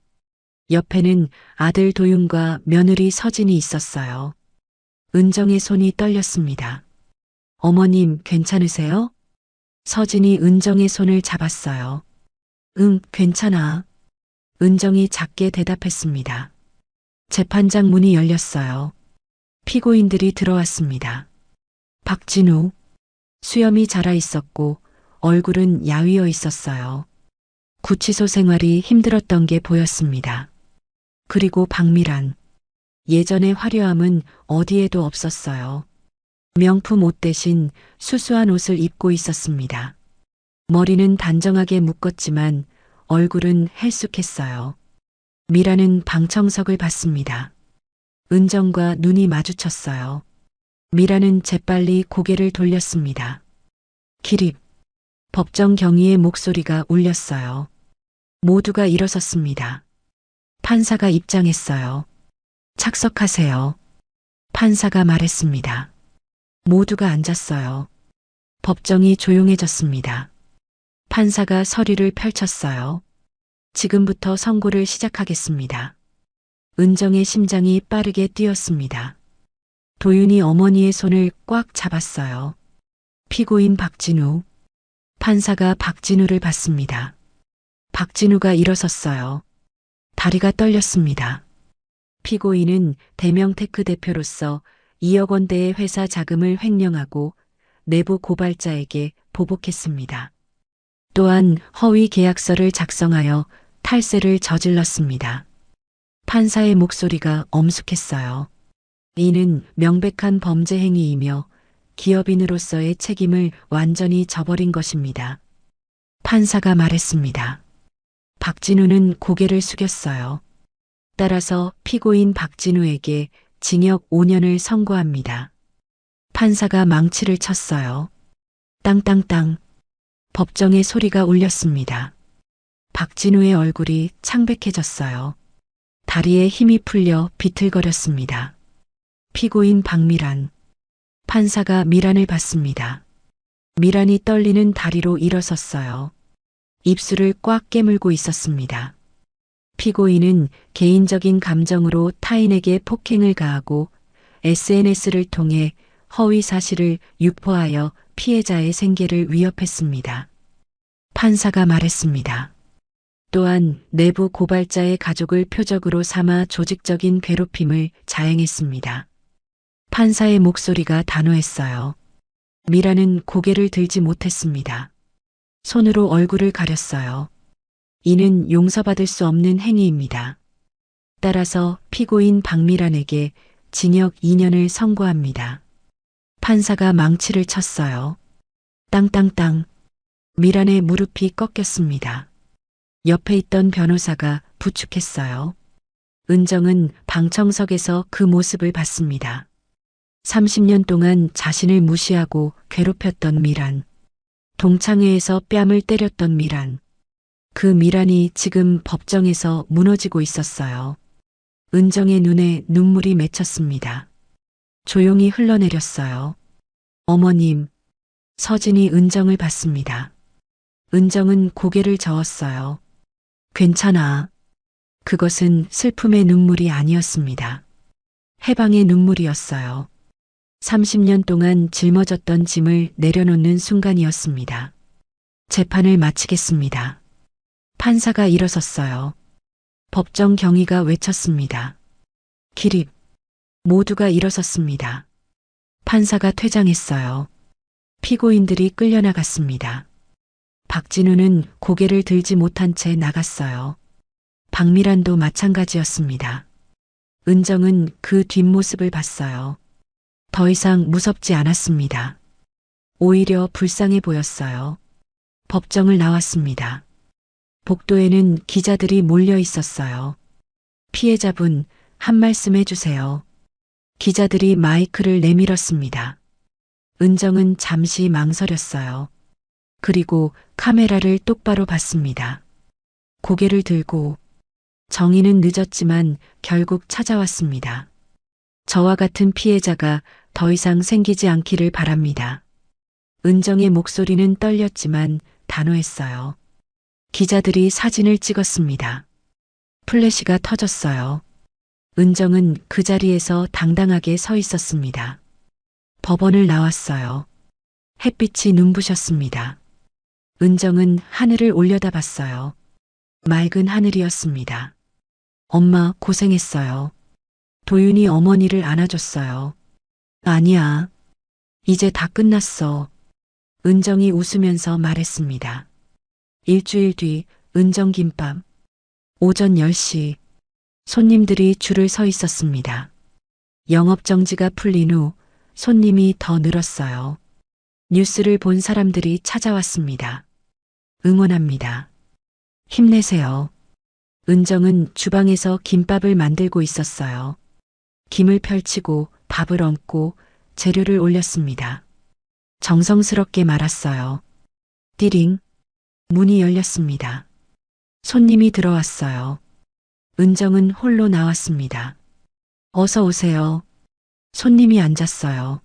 옆에는 아들 도윤과 며느리 서진이 있었어요. 은정의 손이 떨렸습니다. 어머님 괜찮으세요? 서진이 은정의 손을 잡았어요. 응, 괜찮아. 은정이 작게 대답했습니다. 재판장 문이 열렸어요. 피고인들이 들어왔습니다. 박진우. 수염이 자라 있었고 얼굴은 야위어 있었어요. 구치소 생활이 힘들었던 게 보였습니다. 그리고 박미란. 예전의 화려함은 어디에도 없었어요. 명품 옷 대신 수수한 옷을 입고 있었습니다. 머리는 단정하게 묶었지만 얼굴은 헬쑥했어요. 미라는 방청석을 봤습니다. 은정과 눈이 마주쳤어요. 미라는 재빨리 고개를 돌렸습니다. 기립. 법정 경위의 목소리가 울렸어요. 모두가 일어섰습니다. 판사가 입장했어요. 착석하세요. 판사가 말했습니다. 모두가 앉았어요. 법정이 조용해졌습니다. 판사가 서류를 펼쳤어요. 지금부터 선고를 시작하겠습니다. 은정의 심장이 빠르게 뛰었습니다. 도윤이 어머니의 손을 꽉 잡았어요. 피고인 박진우. 판사가 박진우를 봤습니다. 박진우가 일어섰어요. 다리가 떨렸습니다. 피고인은 대명테크 대표로서 2억 원대의 회사 자금을 횡령하고 내부 고발자에게 보복했습니다. 또한 허위 계약서를 작성하여 탈세를 저질렀습니다. 판사의 목소리가 엄숙했어요. 이는 명백한 범죄 행위이며 기업인으로서의 책임을 완전히 저버린 것입니다. 판사가 말했습니다. 박진우는 고개를 숙였어요. 따라서 피고인 박진우에게 징역 5년을 선고합니다. 판사가 망치를 쳤어요. 땅땅땅. 법정의 소리가 울렸습니다. 박진우의 얼굴이 창백해졌어요. 다리에 힘이 풀려 비틀거렸습니다. 피고인 박미란. 판사가 미란을 봤습니다. 미란이 떨리는 다리로 일어섰어요. 입술을 꽉 깨물고 있었습니다. 피고인은 개인적인 감정으로 타인에게 폭행을 가하고 SNS를 통해 허위 사실을 유포하여 피해자의 생계를 위협했습니다. 판사가 말했습니다. 또한 내부 고발자의 가족을 표적으로 삼아 조직적인 괴롭힘을 자행했습니다. 판사의 목소리가 단호했어요. 미라는 고개를 들지 못했습니다. 손으로 얼굴을 가렸어요. 이는 용서받을 수 없는 행위입니다. 따라서 피고인 박미란에게 징역 2년을 선고합니다. 판사가 망치를 쳤어요. 땅땅땅. 미란의 무릎이 꺾였습니다. 옆에 있던 변호사가 부축했어요. 은정은 방청석에서 그 모습을 봤습니다. 30년 동안 자신을 무시하고 괴롭혔던 미란. 동창회에서 뺨을 때렸던 미란. 그 미란이 지금 법정에서 무너지고 있었어요. 은정의 눈에 눈물이 맺혔습니다. 조용히 흘러내렸어요. 어머님. 서진이 은정을 봤습니다. 은정은 고개를 저었어요. 괜찮아. 그것은 슬픔의 눈물이 아니었습니다. 해방의 눈물이었어요. 30년 동안 짊어졌던 짐을 내려놓는 순간이었습니다. 재판을 마치겠습니다. 판사가 일어섰어요. 법정 경위가 외쳤습니다. 기립. 모두가 일어섰습니다. 판사가 퇴장했어요. 피고인들이 끌려나갔습니다. 박진우는 고개를 들지 못한 채 나갔어요. 박미란도 마찬가지였습니다. 은정은 그 뒷모습을 봤어요. 더 이상 무섭지 않았습니다. 오히려 불쌍해 보였어요. 법정을 나왔습니다. 복도에는 기자들이 몰려 있었어요. 피해자분, 한 말씀 해주세요. 기자들이 마이크를 내밀었습니다. 은정은 잠시 망설였어요. 그리고 카메라를 똑바로 봤습니다. 고개를 들고 정의는 늦었지만 결국 찾아왔습니다. 저와 같은 피해자가 더 이상 생기지 않기를 바랍니다. 은정의 목소리는 떨렸지만 단호했어요. 기자들이 사진을 찍었습니다. 플래시가 터졌어요. 은정은 그 자리에서 당당하게 서 있었습니다. 법원을 나왔어요. 햇빛이 눈부셨습니다. 은정은 하늘을 올려다봤어요. 맑은 하늘이었습니다. 엄마 고생했어요. 도윤이 어머니를 안아줬어요. 아니야. 이제 다 끝났어. 은정이 웃으면서 말했습니다. 일주일 뒤 은정김밥. 오전 10시. 손님들이 줄을 서 있었습니다. 영업정지가 풀린 후 손님이 더 늘었어요. 뉴스를 본 사람들이 찾아왔습니다. 응원합니다. 힘내세요. 은정은 주방에서 김밥을 만들고 있었어요. 김을 펼치고 밥을 얹고 재료를 올렸습니다. 정성스럽게 말았어요. 띠링. 문이 열렸습니다. 손님이 들어왔어요. 은정은 홀로 나왔습니다. 어서 오세요. 손님이 앉았어요.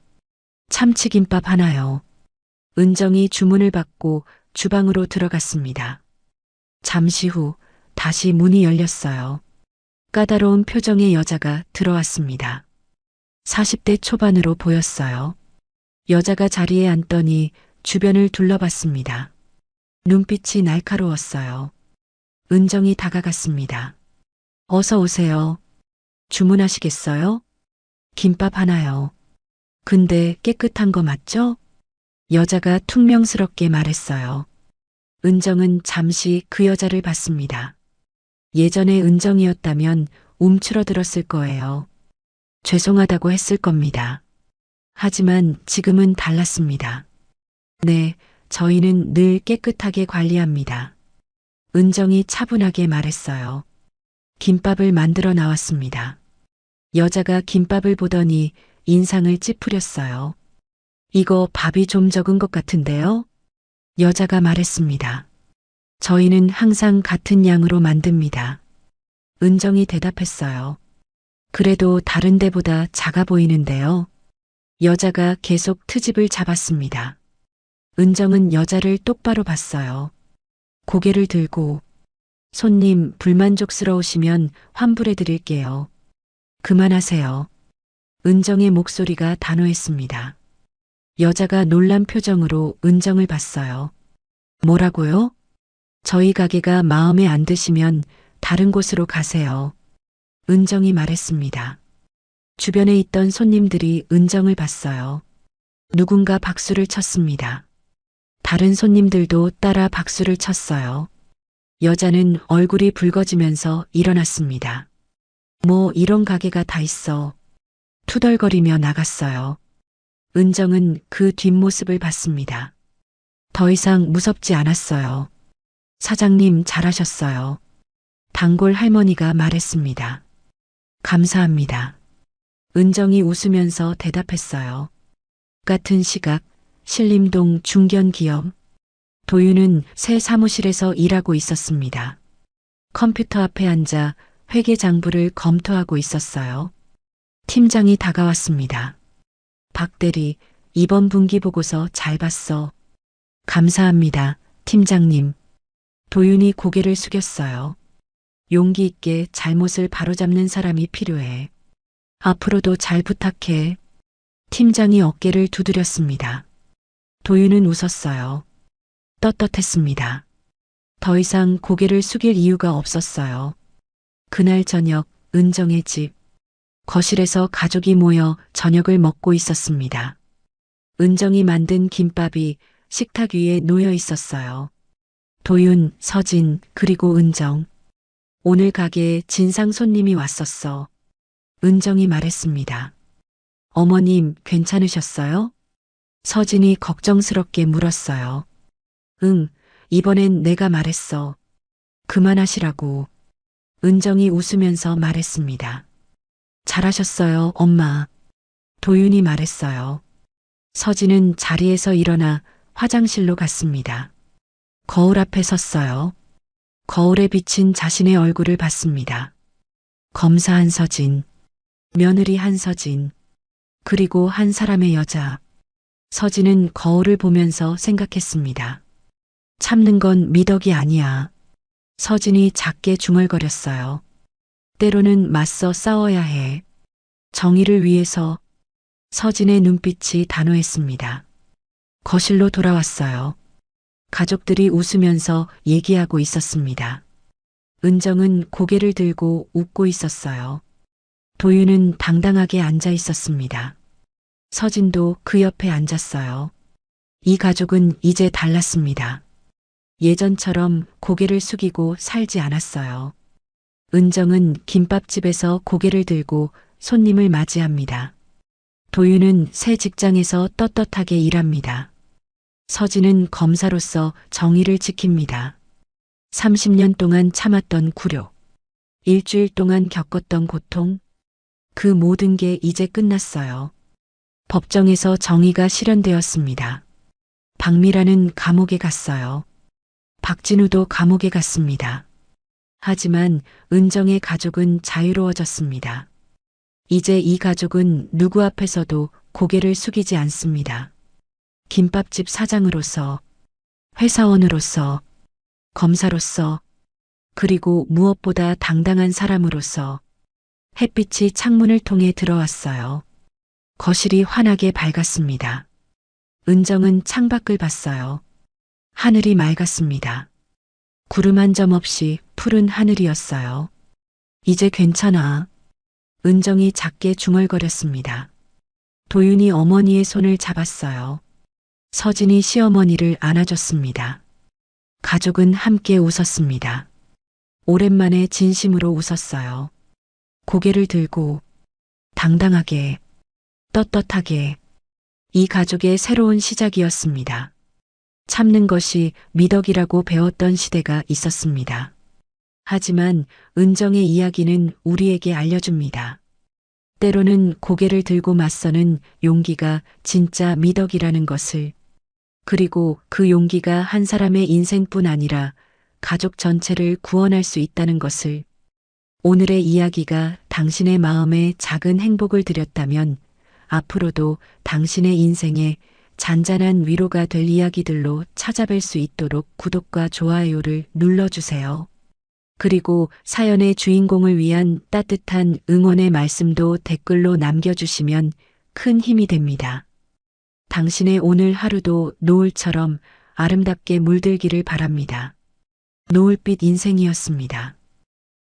참치김밥 하나요. 은정이 주문을 받고 주방으로 들어갔습니다. 잠시 후 다시 문이 열렸어요. 까다로운 표정의 여자가 들어왔습니다. 40대 초반으로 보였어요. 여자가 자리에 앉더니 주변을 둘러봤습니다. 눈빛이 날카로웠어요. 은정이 다가갔습니다. 어서 오세요. 주문하시겠어요? 김밥 하나요. 근데 깨끗한 거 맞죠? 여자가 퉁명스럽게 말했어요. 은정은 잠시 그 여자를 봤습니다. 예전에 은정이었다면 움츠러들었을 거예요. 죄송하다고 했을 겁니다. 하지만 지금은 달랐습니다. 네, 저희는 늘 깨끗하게 관리합니다. 은정이 차분하게 말했어요. 김밥을 만들어 나왔습니다. 여자가 김밥을 보더니 인상을 찌푸렸어요. 이거 밥이 좀 적은 것 같은데요? 여자가 말했습니다. 저희는 항상 같은 양으로 만듭니다. 은정이 대답했어요. 그래도 다른 데보다 작아 보이는데요. 여자가 계속 트집을 잡았습니다. 은정은 여자를 똑바로 봤어요. 고개를 들고 손님 불만족스러우시면 환불해 드릴게요. 그만하세요. 은정의 목소리가 단호했습니다. 여자가 놀란 표정으로 은정을 봤어요. 뭐라고요? 저희 가게가 마음에 안 드시면 다른 곳으로 가세요. 은정이 말했습니다. 주변에 있던 손님들이 은정을 봤어요. 누군가 박수를 쳤습니다. 다른 손님들도 따라 박수를 쳤어요. 여자는 얼굴이 붉어지면서 일어났습니다. 뭐 이런 가게가 다 있어. 투덜거리며 나갔어요. 은정은 그 뒷모습을 봤습니다. 더 이상 무섭지 않았어요. 사장님 잘하셨어요. 단골 할머니가 말했습니다. 감사합니다. 은정이 웃으면서 대답했어요. 같은 시각 신림동 중견기업. 도윤은 새 사무실에서 일하고 있었습니다. 컴퓨터 앞에 앉아 회계장부를 검토하고 있었어요. 팀장이 다가왔습니다. 박 대리, 이번 분기 보고서 잘 봤어. 감사합니다, 팀장님. 도윤이 고개를 숙였어요. 용기 있게 잘못을 바로잡는 사람이 필요해. 앞으로도 잘 부탁해. 팀장이 어깨를 두드렸습니다. 도윤은 웃었어요. 떳떳했습니다. 더 이상 고개를 숙일 이유가 없었어요. 그날 저녁 은정의 집. 거실에서 가족이 모여 저녁을 먹고 있었습니다. 은정이 만든 김밥이 식탁 위에 놓여 있었어요. 도윤, 서진, 그리고 은정. 오늘 가게에 진상 손님이 왔었어. 은정이 말했습니다. 어머님, 괜찮으셨어요? 서진이 걱정스럽게 물었어요. 응, 이번엔 내가 말했어. 그만하시라고. 은정이 웃으면서 말했습니다. 잘하셨어요, 엄마. 도윤이 말했어요. 서진은 자리에서 일어나 화장실로 갔습니다. 거울 앞에 섰어요. 거울에 비친 자신의 얼굴을 봤습니다. 검사 한서진, 며느리 한서진, 그리고 한 사람의 여자. 서진은 거울을 보면서 생각했습니다. 참는 건 미덕이 아니야. 서진이 작게 중얼거렸어요. 때로는 맞서 싸워야 해. 정의를 위해서. 서진의 눈빛이 단호했습니다. 거실로 돌아왔어요. 가족들이 웃으면서 얘기하고 있었습니다. 은정은 고개를 들고 웃고 있었어요. 도윤은 당당하게 앉아 있었습니다. 서진도 그 옆에 앉았어요. 이 가족은 이제 달랐습니다. 예전처럼 고개를 숙이고 살지 않았어요. 은정은 김밥집에서 고개를 들고 손님을 맞이합니다. 도윤은 새 직장에서 떳떳하게 일합니다. 서진은 검사로서 정의를 지킵니다. 30년 동안 참았던 굴욕, 일주일 동안 겪었던 고통, 그 모든 게 이제 끝났어요. 법정에서 정의가 실현되었습니다. 박미라는 감옥에 갔어요. 박진우도 감옥에 갔습니다. 하지만 은정의 가족은 자유로워졌습니다. 이제 이 가족은 누구 앞에서도 고개를 숙이지 않습니다. 김밥집 사장으로서, 회사원으로서, 검사로서, 그리고 무엇보다 당당한 사람으로서 햇빛이 창문을 통해 들어왔어요. 거실이 환하게 밝았습니다. 은정은 창밖을 봤어요. 하늘이 맑았습니다. 구름 한 점 없이 푸른 하늘이었어요. 이제 괜찮아. 은정이 작게 중얼거렸습니다. 도윤이 어머니의 손을 잡았어요. 서진이 시어머니를 안아줬습니다. 가족은 함께 웃었습니다. 오랜만에 진심으로 웃었어요. 고개를 들고 당당하게, 떳떳하게. 이 가족의 새로운 시작이었습니다. 참는 것이 미덕이라고 배웠던 시대가 있었습니다. 하지만 은정의 이야기는 우리에게 알려줍니다. 때로는 고개를 들고 맞서는 용기가 진짜 미덕이라는 것을, 그리고 그 용기가 한 사람의 인생뿐 아니라 가족 전체를 구원할 수 있다는 것을. 오늘의 이야기가 당신의 마음에 작은 행복을 드렸다면 앞으로도 당신의 인생에 잔잔한 위로가 될 이야기들로 찾아뵐 수 있도록 구독과 좋아요를 눌러주세요. 그리고 사연의 주인공을 위한 따뜻한 응원의 말씀도 댓글로 남겨주시면 큰 힘이 됩니다. 당신의 오늘 하루도 노을처럼 아름답게 물들기를 바랍니다. 노을빛 인생이었습니다.